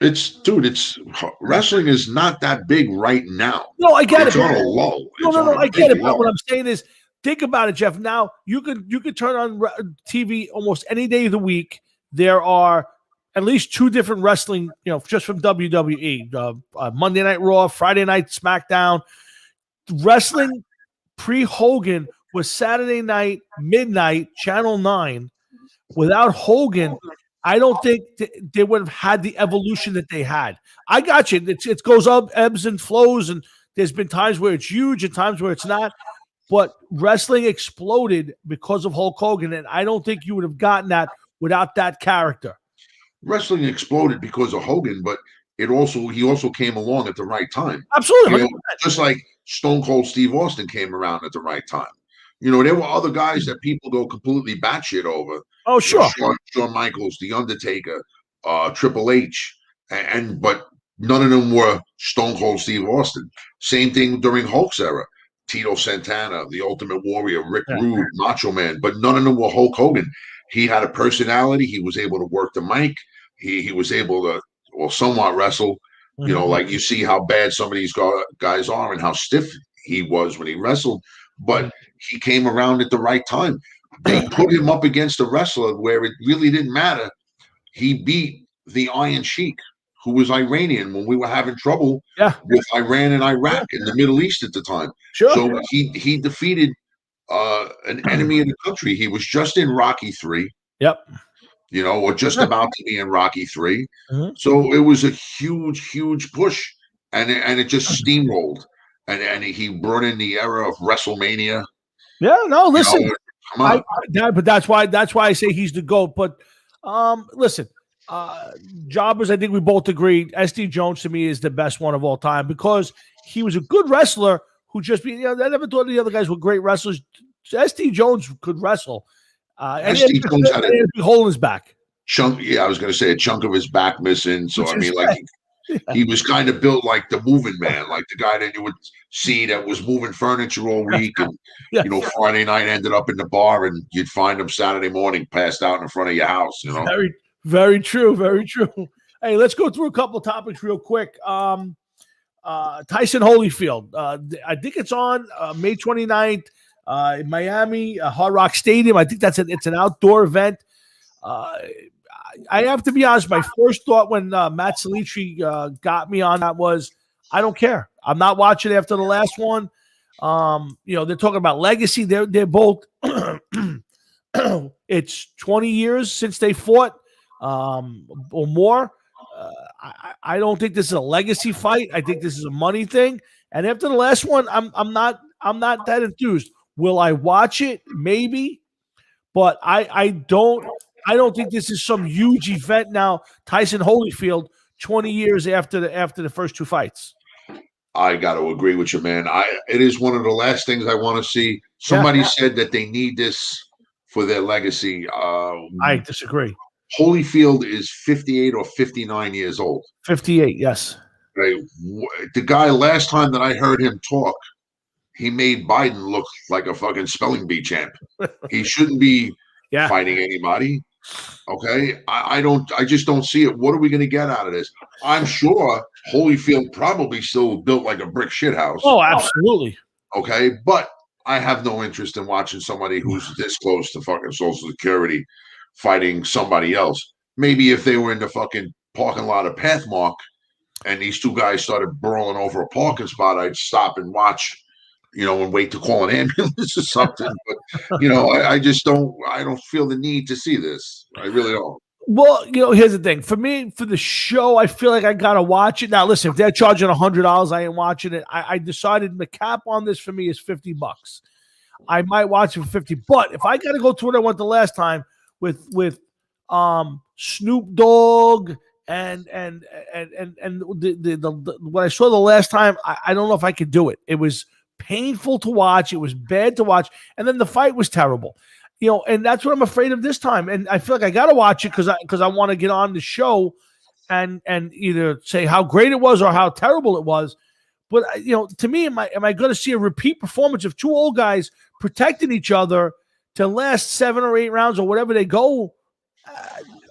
D: Wrestling is not that big right now.
A: No, I get
D: it's
A: it.
D: On a low.
A: No, I get it. But what I'm saying is, think about it, Jeff. Now you could turn on TV almost any day of the week. There are at least two different wrestling, just from WWE, Monday Night Raw, Friday Night SmackDown. Wrestling pre-Hogan was Saturday night, midnight, Channel 9. Without Hogan, I don't think they would have had the evolution that they had. I got you. It goes up, ebbs and flows, and there's been times where it's huge and times where it's not. But wrestling exploded because of Hulk Hogan, and I don't think you would have gotten that without that character.
D: Wrestling exploded because of Hogan, but he also came along at the right time.
A: Absolutely.
D: Just like Stone Cold Steve Austin came around at the right time. There were other guys that people go completely batshit over.
A: Oh, sure.
D: Shawn Michaels, The Undertaker, Triple H, but none of them were Stone Cold Steve Austin. Same thing during Hulk's era. Tito Santana, The Ultimate Warrior, Rick Rude, Macho Man, but none of them were Hulk Hogan. He had a personality. He was able to work the mic. He was able to, somewhat wrestle. Like you see how bad some of these guys are and how stiff he was when he wrestled. But he came around at the right time. They put him up against a wrestler where it really didn't matter. He beat the Iron Sheik, who was Iranian when we were having trouble with Iran and Iraq in the Middle East at the time.
A: Sure.
D: So he defeated an enemy in the country. He was just in Rocky III.
A: Yep.
D: Or just about to be in Rocky III.
A: Mm-hmm.
D: So it was a huge, huge push, and it just steamrolled. And he brought in the era of WrestleMania.
A: Yeah, no, listen.
D: Come on.
A: But that's why I say he's the GOAT. But listen, jobbers, I think we both agree. SD Jones to me is the best one of all time because he was a good wrestler who just I never thought the other guys were great wrestlers. SD Jones could wrestle. And
D: SD Jones had a
A: big hole in his back.
D: Chunk, I was going to say a chunk of his back missing. So he was kind of built like the moving man, like the guy that you would see that was moving furniture all week, and Friday night ended up in the bar, and you'd find him Saturday morning passed out in front of your house.
A: Very, very true, very true. Hey, let's go through a couple topics real quick. Tyson Holyfield, I think it's on May 29th in Miami, Hard Rock Stadium. I think it's an outdoor event. I have to be honest. My first thought when Matt Salitri got me on that was, I don't care. I'm not watching after the last one. They're talking about legacy. They're both. It's 20 years since they fought, or more. I don't think this is a legacy fight. I think this is a money thing. And after the last one, I'm not that enthused. Will I watch it? Maybe, but I don't think this is some huge event now. Tyson Holyfield, 20 years after the first two fights.
D: I got to agree with you, man. It is one of the last things I want to see. Somebody said that they need this for their legacy.
A: I disagree.
D: Holyfield is 58 or 59 years old.
A: 58, yes.
D: Right? The guy, last time that I heard him talk, he made Biden look like a fucking spelling bee champ. He shouldn't be fighting anybody. Okay, I just don't see it. What are we going to get out of this? I'm sure Holyfield probably still built like a brick shithouse.
A: Oh, absolutely.
D: Okay, but I have no interest in watching somebody who's this close to fucking Social Security fighting somebody else. Maybe if they were in the fucking parking lot of Pathmark and these two guys started brawling over a parking spot, I'd stop and watch, and wait to call an ambulance or something. But I just don't feel the need to see this. I really don't.
A: Well, here's the thing. For me, for the show, I feel like I gotta watch it. Now, listen, if they're charging $100, I ain't watching it. I decided the cap on this for me is $50. I might watch it for 50, but if I gotta go to what I went the last time with Snoop Dogg and the what I saw the last time, I don't know if I could do it. It was painful to watch. It was bad to watch, and then the fight was terrible. And that's what I'm afraid of this time. And I feel like I got to watch it because I want to get on the show and either say how great it was or how terrible it was. But to me, am I going to see a repeat performance of two old guys protecting each other to last 7 or 8 rounds or whatever they go?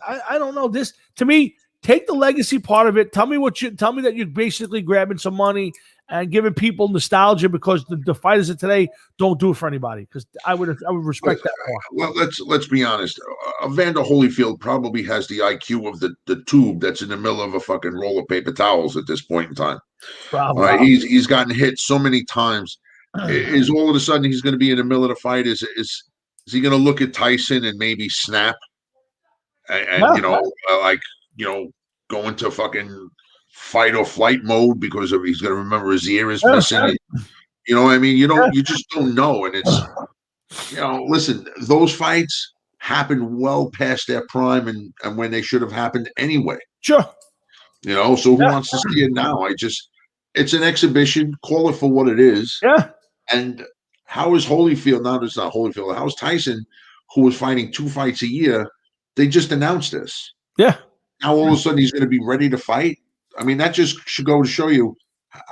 A: I don't know. This, to me, take the legacy part of it. Tell me that you're basically grabbing some money and giving people nostalgia, because the fighters of today don't do it for anybody. Because I would respect that more.
D: Well, let's be honest. Evander Holyfield probably has the IQ of the tube that's in the middle of a fucking roll of paper towels at this point in time.
A: Probably.
D: All right, he's gotten hit so many times. Is all of a sudden he's going to be in the middle of the fight? Is he going to look at Tyson and maybe snap and go into fucking fight or flight mode because he's going to remember his ear is missing? You know what I mean? You just don't know. And it's, listen, those fights happen well past their prime and when they should have happened anyway.
A: Sure.
D: So who wants to see it now? It's an exhibition. Call it for what it is.
A: Yeah.
D: And how is Holyfield, now it's not Holyfield, how's Tyson, who was fighting 2 fights a year, they just announced this.
A: Yeah.
D: Now all of a sudden he's going to be ready to fight? I mean, that just should go to show you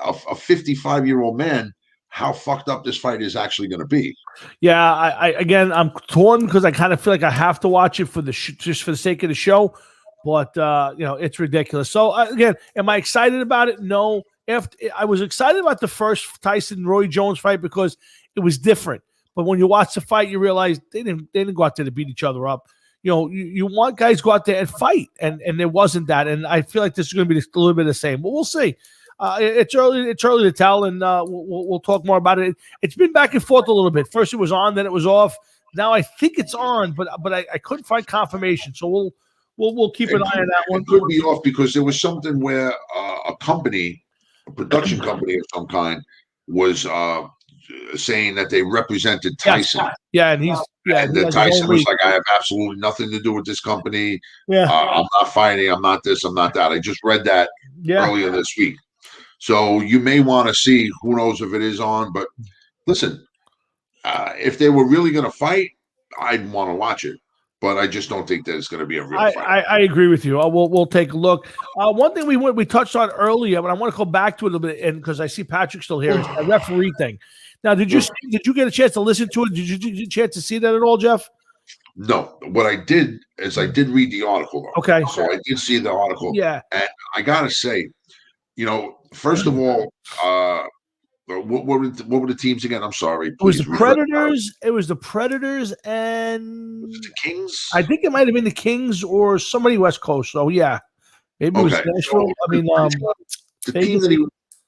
D: a 55-year-old man how fucked up this fight is actually going to be.
A: Yeah, I'm torn because I kind of feel like I have to watch it for just for the sake of the show, but it's ridiculous. So again, am I excited about it? No. I was excited about the first Tyson Roy Jones fight because it was different. But when you watch the fight, you realize they didn't go out there to beat each other up. You want guys to go out there and fight, and there wasn't that. And I feel like this is going to be a little bit of the same. But we'll see. It's early to tell, and we'll talk more about it. It's been back and forth a little bit. First it was on, then it was off. Now I think it's on, but I couldn't find confirmation. So we'll keep an eye on that one.
D: It could be off because there was something where a production company of some kind was saying that they represented Tyson.
A: Yes.
D: And Tyson was like, I have absolutely nothing to do with this company.
A: Yeah.
D: I'm not fighting. I'm not this. I'm not that. I just read that earlier this week. So you may want to see, who knows if it is on, but listen, if they were really going to fight, I'd want to watch it. But I just don't think that it's going to be a real fight.
A: I agree with you. We'll take a look. One thing we touched on earlier, but I want to go back to it a little bit, and because I see Patrick still here, is the referee thing. Now, did you get a chance to listen to it? Did you get a chance to see that at all, Jeff?
D: No. What I did is I did read the article, though.
A: Okay.
D: So I did see the article.
A: Yeah.
D: And I got to say, first of all, What were the teams again? I'm sorry.
A: It was
D: Please.
A: the Predators. It was the Predators and
D: The Kings.
A: I think it might have been the Kings or somebody West Coast. So yeah, maybe it was
D: Okay.
A: Nashville. I mean,
D: The team that he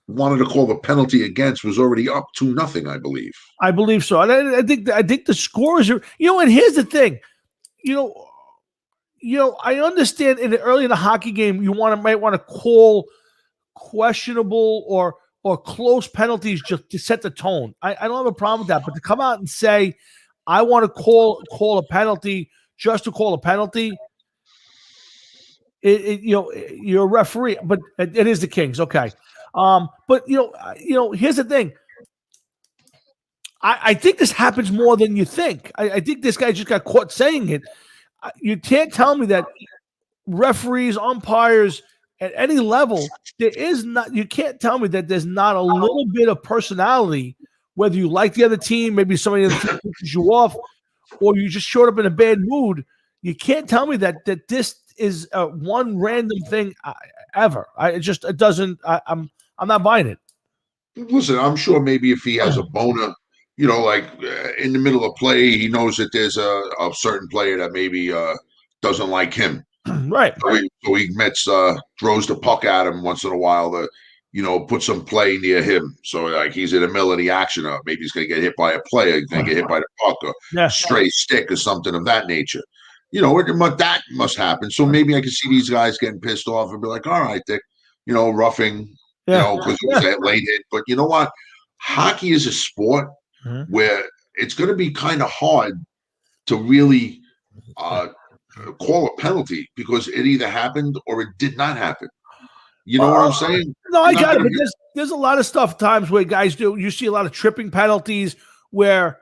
D: wanted to call the penalty against was already up 2-0, I believe.
A: I believe so. And I think the scores are. And here's the thing. I understand early in the hockey game, you might want to call questionable or close penalties just to set the tone. I don't have a problem with that, but to come out and say, I want to call a penalty just to call a penalty, you're a referee, but it is the Kings, okay. But here's the thing. I think this happens more than you think. I think this guy just got caught saying it. You can't tell me that referees, umpires at any level, you can't tell me that there's not a little bit of personality, whether you like the other team, maybe somebody on the team pushes you off, or you just showed up in a bad mood. You can't tell me that this is one random thing ever. I'm not buying it.
D: Listen, I'm sure maybe if he has a boner, like in the middle of play, he knows that there's a certain player that maybe doesn't like him.
A: Right.
D: So he throws the puck at him once in a while to, put some play near him. So like he's in the middle of the action, or maybe he's going to get hit by a player, he's going to get hit by the puck, or stray stick, or something of that nature. That must happen. So maybe I can see these guys getting pissed off and be like, all right, Dick, roughing, because it was that late hit. But you know what? Hockey is a sport where it's going to be kind of hard to really call a penalty because it either happened or it did not happen. You know what I'm saying?
A: No, I got it. But there's a lot of stuff times where guys do. You see a lot of tripping penalties where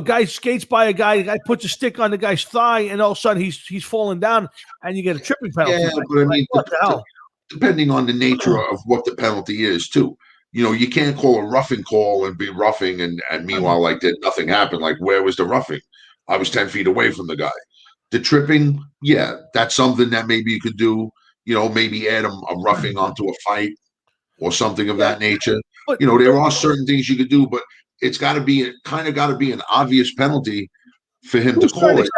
A: guy skates by a guy puts a stick on the guy's thigh, and all of a sudden he's falling down, and you get a tripping penalty.
D: Yeah, but I mean, what the hell? Depending on the nature of what the penalty is, too. You can't call a roughing call and be roughing, and meanwhile, like nothing happened. Like, where was the roughing? I was 10 feet away from the guy. The tripping, yeah, that's something that maybe you could do. Maybe add a roughing onto a fight or something of that nature. But, there are certain things you could do, but it's got to be an obvious penalty for him to call it.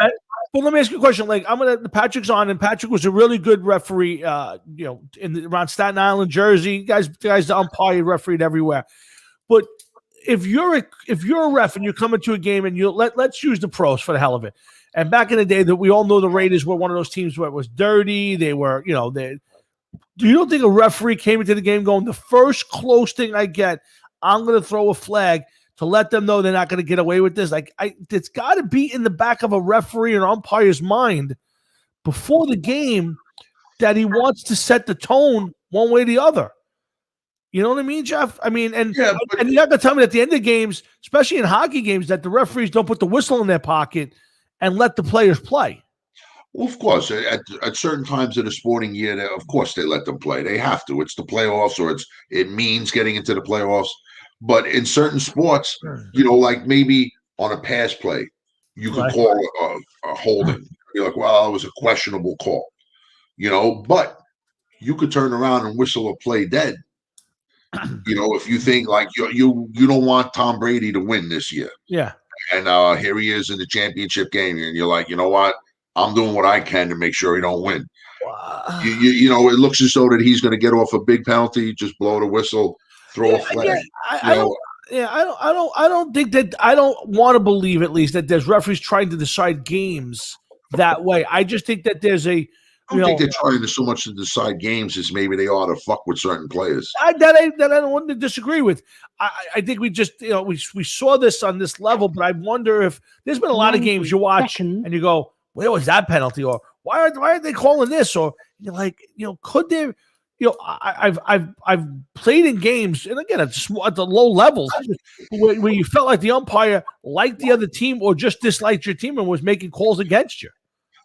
A: But let me ask you a question. Like, Patrick's on, and Patrick was a really good referee. Around Staten Island, Jersey, guys, the umpire refereed everywhere. But if you're a ref and you come into a game and let's use the pros for the hell of it. And back in the day, that we all know the Raiders were one of those teams where it was dirty. They were, do you don't think a referee came into the game going, the first close thing I get, I'm going to throw a flag to let them know they're not going to get away with this? Like, it's got to be in the back of a referee or umpire's mind before the game that he wants to set the tone one way or the other. You know what I mean, Jeff? I mean, and you're not going to tell me at the end of games, especially in hockey games, that the referees don't put the whistle in their pocket and let the players play.
D: Well, of course, at certain times in a sporting year, of course they let them play. They have to. It's the playoffs, or it means getting into the playoffs. But in certain sports, like maybe on a pass play, you could call a holding. You're like, well, it was a questionable call, but you could turn around and whistle a play dead. If you think like you don't want Tom Brady to win this year.
A: Yeah.
D: And here he is in the championship game, and you're like, you know what? I'm doing what I can to make sure he don't win. Wow. It looks as though that he's going to get off a big penalty, just blow the whistle, throw a flag.
A: I don't think that. I don't want to believe, at least, that there's referees trying to decide games that way. I just think that there's a.
D: I don't think they're trying to so much to decide games as maybe they ought to fuck with certain players.
A: That I don't want to disagree with. I think we just we saw this on this level, but I wonder if there's been a lot of games you watch and you go, where was that penalty, or why are they calling this, or you're like, could there, I've played in games, and again, it's at the low levels where you felt like the umpire liked the other team or just disliked your team and was making calls against you.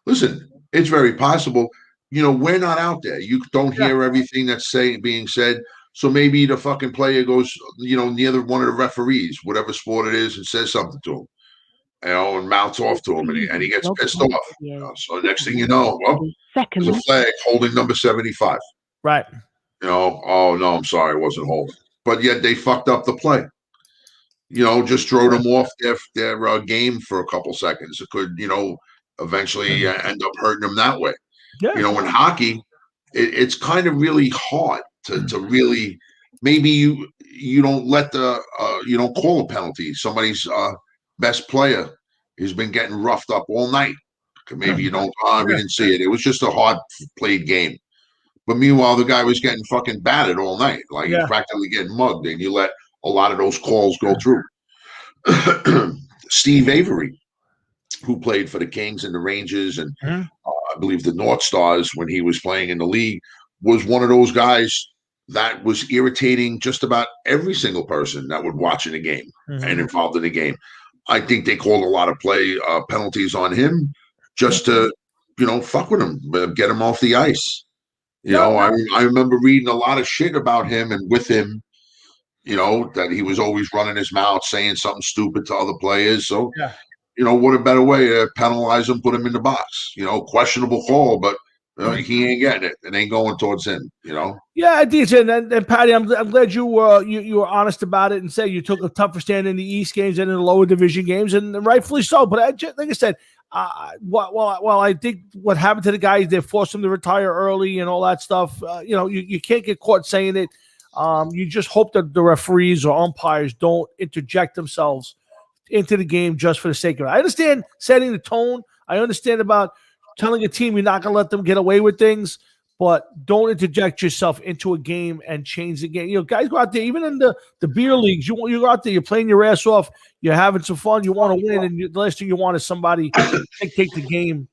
D: Listen, it's very possible. We're not out there. You don't hear everything that's being said. So maybe the fucking player goes, near one of the referees, whatever sport it is, and says something to him, and mouths off to him, and he gets pissed off. So next thing you know, there's a flag holding number 75.
A: Right.
D: Oh no, I'm sorry, I wasn't holding. but yet they fucked up the play. Just throw them off their game for a couple seconds. It could, eventually end up hurting them that way.
A: Yeah.
D: In hockey, it's kind of really hard to really, maybe you don't let you don't call a penalty. Somebody's best player has been getting roughed up all night. Maybe you don't, we didn't see it. It was just a hard played game. But meanwhile, the guy was getting fucking battered all night. Like he's practically getting mugged, and you let a lot of those calls go through. Steve Avery, who played for the Kings and the Rangers and I believe the North Stars when he was playing in the league, was one of those guys that was irritating just about every single person that would watch in a game and involved in the game. I think they called a lot of penalties on him just to, fuck with him, get him off the ice. I remember reading a lot of shit about him and with him, that he was always running his mouth, saying something stupid to other players. So, what a better way to penalize him, put him in the box. Questionable call, but he ain't getting it. It ain't going towards him,
A: Yeah, DJ, and Patty, I'm glad you were honest about it and say you took a tougher stand in the East games and in the lower division games, and rightfully so. But like I said, while I think what happened to the guys, they forced him to retire early and all that stuff. You can't get caught saying it. You just hope that the referees or umpires don't interject themselves into the game just for the sake of it. I understand setting the tone. I understand about telling a team you're not going to let them get away with things, but don't interject yourself into a game and change the game. Guys go out there, even in the beer leagues, you go out there, you're playing your ass off, you're having some fun, you want to win, and the last thing you want is somebody dictate the game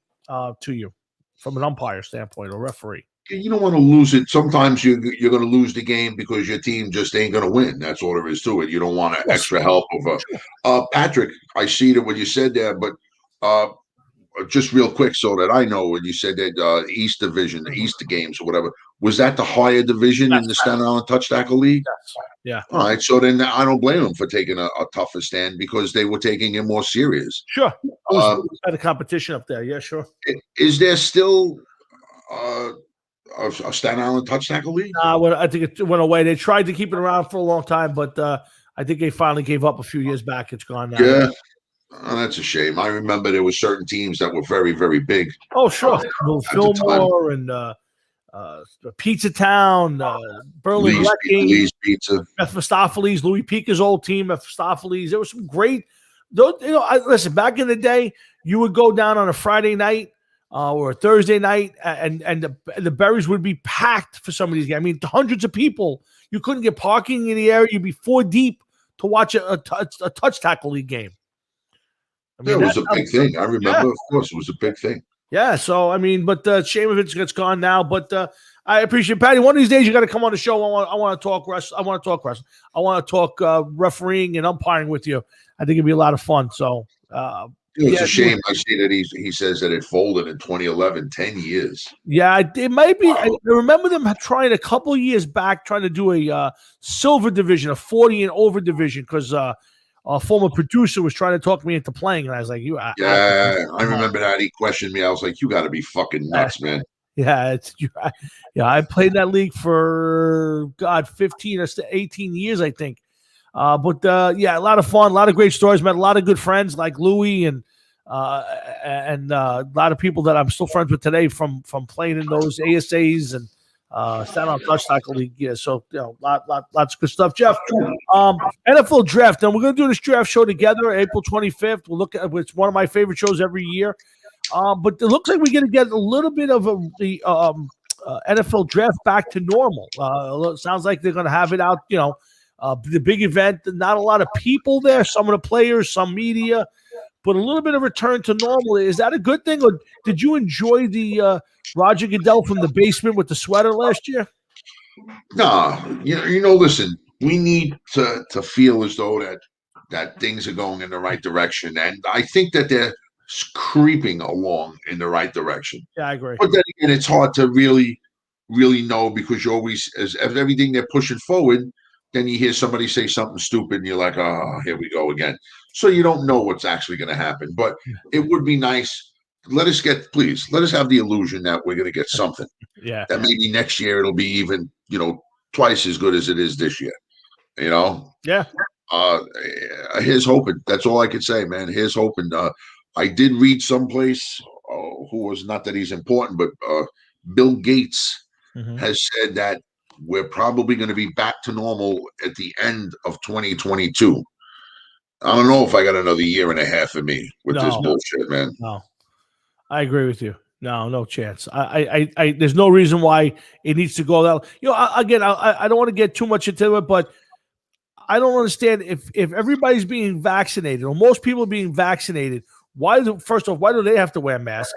A: to you from an umpire standpoint or referee.
D: You don't want to lose it. Sometimes you're going to lose the game because your team just ain't going to win. That's all there is to it. You don't want extra help of Patrick. I see that what you said there, but just real quick so that I know when you said that East Division, the East games or whatever, was that the higher division in the Staten Island Touch Tackle League?
A: Yeah.
D: All right. So then I don't blame them for taking a tougher stand because they were taking it more serious.
A: Sure. Had a competition up there. Yeah, sure.
D: Is there still a Staten Island Touch Tackle League?
A: I think it went away. They tried to keep it around for a long time, but I think they finally gave up a few years back. It's gone now.
D: Yeah. Oh, that's a shame. I remember there were certain teams that were very, very big.
A: Oh, sure. Fillmore and Pizza Town, Berlin
D: Lee's Pizza.
A: Mephistopheles, Louis Pica's old team, Mephistopheles. There was some great – listen, back in the day, you would go down on a Friday night or a Thursday night, and the Berries would be packed for some of these games. I mean, hundreds of people. You couldn't get parking in the area. You'd be 4 deep to watch a touch tackle league game. I mean,
D: it was a big thing. I remember, of course, it was a big thing.
A: Yeah, so, I mean, but shame of it's gone now. But I appreciate Patty. One of these days, you got to come on the show. I want to talk wrestling. I want to talk wrestling. I want to talk refereeing and umpiring with you. I think it'd be a lot of fun. So,
D: it's a shame. I see that he says that it folded in 2011, 10 years.
A: Yeah, it might be. I remember them trying a couple of years back, trying to do a silver division, a 40 and over division, because a former producer was trying to talk me into playing, and I was like,
D: I remember that. He questioned me. I was like, you got to be fucking nuts, man.
A: Yeah, I played that league for 15 or 18 years, I think. But a lot of fun, a lot of great stories. Met a lot of good friends like Louie and a lot of people that I'm still friends with today from playing in those ASAs and Staten Island Touch Tackle League. Yeah, so lots of good stuff. Jeff, NFL draft. And we're going to do this draft show together, April 25th. We'll look at it's one of my favorite shows every year. But it looks like we're going to get a little bit of the NFL draft back to normal. It sounds like they're going to have it out. The big event. Not a lot of people there. Some of the players, some media. But a little bit of return to normal. Is that a good thing, or did you enjoy the Roger Goodell from the basement with the sweater last year?
D: No, listen, we need to feel as though that things are going in the right direction, and I think that they're creeping along in the right direction.
A: Yeah, I agree.
D: But then again, it's hard to really, really know because you always, as everything they're pushing forward, then you hear somebody say something stupid, and you're like, oh, here we go again. So you don't know what's actually going to happen. But it would be nice. Let us have the illusion that we're going to get something.
A: Yeah.
D: That maybe next year it'll be even, twice as good as it is this year. You know,
A: Yeah.
D: here's hoping. That's all I can say, man. Here's hoping. I did read someplace who was not that he's important, but Bill Gates has said that we're probably going to be back to normal at the end of 2022. I don't know if I got another year and a half in me with this bullshit, man.
A: No, I agree with you. No chance. There's no reason why it needs to go that. Again, I don't want to get too much into it, but I don't understand if everybody's being vaccinated or most people are being vaccinated. First off, why do they have to wear masks?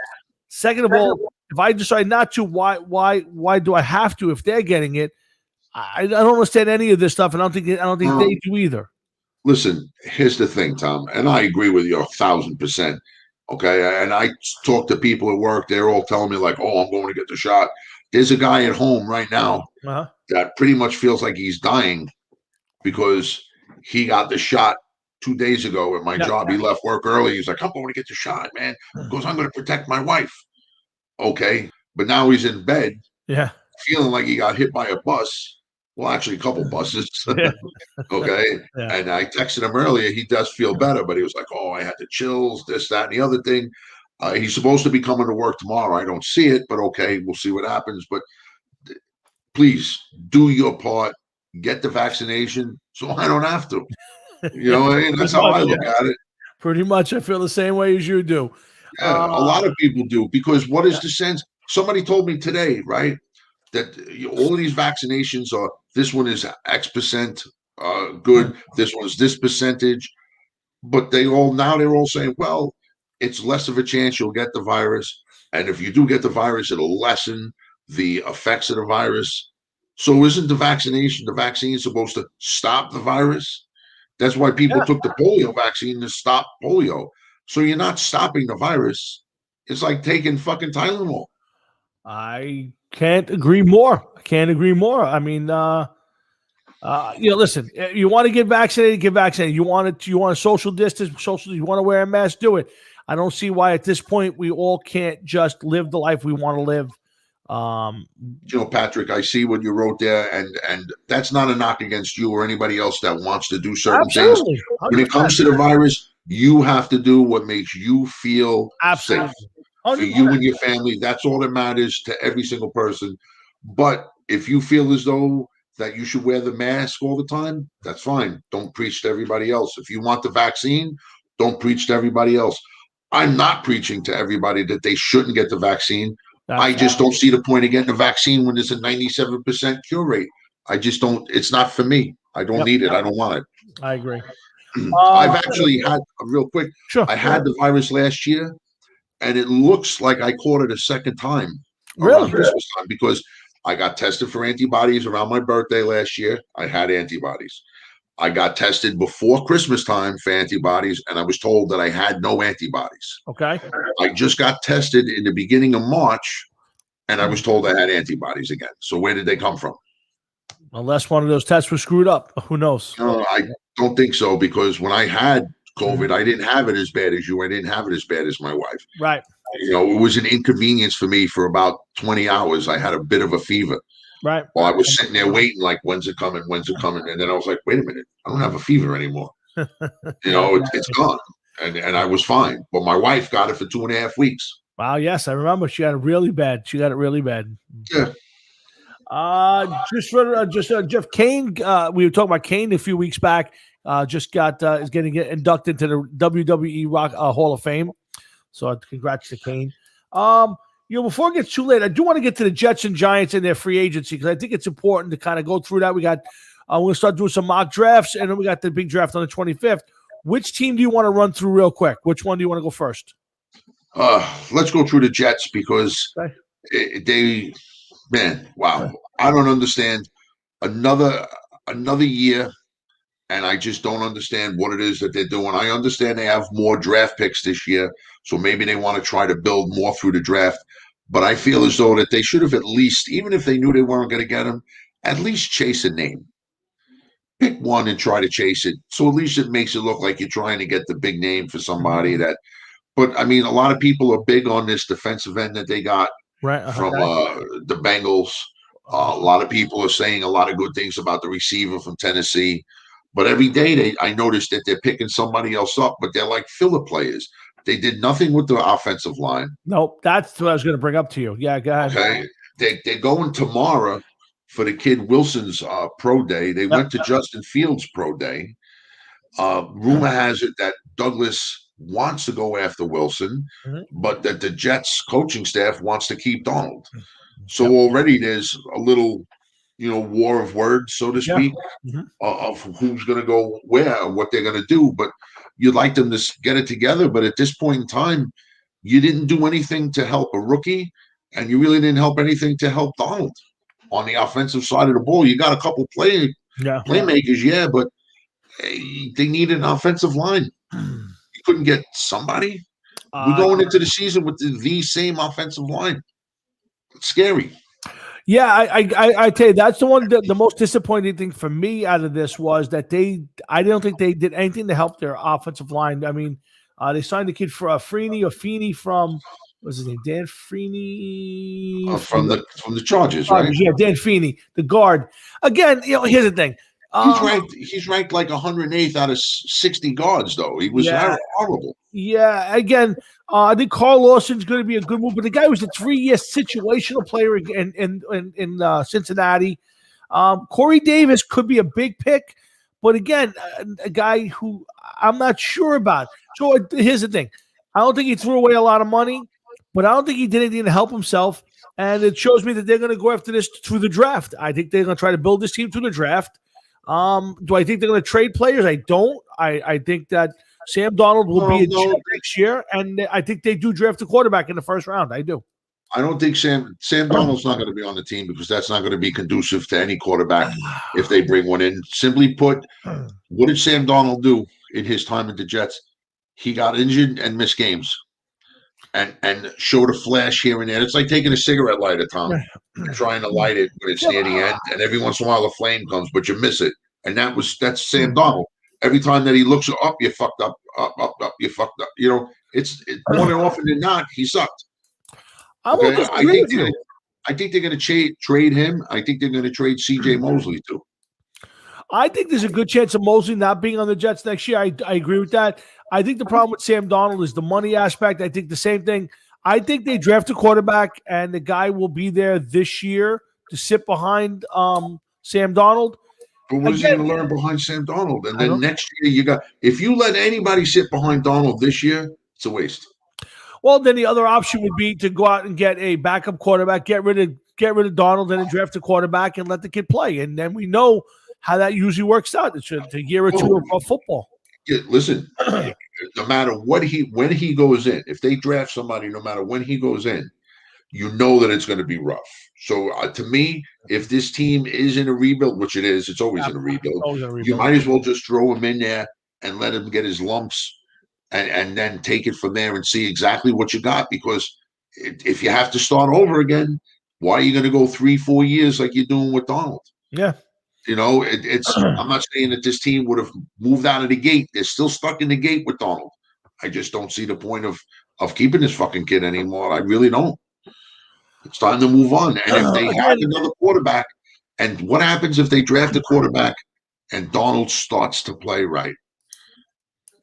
A: Second of all, if I decide not to, why do I have to if they're getting it? I don't understand any of this stuff, and I don't think they do either.
D: Listen, here's the thing, Tom, and I agree with you 1,000%. Okay, and I talk to people at work; they're all telling me like, "Oh, I'm going to get the shot." There's a guy at home right now that pretty much feels like he's dying because he got the shot 2 days ago at my job. He left work early. He's like, "I'm going to get the shot, man," because I'm going to protect my wife. Okay, but now he's in bed, feeling like he got hit by a bus. Well, actually, a couple buses. Okay. Yeah. And I texted him earlier. He does feel better, but he was like, "Oh, I had the chills, this, that, and the other thing." He's supposed to be coming to work tomorrow. I don't see it, but okay, we'll see what happens. But please do your part. Get the vaccination so I don't have to. You know what I mean? That's how I look at it.
A: Pretty much. I feel the same way as you do.
D: Yeah, a lot of people do, because what is the sense? Somebody told me today, right, that all of these vaccinations are, this one is X% good, this one's this percentage, but they're all saying, well, it's less of a chance you'll get the virus, and if you do get the virus, it'll lessen the effects of the virus. So isn't the vaccine supposed to stop the virus? That's why people took the polio vaccine to stop polio. So you're not stopping the virus. It's like taking fucking Tylenol.
A: I can't agree more. I mean, listen, you want to get vaccinated, get vaccinated. You want to social distance, you want to wear a mask, do it. I don't see why at this point we all can't just live the life we want to live.
D: Patrick, I see what you wrote there, and that's not a knock against you or anybody else that wants to do certain things. 100%. When it comes to the virus, you have to do what makes you feel safe. 100%. For you and your family. That's all that matters to every single person. But if you feel as though that you should wear the mask all the time, that's fine. Don't preach to everybody else. If you want the vaccine, don't preach to everybody else. I'm not preaching to everybody that they shouldn't get the vaccine. I just don't see the point of getting a vaccine when there's a 97% cure rate. I just don't. It's not for me. I don't need it. I don't want it.
A: I agree.
D: I've actually had, real quick, I had the virus last year, and it looks like I caught it a second time around Christmas time, because I got tested for antibodies around my birthday last year. I had antibodies. I got tested before Christmas time for antibodies, and I was told that I had no antibodies.
A: Okay.
D: I just got tested in the beginning of March, and I was told I had antibodies again. So where did they come from?
A: Unless one of those tests was screwed up. Who knows?
D: I don't think so, because when I had COVID, I didn't have it as bad as you. I didn't have it as bad as my wife.
A: Right.
D: It was an inconvenience for me for about 20 hours. I had a bit of a fever.
A: Right.
D: Well, I was sitting there waiting, like, when's it coming? When's it coming? And then I was like, wait a minute, I don't have a fever anymore. It's gone. And I was fine. But my wife got it for 2.5 weeks.
A: Wow. Yes, I remember. She got it really bad.
D: Yeah.
A: Jeff Kane. We were talking about Kane a few weeks back. Is getting inducted into the WWE Rock Hall of Fame. So congrats to Kane. Before it gets too late, I do want to get to the Jets and Giants and their free agency, because I think it's important to kind of go through that. We got, we're going to start doing some mock drafts, and then we got the big draft on the 25th. Which team do you want to run through real quick? Which one do you want to go first?
D: Let's go through the Jets, because wow. I don't understand another year, and I just don't understand what it is that they're doing. I understand they have more draft picks this year, so maybe they want to try to build more through the draft. But I feel as though that they should have at least, even if they knew they weren't going to get him, at least chase a name. Pick one and try to chase it. So at least it makes it look like you're trying to get the big name for somebody that. But I mean, a lot of people are big on this defensive end that they got from the Bengals. A lot of people are saying a lot of good things about the receiver from Tennessee, but every day I noticed that they're picking somebody else up, but they're like filler players. They did nothing with the offensive line.
A: Nope, that's what I was going to bring up to you. Yeah, go ahead.
D: Okay, they're going tomorrow for the kid Wilson's pro day. They went to Justin Fields' pro day. Rumor has it that Douglas wants to go after Wilson, but that the Jets coaching staff wants to keep Donald. So already there's a little, war of words, so to speak, of who's going to go where and what they're going to do. But you'd like them to get it together. But at this point in time, you didn't do anything to help a rookie, and you really didn't help anything to help Donald on the offensive side of the ball. You got a couple playmakers, but they need an offensive line. You couldn't get somebody. We're going into the season with the same offensive line. It's scary.
A: Yeah, I tell you, that's the one. The most disappointing thing for me out of this was that I don't think they did anything to help their offensive line. I mean, they signed a kid for Feeney from what's his name, Dan Feeney
D: from the Chargers, right?
A: Yeah, Dan Feeney, the guard. Again, here's the thing.
D: He's ranked like 108th out of 60 guards, though. He was horrible.
A: Yeah, again, I think Carl Lawson's going to be a good move, but the guy was a 3-year situational player in Cincinnati. Corey Davis could be a big pick, but again, a guy who I'm not sure about. So here's the thing. I don't think he threw away a lot of money, but I don't think he did anything to help himself, and it shows me that they're going to go after this through the draft. I think they're going to try to build this team through the draft. Do I think they're going to trade players? I don't. I think that Sam Darnold will be a Jet next year, and I think they do draft a quarterback in the first round. I do.
D: I don't think Sam Darnold's not going to be on the team because that's not going to be conducive to any quarterback if they bring one in. Simply put, what did Sam Darnold do in his time at the Jets? He got injured and missed games and showed a flash here and there. It's like taking a cigarette lighter, Tom, trying to light it when it's near the end, and every once in a while a flame comes, but you miss it. And that's Sam Darnold. Every time that he looks up, you fucked up, you fucked up. It's more than often than not, he sucked.
A: I
D: think they're going to trade him. I think they're going to trade C.J. Mosley too.
A: I think there's a good chance of Mosley not being on the Jets next year. I agree with that. I think the problem with Sam Darnold is the money aspect. I think the same thing. I think they draft a quarterback, and the guy will be there this year to sit behind Sam Darnold.
D: But what is he going to learn behind Sam Darnold? And then next year, if you let anybody sit behind Darnold this year, it's a waste.
A: Well, then the other option would be to go out and get a backup quarterback, get rid of Darnold, and then draft a quarterback and let the kid play. And then we know how that usually works out. It's a year or two of football.
D: Yeah, listen, no matter when he goes in, if they draft somebody, no matter when he goes in, you know that it's going to be rough. So to me, if this team is in a rebuild, which it is, it's always in a rebuild. You might as well just throw him in there and let him get his lumps and then take it from there and see exactly what you got. Because if you have to start over again, why are you going to go 3-4 years like you're doing with Donald?
A: Yeah.
D: It's. I'm not saying that this team would have moved out of the gate. They're still stuck in the gate with Donald. I just don't see the point of keeping this fucking kid anymore. I really don't. It's time to move on. And if they have another quarterback, and what happens if they draft a quarterback and Donald starts to play right?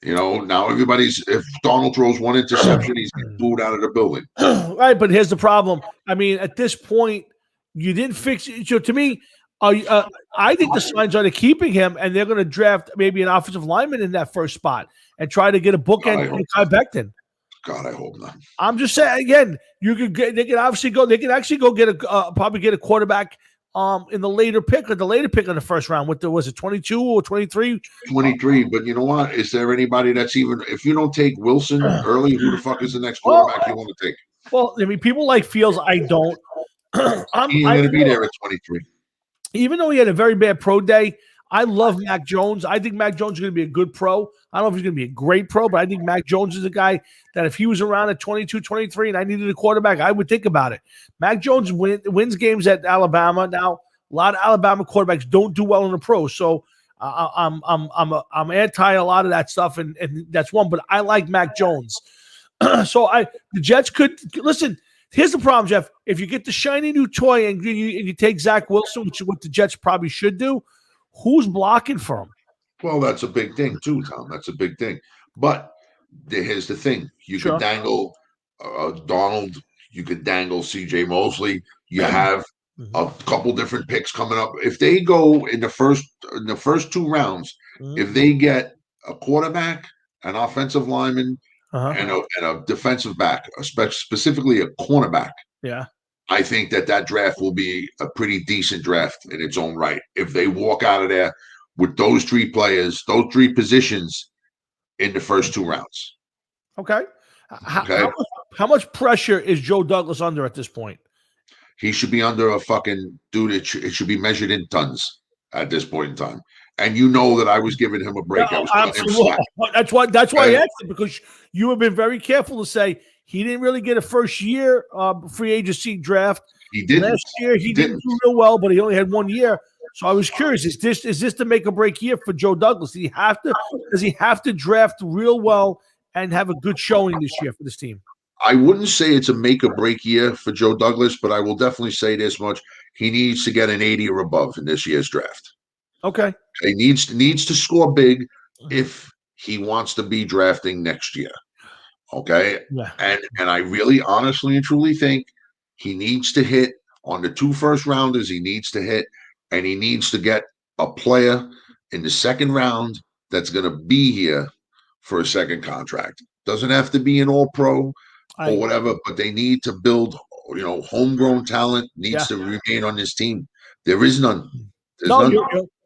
D: Now if Donald throws one interception, he's getting booed out of the building.
A: Right, but here's the problem. I mean, at this point, you didn't fix it. So to me, I think the signs are to keeping him, and they're going to draft maybe an offensive lineman in that first spot and try to get a bookend for Kai Becton.
D: God, I hope not.
A: I'm just saying again. They can actually go get probably get a quarterback in the later pick in the first round. Was it 22 or 23?
D: 23. But you know what? Is there anybody that's even if you don't take Wilson early, who the fuck is the next quarterback you want to take?
A: Well, I mean, people like Fields. I don't.
D: He's going to be there at 23.
A: Even though he had a very bad pro day, I love Mac Jones. I think Mac Jones is going to be a good pro. I don't know if he's going to be a great pro, but I think Mac Jones is a guy that if he was around at 22, 23, and I needed a quarterback, I would think about it. Mac Jones wins games at Alabama. Now, a lot of Alabama quarterbacks don't do well in the pros, so I'm anti a lot of that stuff, and that's one. But I like Mac Jones. So the Jets could listen. Here's the problem, Jeff. If you get the shiny new toy and you take Zach Wilson, which is what the Jets probably should do, who's blocking for him?
D: Well, that's a big thing too, Tom. That's a big thing. But here's the thing: you could dangle Donald. You could dangle C.J. Mosley. You have a couple different picks coming up. If they go in the first 2 rounds, if they get a quarterback, an offensive lineman, and a defensive back, specifically a cornerback, I think that draft will be a pretty decent draft in its own right. If they walk out of there with those 3 players, those 3 positions in the first 2 rounds.
A: Okay. How much pressure is Joe Douglas under at this point?
D: He should be under a fucking dude. It should be measured in tons at this point in time. And you know that I was giving him a break.
A: No,
D: I was cutting him slack.
A: That's why I asked it, because you have been very careful to say he didn't really get a first year free agency draft.
D: He didn't.
A: Last year he didn't do real well, but he only had 1 year. So I was curious: is this the make or break year for Joe Douglas? Does he have to draft real well and have a good showing this year for this team?
D: I wouldn't say it's a make or break year for Joe Douglas, but I will definitely say this much: he needs to get an 80 or above in this year's draft.
A: Okay.
D: He needs to score big if he wants to be drafting next year. Okay.
A: Yeah.
D: And I really honestly and truly think he needs to hit on the 2 first rounders. He needs to hit, and he needs to get a player in the second round that's going to be here for a second contract. Doesn't have to be an all-pro or whatever, but they need to build, homegrown talent needs to remain on this team. There is none.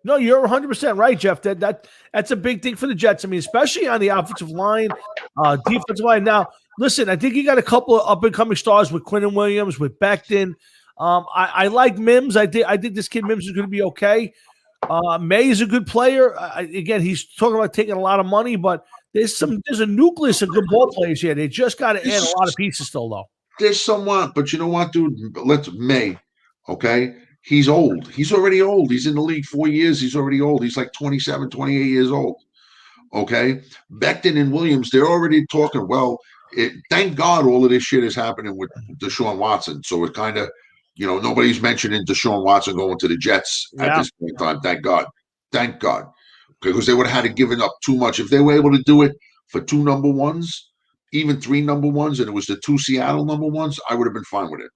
A: You're 100% right, Jeff. That's a big thing for the Jets. I mean, especially on the offensive line, defensive line. Now, listen, I think you got a couple of up-and-coming stars with Quinnen Williams, with Becton. I like Mims. I think this kid Mims is going to be okay. May is a good player. Again, he's talking about taking a lot of money, but there's a nucleus of good ball players here. They just got to add a lot of pieces still, though.
D: There's somewhat, but you know what, dude? Let's May, okay? He's old. He's already old. He's in the league 4 years. He's already old. He's like 27, 28 years old. Okay? Becton and Williams, they're already talking. Well, thank God all of this shit is happening with Deshaun Watson. So it kind of, nobody's mentioning Deshaun Watson going to the Jets at this point in time. Thank God. Thank God. Because they would have had to given up too much. If they were able to do it for 2 number ones, even 3 number ones, and it was the 2 Seattle number ones, I would have been fine with it.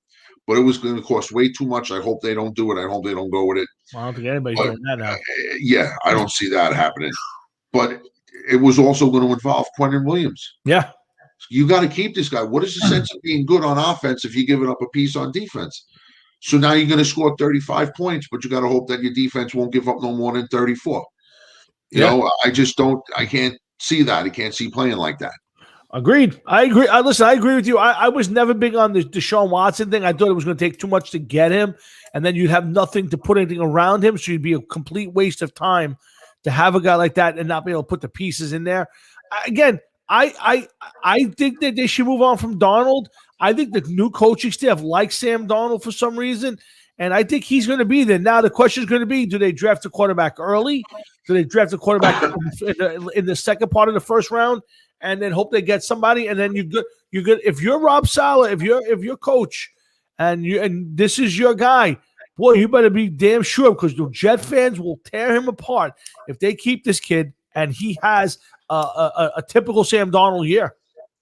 D: But it was going to cost way too much. I hope they don't do it. I hope they don't go with it.
A: Well, I don't think anybody's doing that now.
D: Yeah, I don't see that happening. But it was also going to involve Quinnen Williams.
A: Yeah.
D: You got to keep this guy. What is the sense of being good on offense if you're giving up a piece on defense? So now you're going to score 35 points, but you got to hope that your defense won't give up no more than 34. You know, I can't see that. I can't see playing like that.
A: Agreed. I agree. Listen, I agree with you. I was never big on the Deshaun Watson thing. I thought it was going to take too much to get him, and then you'd have nothing to put anything around him, so you'd be a complete waste of time to have a guy like that and not be able to put the pieces in there. Again, I think that they should move on from Darnold. I think the new coaching staff likes Sam Darnold for some reason, and I think he's going to be there. Now the question is going to be, do they draft a quarterback early? Do they draft a quarterback in the second part of the first round? And then hope they get somebody, and then you're good. You're good. If you're Rob Saleh, if you're coach, and this is your guy, boy, you better be damn sure, because the Jet fans will tear him apart if they keep this kid and he has a typical Sam Darnold year.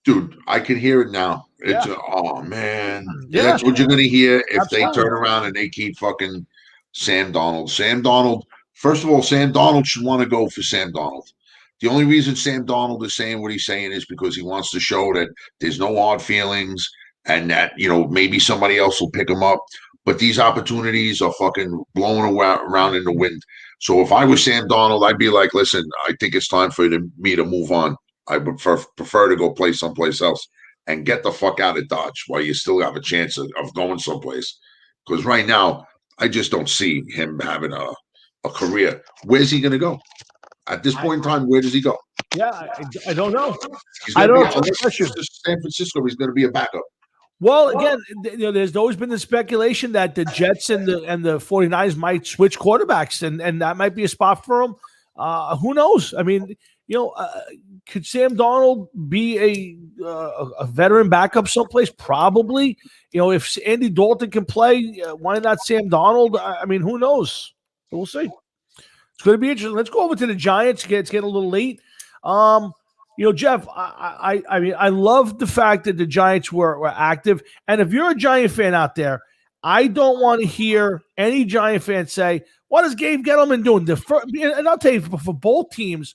D: Dude, I can hear it now. It's oh man, that's what you're gonna hear if they turn around and they keep fucking Sam Darnold. Sam Darnold. First of all, Sam Darnold should want to go for Sam Darnold. The only reason Sam Darnold is saying what he's saying is because he wants to show that there's no hard feelings and that, maybe somebody else will pick him up. But these opportunities are fucking blowing around in the wind. So if I was Sam Darnold, I'd be like, listen, I think it's time for me to move on. I prefer to go play someplace else and get the fuck out of Dodge while you still have a chance of going someplace. Because right now, I just don't see him having a career. Where's he going to go? At this point in time, where does he go?
A: Yeah, I don't know.
D: I don't know. San Francisco, he's going to be a backup.
A: Well, again, there's always been the speculation that the Jets and the 49ers might switch quarterbacks, and that might be a spot for him. Who knows? I mean, could Sam Darnold be a veteran backup someplace? Probably. If Andy Dalton can play, why not Sam Darnold? I mean, who knows? We'll see. It's going to be interesting. Let's go over to the Giants. It's getting a little late. Jeff, I mean, I love the fact that the Giants were active. And if you're a Giant fan out there, I don't want to hear any Giant fan say, what is Gabe Gettleman doing? And I'll tell you, for both teams,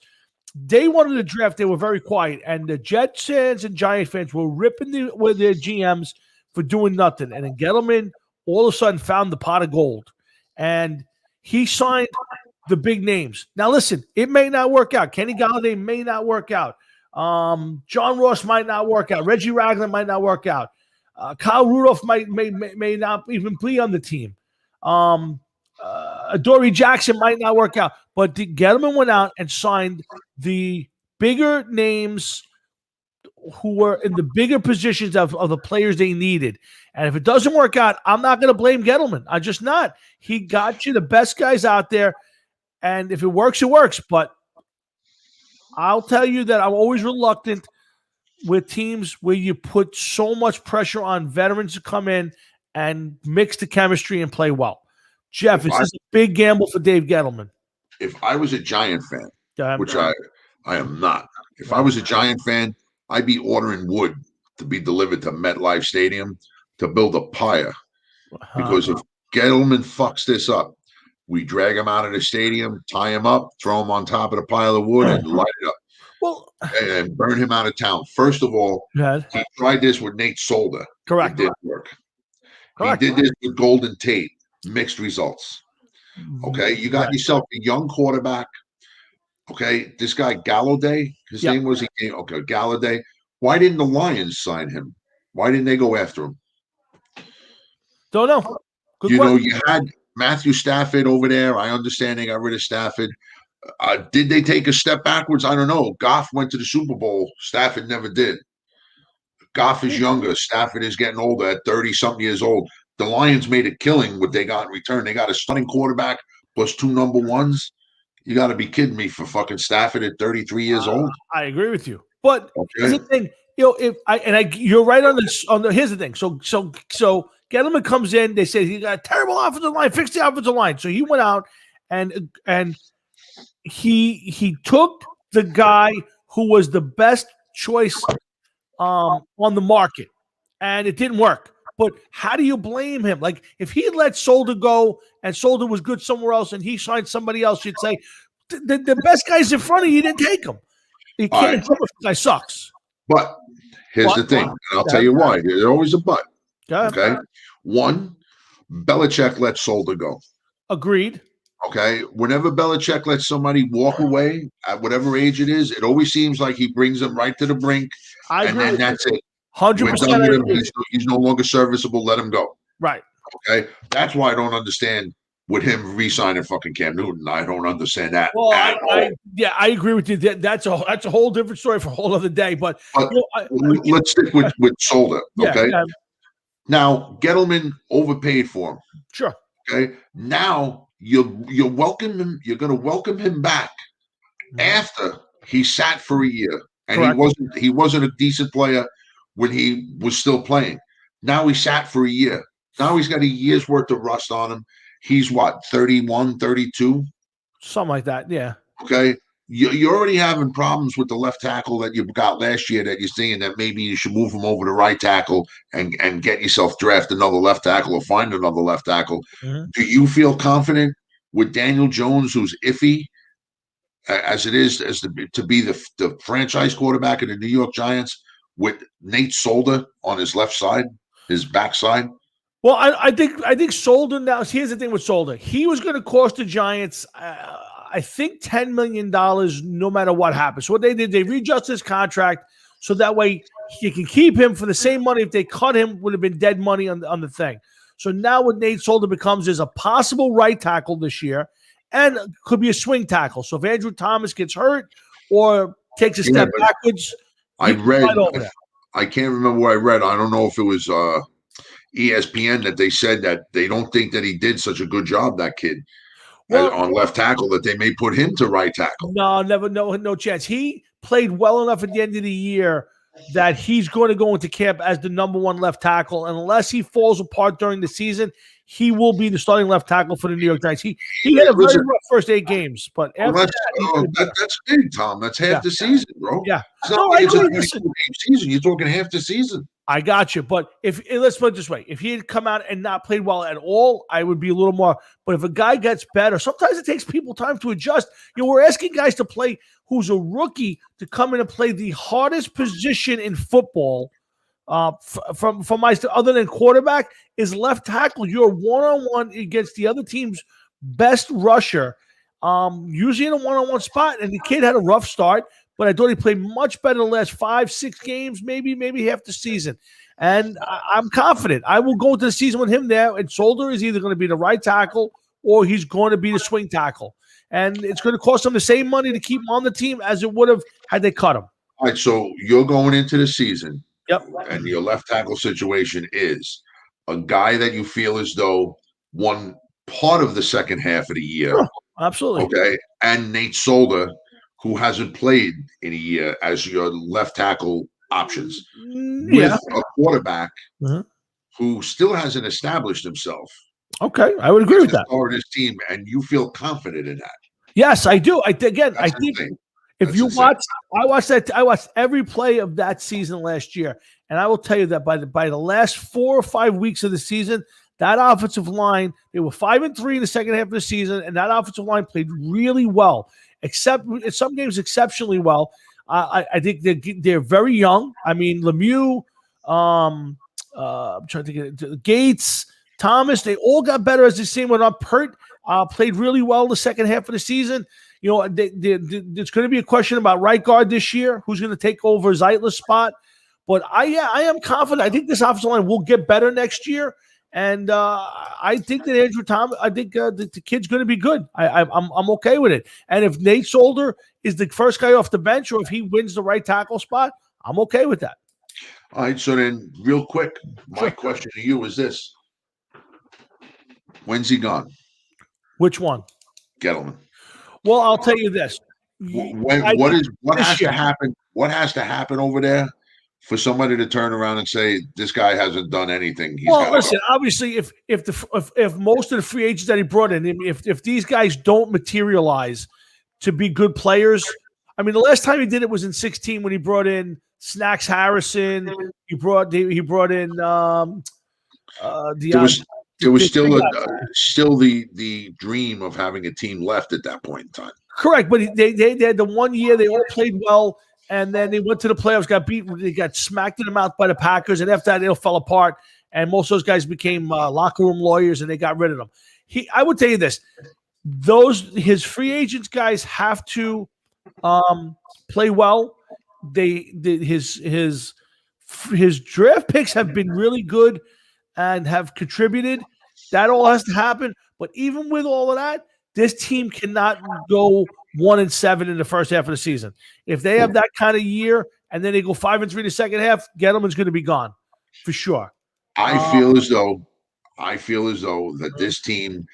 A: day one of the draft, they were very quiet. And the Jets fans and Giant fans were ripping with their GMs for doing nothing. And then Gettleman all of a sudden found the pot of gold. And he signed the big names. Now, listen, it may not work out. Kenny Galladay may not work out. John Ross might not work out. Reggie Ragland might not work out. Kyle Rudolph may not even be on the team. Adoree Jackson might not work out. But Gettleman went out and signed the bigger names who were in the bigger positions of the players they needed. And if it doesn't work out, I'm not going to blame Gettleman. I'm just not. He got you the best guys out there. And if it works, it works. But I'll tell you that I'm always reluctant with teams where you put so much pressure on veterans to come in and mix the chemistry and play well. Jeff, is this a big gamble for Dave Gettleman?
D: If I was a Giant fan, which I am not, if I was a Giant fan, I'd be ordering wood to be delivered to MetLife Stadium to build a pyre. Because if Gettleman fucks this up, we drag him out of the stadium, tie him up, throw him on top of the pile of wood, and light it up. And burn him out of town. First of all, he tried this with Nate Solder.
A: Correct.
D: It didn't work. Correct. He did this with Golden Tate. Mixed results. Okay, you got yourself a young quarterback. Okay, this guy Galladay, his name was Galladay. Why didn't the Lions sign him? Why didn't they go after him?
A: Don't know. Good question.
D: You had Matthew Stafford over there. I understand they got rid of Stafford. Did they take a step backwards? I don't know. Goff went to the Super Bowl. Stafford never did. Goff is younger. Stafford is getting older at 30-something years old. The Lions made a killing what they got in return. They got a stunning quarterback plus 2 number ones. You got to be kidding me for fucking Stafford at 33 years old.
A: I agree with you. But here's the thing. You're right on this. Here's the thing. So Gettleman comes in. They say he got a terrible offensive line. Fix the offensive line. So he went out and he took the guy who was the best choice on the market, and it didn't work. But how do you blame him? Like, if he let Solder go and Solder was good somewhere else and he signed somebody else, you'd say, the best guy's in front of you, didn't take him. You can't tell if the guy sucks.
D: But here's the thing, and I'll tell you why. There's always a but. Okay? One, Belichick let Solder go.
A: Agreed.
D: Okay? Whenever Belichick lets somebody walk away, at whatever age it is, it always seems like he brings them right to the brink, and then that's it.
A: 100%.
D: He's no longer serviceable. Let him go.
A: Right.
D: Okay. That's why I don't understand with him re-signing fucking Cam Newton. I don't understand that.
A: Well, I agree with you. That's a whole different story for a whole other day. But
D: let's stick with Solder. Okay. Now Gettleman overpaid for him.
A: Sure.
D: Okay. Now you're welcome him. You're going to welcome him back after he sat for a year and he wasn't a decent player when he was still playing. Now he sat for a year. Now he's got a year's worth of rust on him. He's what, 31, 32?
A: Something like that, yeah.
D: Okay. You're already having problems with the left tackle that you got last year that you're seeing that maybe you should move him over to right tackle and get yourself draft another left tackle or find another left tackle. Mm-hmm. Do you feel confident with Daniel Jones, who's iffy as it is to be the franchise quarterback of the New York Giants, with Nate Solder on his left side, his backside?
A: Well, I think Solder now. Here's the thing with Solder. He was going to cost the Giants, I think, $10 million no matter what happens. So what they did, they readjusted his contract so that way you can keep him for the same money. If they cut him, would have been dead money on the thing. So now what Nate Solder becomes is a possible right tackle this year and could be a swing tackle. So if Andrew Thomas gets hurt or takes a step backwards,
D: I can't remember where I read. I don't know if it was ESPN that they said that they don't think that he did such a good job, that kid. on left tackle that they may put him to right tackle.
A: No, never, no chance. He played well enough at the end of the year that he's going to go into camp as the number one left tackle. And unless he falls apart during the season, he will be the starting left tackle for the New York Giants. He had a very rough first 8 games, but after
D: that's big, Tom. That's half the season, bro.
A: Yeah,
D: it's not like it's a 22-game season. You're talking half the season.
A: I got you, but let's put it this way: if he had come out and not played well at all, I would be a little more. But if a guy gets better, sometimes it takes people time to adjust. We're asking guys to play who's a rookie to come in and play the hardest position in football. From my other than quarterback is left tackle. You're 1-on-1 against the other team's best rusher, usually in a 1-on-1 spot. And the kid had a rough start, but I thought he played much better the last 5-6 games, maybe half the season. And I'm confident. I will go into the season with him there. And Solder is either going to be the right tackle or he's going to be the swing tackle. And it's going to cost them the same money to keep him on the team as it would have had they cut him.
D: All right, so you're going into the season.
A: Yep.
D: And your left tackle situation is a guy that you feel as though won part of the second half of the year.
A: Sure, absolutely.
D: Okay. And Nate Solder, who hasn't played in a year as your left tackle options. With a quarterback who still hasn't established himself.
A: Okay. I would agree with that.
D: Or his team, and you feel confident in that.
A: Yes, I do. I think if you watch, I watched every play of that season last year, and I will tell you that by the last 4 or 5 weeks of the season, that offensive line, they were 5-3 in the second half of the season, and that offensive line played really well, except in some games exceptionally well. I think they're very young. I mean, Lemieux, I'm trying to get Gates, Thomas, they all got better as the season went up. Pert played really well the second half of the season. There's going to be a question about right guard this year. Who's going to take over Zeitler's spot? But I am confident. I think this offensive line will get better next year, and I think that Andrew Thomas. I think the kid's going to be good. I'm okay with it. And if Nate Solder is the first guy off the bench, or if he wins the right tackle spot, I'm okay with that.
D: All right. So then, real quick, my question to you is this: when's he gone?
A: Which one?
D: Gettleman.
A: Well, I'll tell you this.
D: What has to happen over there for somebody to turn around and say this guy hasn't done anything?
A: Listen. Obviously, if most of the free agents that he brought in, if these guys don't materialize to be good players, I mean, the last time he did it was in 2016 when he brought in Snacks Harrison. He brought in
D: There was still the dream of having a team left at that point in time.
A: Correct, but they had the 1 year they all played well, and then they went to the playoffs, got beat, they got smacked in the mouth by the Packers, and after that, they all fell apart, and most of those guys became locker room lawyers, and they got rid of them. I would tell you this: his free agents guys have to play well. His draft picks have been really good and have contributed. That all has to happen. But even with all of that, this team cannot go 1-7 in the first half of the season. If they have that kind of year and then they go 5-3 the second half, Gettleman's going to be gone for sure.
D: I feel as though that this team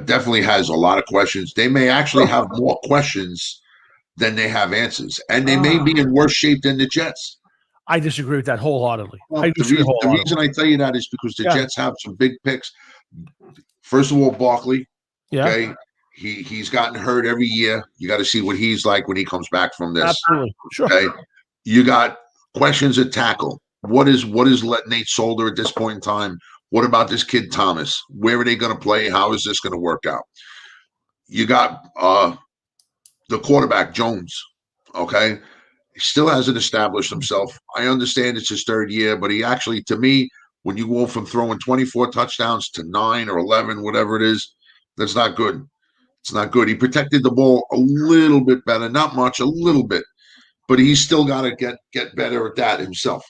D: definitely has a lot of questions. They may actually have more questions than they have answers, and they may be in worse shape than the Jets.
A: I disagree with that wholeheartedly.
D: Well, the reason I tell you that is because the Jets have some big picks. First of all, Barkley.
A: Yeah.
D: Okay. He's gotten hurt every year. You got to see what he's like when he comes back from this.
A: Absolutely. Sure.
D: Okay. You got questions at tackle. What is Nate Solder at this point in time? What about this kid Thomas? Where are they going to play? How is this going to work out? You got the quarterback Jones. Okay. He still hasn't established himself. I understand it's his third year, but he actually, to me, when you go from throwing 24 touchdowns to 9 or 11, whatever it is, that's not good. It's not good. He protected the ball a little bit better, not much, a little bit, but he's still got to get better at that himself.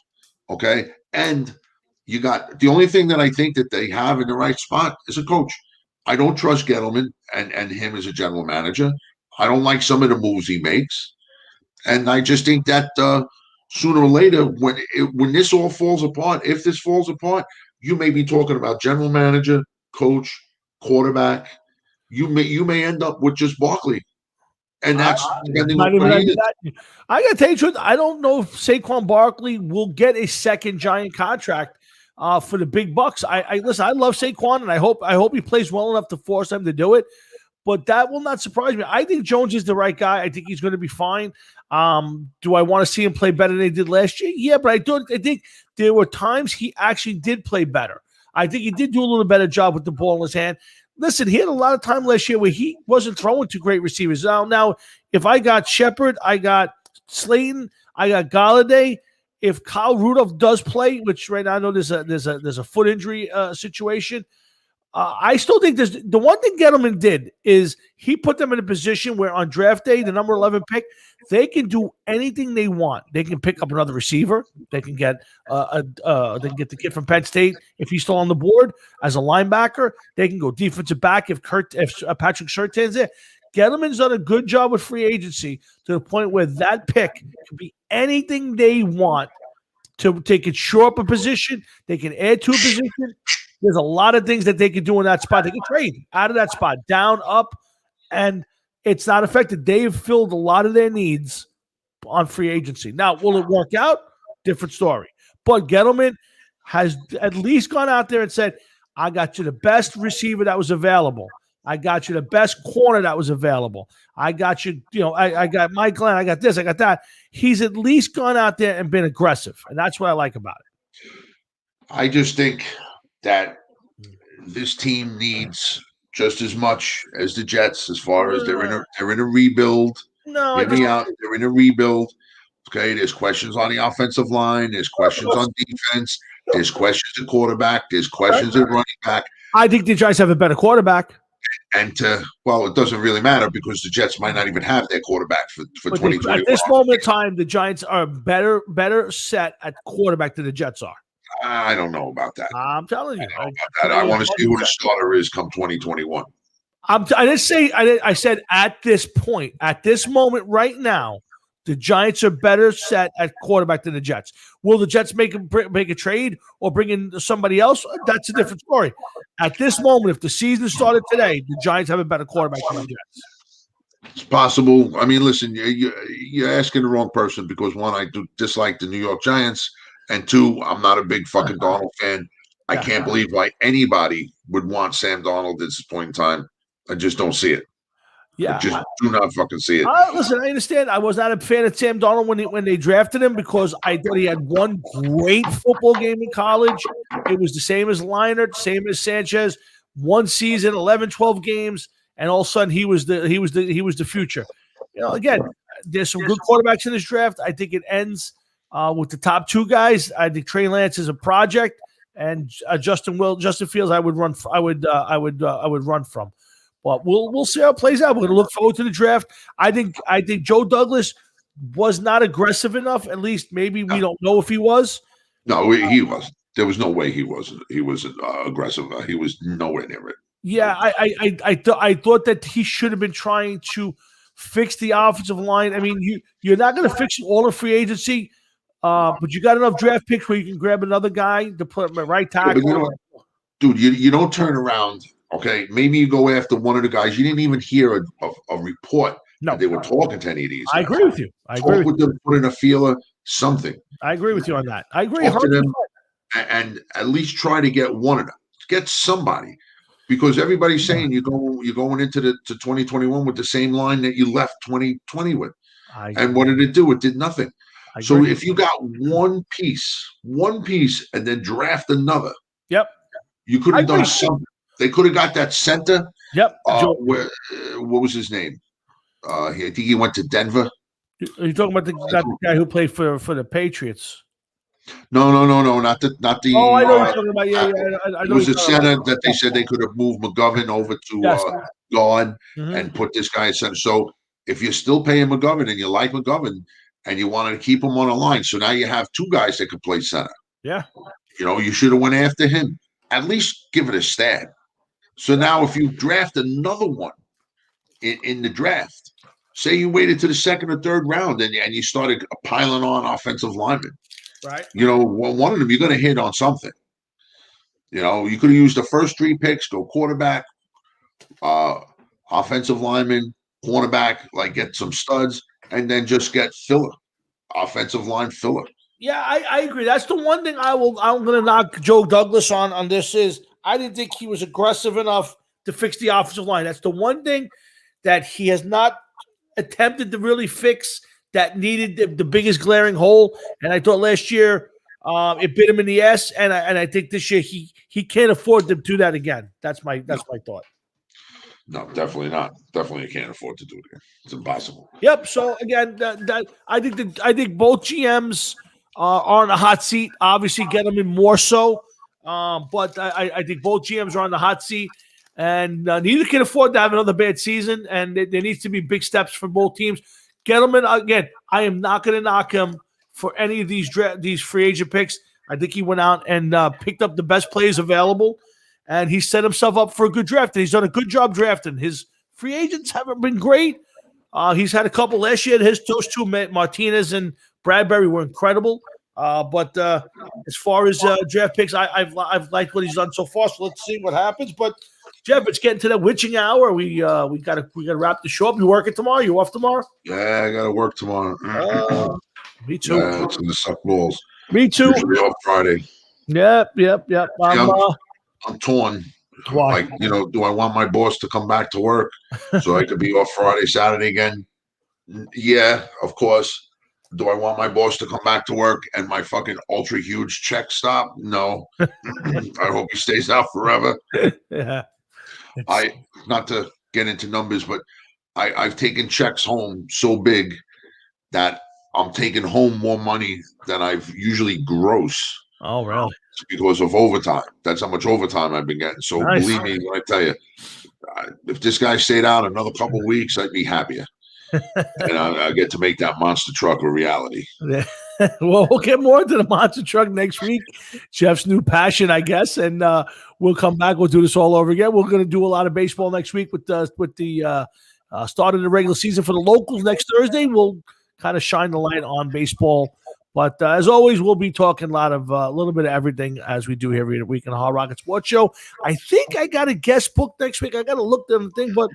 D: Okay. And you got the only thing that I think that they have in the right spot is a coach. I don't trust Gettleman and him as a general manager. I don't like some of the moves he makes. And I just think that sooner or later, when this all falls apart, if this falls apart, you may be talking about general manager, coach, quarterback, you may end up with just Barkley, and that's depending
A: Not
D: on
A: even
D: what he is.
A: that. I got to tell you the truth. I don't know if Saquon Barkley will get a second giant contract for the big bucks. I listen. I love Saquon, and I hope he plays well enough to force them to do it. But that will not surprise me. I think Jones is the right guy. I think he's going to be fine. Do I want to see him play better than he did last year? Yeah, but I think there were times he actually did play better. I think he did do a little better job with the ball in his hand. Listen, he had a lot of time last year where he wasn't throwing to great receivers. Now, if I got Shepard, I got Slayton, I got Galladay. If Kyle Rudolph does play, which right now I know there's a foot injury situation, I still think the one thing Gettleman did is he put them in a position where on draft day, the number 11 pick, they can do anything they want. They can pick up another receiver. They can get the kid from Penn State if he's still on the board as a linebacker. They can go defensive back if Patrick Surtain's there. Gettleman's done a good job with free agency to the point where that pick can be anything they want. They can shore up a position. They can add to a position. There's a lot of things that they can do in that spot. They can trade out of that spot, down, up, and it's not affected. They've filled a lot of their needs on free agency. Now, will it work out? Different story. But Gettleman has at least gone out there and said, I got you the best receiver that was available. I got you the best corner that was available. I got you, I got Mike Glenn. I got this, I got that. He's at least gone out there and been aggressive, and that's what I like about it.
D: I just think that this team needs just as much as the Jets, as far as they're in a rebuild.
A: No,
D: Hear me out. They're in a rebuild. Okay, there's questions on the offensive line. There's questions on defense. There's questions at quarterback. There's questions at running back.
A: I think the Giants have a better quarterback.
D: And it doesn't really matter because the Jets might not even have their quarterback for 2021.
A: At this moment in time, the Giants are better set at quarterback than the Jets are.
D: I don't know about that.
A: I'm telling you.
D: I want to see who the starter is come 2021.
A: I didn't say. I said at this point, at this moment, right now, the Giants are better set at quarterback than the Jets. Will the Jets make a trade or bring in somebody else? That's a different story. At this moment, if the season started today, the Giants have a better quarterback than the Jets.
D: It's possible. I mean, listen, you're asking the wrong person because one, I do dislike the New York Giants, and two, I'm not a big fucking Darnold fan. I can't believe why anybody would want Sam Darnold at this point in time. I just don't see it.
A: Yeah,
D: I just do not fucking see it.
A: Listen, I understand. I was not a fan of Sam Darnold when they drafted him because I thought he had one great football game in college. It was the same as Leinart, same as Sanchez. One season, 11, 12 games, and all of a sudden he was the future. Again, there's some good quarterbacks in this draft. I think it ends with the top two guys. I think Trey Lance is a project, and Justin Fields I would run from. But we'll see how it plays out. We're going to look forward to the draft. I think Joe Douglas was not aggressive enough. At least maybe we don't know if he was.
D: No, he was. There was no way he wasn't. He was aggressive. He was nowhere near it.
A: Yeah, I thought that he should have been trying to fix the offensive line. I mean, you're not going to fix all of free agency, but you got enough draft picks where you can grab another guy to put him at right tackle.
D: Yeah, dude, you don't turn around. Okay, maybe you go after one of the guys. You didn't even hear a report that they were talking to any of these guys.
A: I agree with you. I agree with
D: them, put in a feeler, something.
A: I agree with you on that. I agree.
D: Talk to them and at least try to get one of them. Get somebody. Because everybody's saying you're going into to 2021 with the same line that you left 2020 with. And what did it do? It did nothing. So if you got one piece, and then draft another, you could have done something. They could have got that center.
A: Yep.
D: What was his name? I think he went to Denver.
A: Are you talking about the guy who played for the Patriots?
D: No, not the.
A: Oh, I know what you're talking about. Yeah.
D: It was a center that they said they could have moved McGovern over to guard and put this guy at center. So if you're still paying McGovern and you like McGovern and you wanted to keep him on a line, so now you have two guys that could play center.
A: Yeah.
D: You should have went after him. At least give it a stab. So now if you draft another one in the draft, say you waited to the second or third round and you started piling on offensive linemen.
A: Right.
D: One of them, you're going to hit on something. You could have used the first three picks, go quarterback, offensive lineman, cornerback, like get some studs, and then just get filler, offensive line filler.
A: Yeah, I agree. That's the one thing I'm going to knock Joe Douglas on this is I didn't think he was aggressive enough to fix the offensive line. That's the one thing that he has not attempted to really fix that needed the biggest glaring hole. And I thought last year it bit him in the ass, and I think this year he can't afford to do that again. That's my thought.
D: No, definitely not. Definitely can't afford to do it again. It's impossible.
A: Yep. So again, I think both GMs are on the hot seat. Obviously, Gettleman more so, but I think both GMs are on the hot seat, and neither can afford to have another bad season. And there needs to be big steps for both teams. Gettleman, again, I am not going to knock him for any of these free agent picks. I think he went out and picked up the best players available, and he set himself up for a good draft. And he's done a good job drafting. His free agents haven't been great. He's had a couple last year. Those two, Martinez and Bradbury, were incredible. But as far as draft picks, I've liked what he's done so far. So let's see what happens. But Jeff, it's getting to that witching hour. We gotta wrap the show up. You working tomorrow? You off tomorrow?
D: Yeah, I gotta work tomorrow.
A: Me too.
D: Yeah, it's gonna suck balls.
A: Me too.
D: Usually off Friday.
A: Yep.
D: I'm torn.
A: Why?
D: Like, do I want my boss to come back to work so I could be off Friday, Saturday again? Yeah, of course. Do I want my boss to come back to work and my fucking ultra huge check stop? No. I hope he stays out forever.
A: Yeah.
D: Not to get into numbers, but I've taken checks home so big that I'm taking home more money than I've usually gross.
A: Oh, really?
D: Because of overtime. That's how much overtime I've been getting. So
A: Nice.
D: Believe me when I tell you, if this guy stayed out another couple of weeks, I'd be happier. And I get to make that monster truck a reality.
A: Well, we'll get more into the monster truck next week. Jeff's new passion, I guess, and we'll come back. We'll do this all over again. We're going to do a lot of baseball next week with the start of the regular season for the locals next Thursday. We'll kind of shine the light on baseball. But as always, we'll be talking a little bit of everything as we do here every week in the Hard Rocket Sports Show. I think I got a guest book next week. I got to look at the thing, but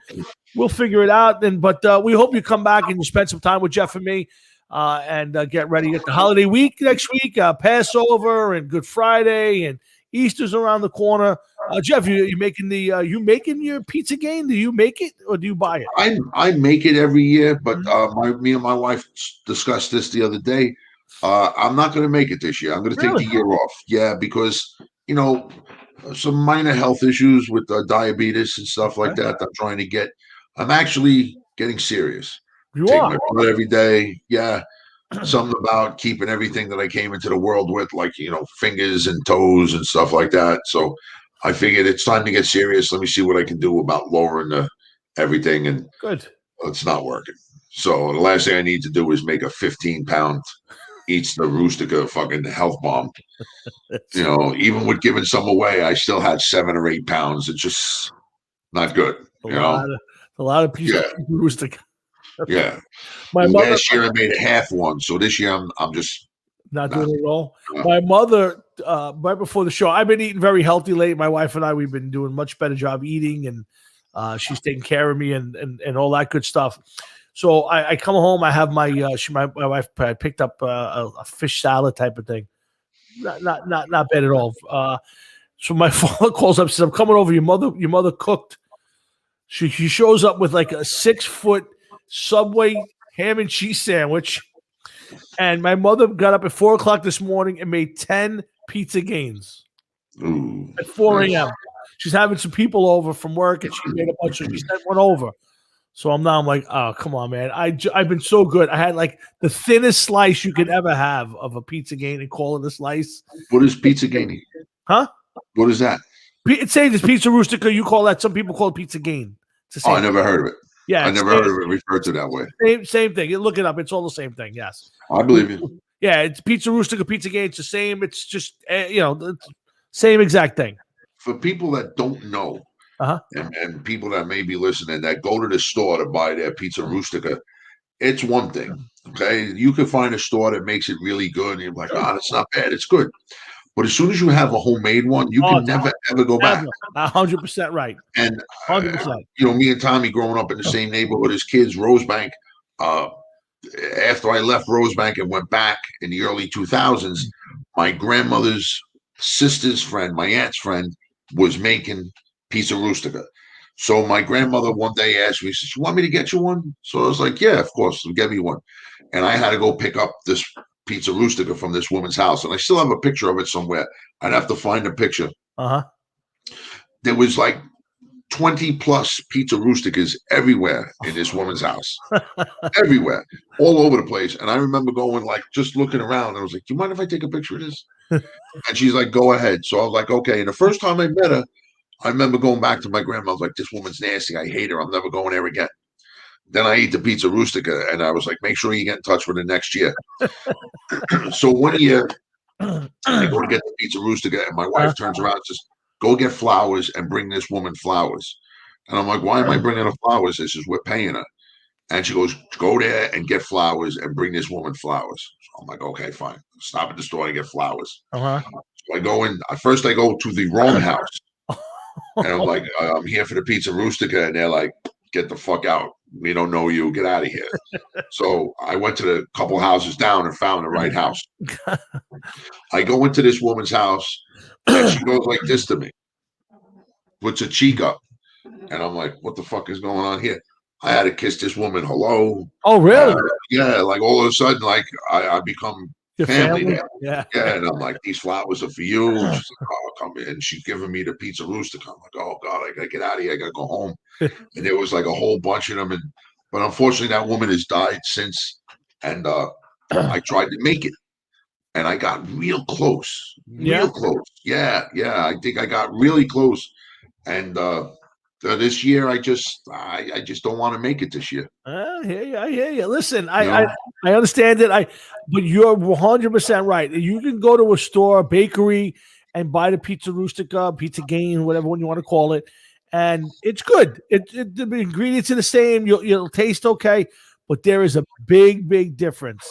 A: we'll figure it out. But we hope you come back and you spend some time with Jeff and me and get ready. At the holiday week next week, Passover and Good Friday and Easter's around the corner. Jeff, you making your pizza game? Do you make it or do you buy it?
D: I make it every year, but me and my wife discussed this the other day. I'm not going to make it this year. I'm going to take the year off. Yeah, because, some minor health issues with diabetes and stuff like that I'm trying to get. I'm actually getting serious.
A: You
D: Take
A: are?
D: my blood every day. Yeah. Something about keeping everything that I came into the world with, like, fingers and toes and stuff like that. So I figured it's time to get serious. Let me see what I can do about lowering everything. And
A: Good.
D: It's not working. So the last thing I need to do is make a 15-pound eats the Rustica fucking health bomb. Even with giving some away, I still had 7 or 8 pounds. It's just not good.
A: A lot of pieces of Rustica.
D: Yeah.
A: My mother,
D: last year I made a half one, so this year I'm just
A: not doing it at all. My mother, right before the show, I've been eating very healthy lately. My wife and I, we've been doing much better job eating, and she's taking care of me and all that good stuff. So I come home, I have my wife picked up a fish salad type of thing. Not bad at all. So my father calls up and says, "I'm coming over. Your mother cooked." She shows up with like a 6-foot Subway ham and cheese sandwich. And my mother got up at 4:00 this morning and made 10 pizza gains at 4 a.m. She's having some people over from work, and she made a bunch. She sent one over. So I'm like, oh, come on, man. I've been so good. I had like the thinnest slice you could ever have of a pizza gain and call it a slice.
D: What is pizza gain?
A: Huh?
D: What is that?
A: It's saying it's pizza rustica. You call that. Some people call it pizza gain.
D: I never heard of it.
A: Yeah,
D: I never heard of it referred to that way.
A: Same thing. You look it up. It's all the same thing. Yes,
D: I believe you.
A: Yeah, it's pizza rustica, pizza gain. It's the same. It's just same exact thing.
D: For people that don't know, and people that may be listening that go to the store to buy their pizza rustica, it's one thing. Okay, you can find a store that makes it really good, and you're like, that's not bad. It's good. But as soon as you have a homemade one, you can never ever go back.
A: 100% right.
D: And
A: 100%.
D: Me and Tommy growing up in the same neighborhood as kids, Rosebank. After I left Rosebank and went back in the early 2000s, my grandmother's sister's friend, my aunt's friend, was making pizza rustica. So my grandmother one day asked me, she said, "You want me to get you one?" So I was like, "Yeah, of course, get me one." And I had to go pick up this pizza rustica from this woman's house, and I still have a picture of it somewhere. I'd have to find a picture. There was like 20 plus pizza rusticas everywhere in this woman's house, everywhere, all over the place. And I remember going, like, just looking around, and I was like, "Do you mind if I take a picture of this?" And she's like, "Go ahead." So I was like, "Okay." And the first time I met her, I remember going back to my grandma. I was like, "This woman's nasty. I hate her. I'm never going there again." Then I ate the pizza rustica, and I was like, "Make sure you get in touch with her next year." So one year, I go to get the pizza rustica, and my wife turns around and says, "Go get flowers and bring this woman flowers." And I'm like, "Why am I bringing her flowers?" This is, we're paying her. And she goes, "Go there and get flowers and bring this woman flowers." So I'm like, "Okay, fine." Stop at the store and get flowers. So I go in. First, I go to the wrong house. And I'm like, "I'm here for the pizza rustica." And they're like, "Get the fuck out. We don't know you. Get out of here." So I went to the couple houses down and found the right house. I go into this woman's house, and she goes like this to me, puts her cheek up. And I'm like, "What the fuck is going on here?" I had to kiss this woman hello.
A: Oh, really?
D: Yeah, like all of a sudden, like I become family there.
A: Yeah.
D: And I'm like, "These flowers are for you." And she's like, "Oh, come in." And she's giving me the pizza rustica. I'm like, "Oh God, I gotta get out of here. I gotta go home." And there was like a whole bunch of them. But unfortunately, that woman has died since. And I tried to make it, and I got real close, close. Yeah. I think I got really close. And this year, I just don't want to make it this year.
A: I hear you. Listen, I understand it. But you're 100% right. You can go to a store, a bakery, and buy the pizza rustica, pizza gain, whatever one you want to call it, and it's good. The ingredients are the same. You'll taste okay, but there is a big difference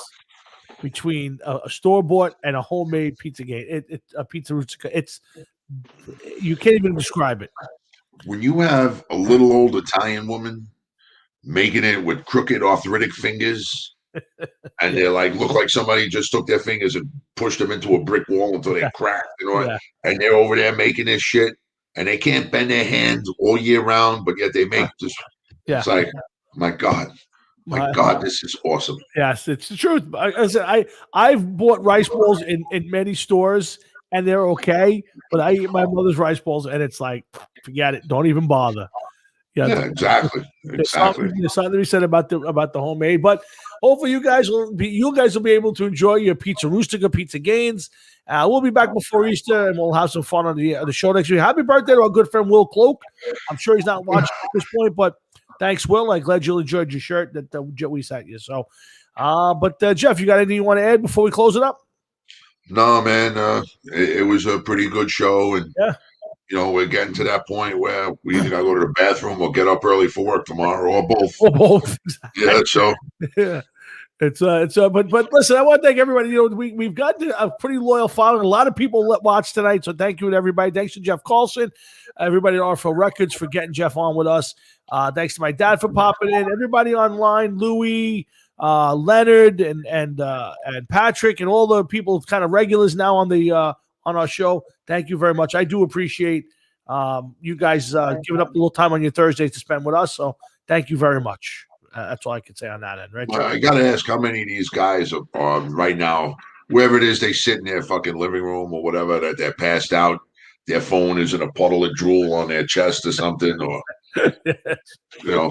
A: between a store bought and a homemade pizza gain. A pizza rustica. You can't even describe it.
D: When you have a little old Italian woman making it with crooked arthritic fingers, and they're like, look like somebody just took their fingers and pushed them into a brick wall until they cracked, and they're over there making this shit, and they can't bend their hands all year round, but yet they make this. It's like, my God, this is awesome.
A: Yes, it's the truth. I've bought rice balls in many stores, and they're okay, but I eat my mother's rice balls, and it's like, forget it. Don't even bother.
D: Yeah, exactly.
A: There's something to be said about the homemade, but hopefully you guys will be able to enjoy your pizza rustica, pizza gains. We'll be back before Easter, and we'll have some fun on the show next week. Happy birthday to our good friend Will Cloak. I'm sure he's not watching at this point, but thanks, Will. I'm glad you enjoyed your shirt that we sent you. So, but Jeff, you got anything you want to add before we close it up?
D: No, man. It was a pretty good show, and we're getting to that point where we either gotta go to the bathroom or get up early for work tomorrow, or both.
A: Exactly.
D: Yeah. So
A: but listen, I want to thank everybody. We've got a pretty loyal following. A lot of people watch tonight, so thank you to everybody. Thanks to Jeff Carlson, everybody at RFL Records for getting Jeff on with us. Thanks to my dad for popping in. Everybody online, Louie, Leonard, and Patrick, and all the people kind of regulars now on our show. Thank you very much. I do appreciate you guys giving up a little time on your Thursdays to spend with us. So thank you very much. That's all I can say on that end, right?
D: I got to ask, how many of these guys are right now, wherever it is they sit in their fucking living room or whatever, that they're passed out, their phone is in a puddle of drool on their chest or something, or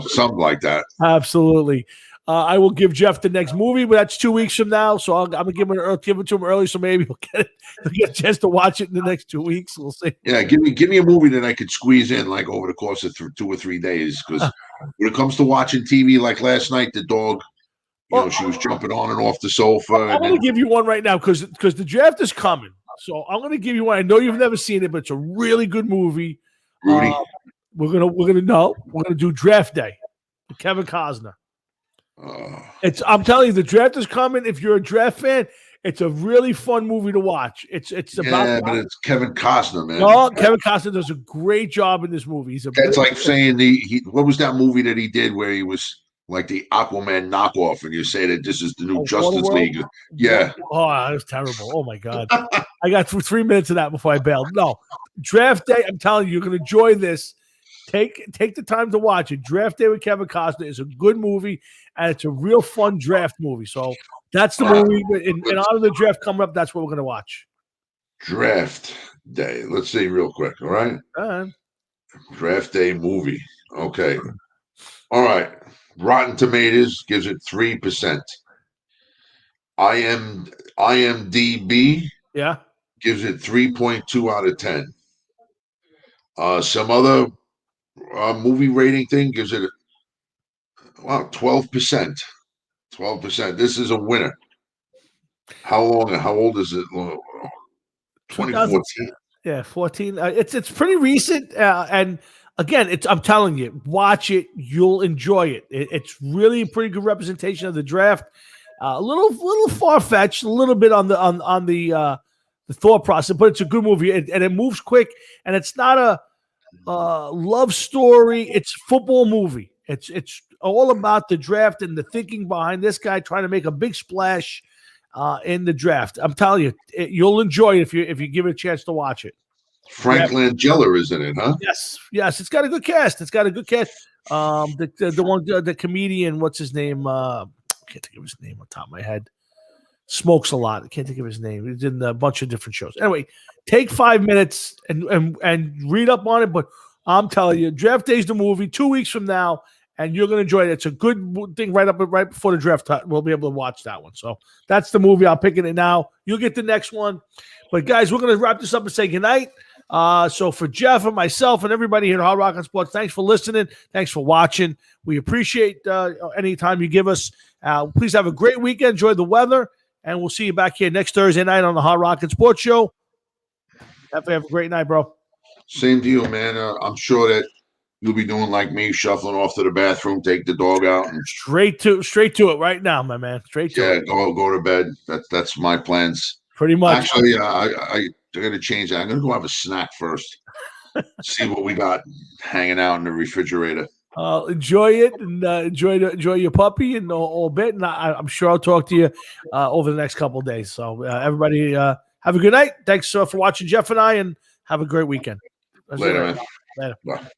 D: something like that.
A: Absolutely. I will give Jeff the next movie, but that's 2 weeks from now. So I'm gonna give it to him early, so maybe he'll get a chance to watch it in the next 2 weeks. We'll see.
D: Yeah, give me a movie that I could squeeze in like over the course of 2 or 3 days. Because when it comes to watching TV, like last night, the dog, she was jumping on and off the sofa.
A: I'm gonna give you one right now because the draft is coming. So I'm gonna give you one. I know you've never seen it, but it's a really good movie.
D: Rudy,
A: we're gonna do Draft Day with Kevin Costner. I'm telling you, the draft is coming. If you're a draft fan, It's a really fun movie to watch. It's about
D: but it's Kevin Costner, man.
A: no, Kevin Costner does a great job in this movie. He's a
D: That's like saying what was that movie that he did where he was like the Aquaman knockoff, and you say that this is the new Justice
A: Waterworld?
D: League? Yeah.
A: Oh, that was terrible. Oh my God. I got through 3 minutes of that before I bailed. No. Draft Day, I'm telling you, you're gonna enjoy this. Take the time to watch it. Draft Day with Kevin Costner is a good movie, and it's a real fun draft movie. So that's the movie in honor of the draft coming up. That's what we're gonna watch.
D: Draft Day. Let's see real quick. All right. Draft Day movie. Okay. All right. Rotten Tomatoes gives it 3%. IMDb gives it 3.2 out of 10. Some other movie rating thing gives it 12%. 12%. This is a winner. How old is it? 2014.
A: Yeah, 14. It's pretty recent, and again, I'm telling you, watch it. You'll enjoy it. It's really a pretty good representation of the draft. A little far fetched, a little bit on the thought process, but it's a good movie, and it moves quick. And it's not a love story. It's a football movie. It's all about the draft and the thinking behind this guy trying to make a big splash in the draft. I'm telling you, you'll enjoy it if you give it a chance to watch it.
D: Frank Langella is in it, huh?
A: Yes. It's got a good cast. The one, the comedian, what's his name? I can't think of his name on top of my head. Smokes a lot. I can't think of his name. He's in a bunch of different shows. Anyway, take 5 minutes and read up on it. But I'm telling you, Draft Day's the movie 2 weeks from now, and you're going to enjoy it. It's a good thing right before the draft. We'll be able to watch that one. So that's the movie. I'm picking it now. You'll get the next one. But guys, we're going to wrap this up and say goodnight. So for Jeff and myself and everybody here at Hard Rock and Sports, thanks for listening. Thanks for watching. We appreciate any time you give us. Please have a great weekend. Enjoy the weather. And we'll see you back here next Thursday night on the Hard Rock and Sports Show. Have a great night, bro.
D: Same to you, man. I'm sure that you'll be doing like me, shuffling off to the bathroom, take the dog out, and
A: straight to it right now, my man. Straight to it.
D: Go to bed. That's my plans.
A: Pretty much.
D: Actually, I got to change that. I'm gonna go have a snack first. See what we got hanging out in the refrigerator.
A: Enjoy it and enjoy your puppy and all bit. And I'm sure I'll talk to you over the next couple of days. So everybody have a good night. Thanks for watching Jeff and I, and have a great weekend.
D: Later, man.
A: Later.
D: Bye.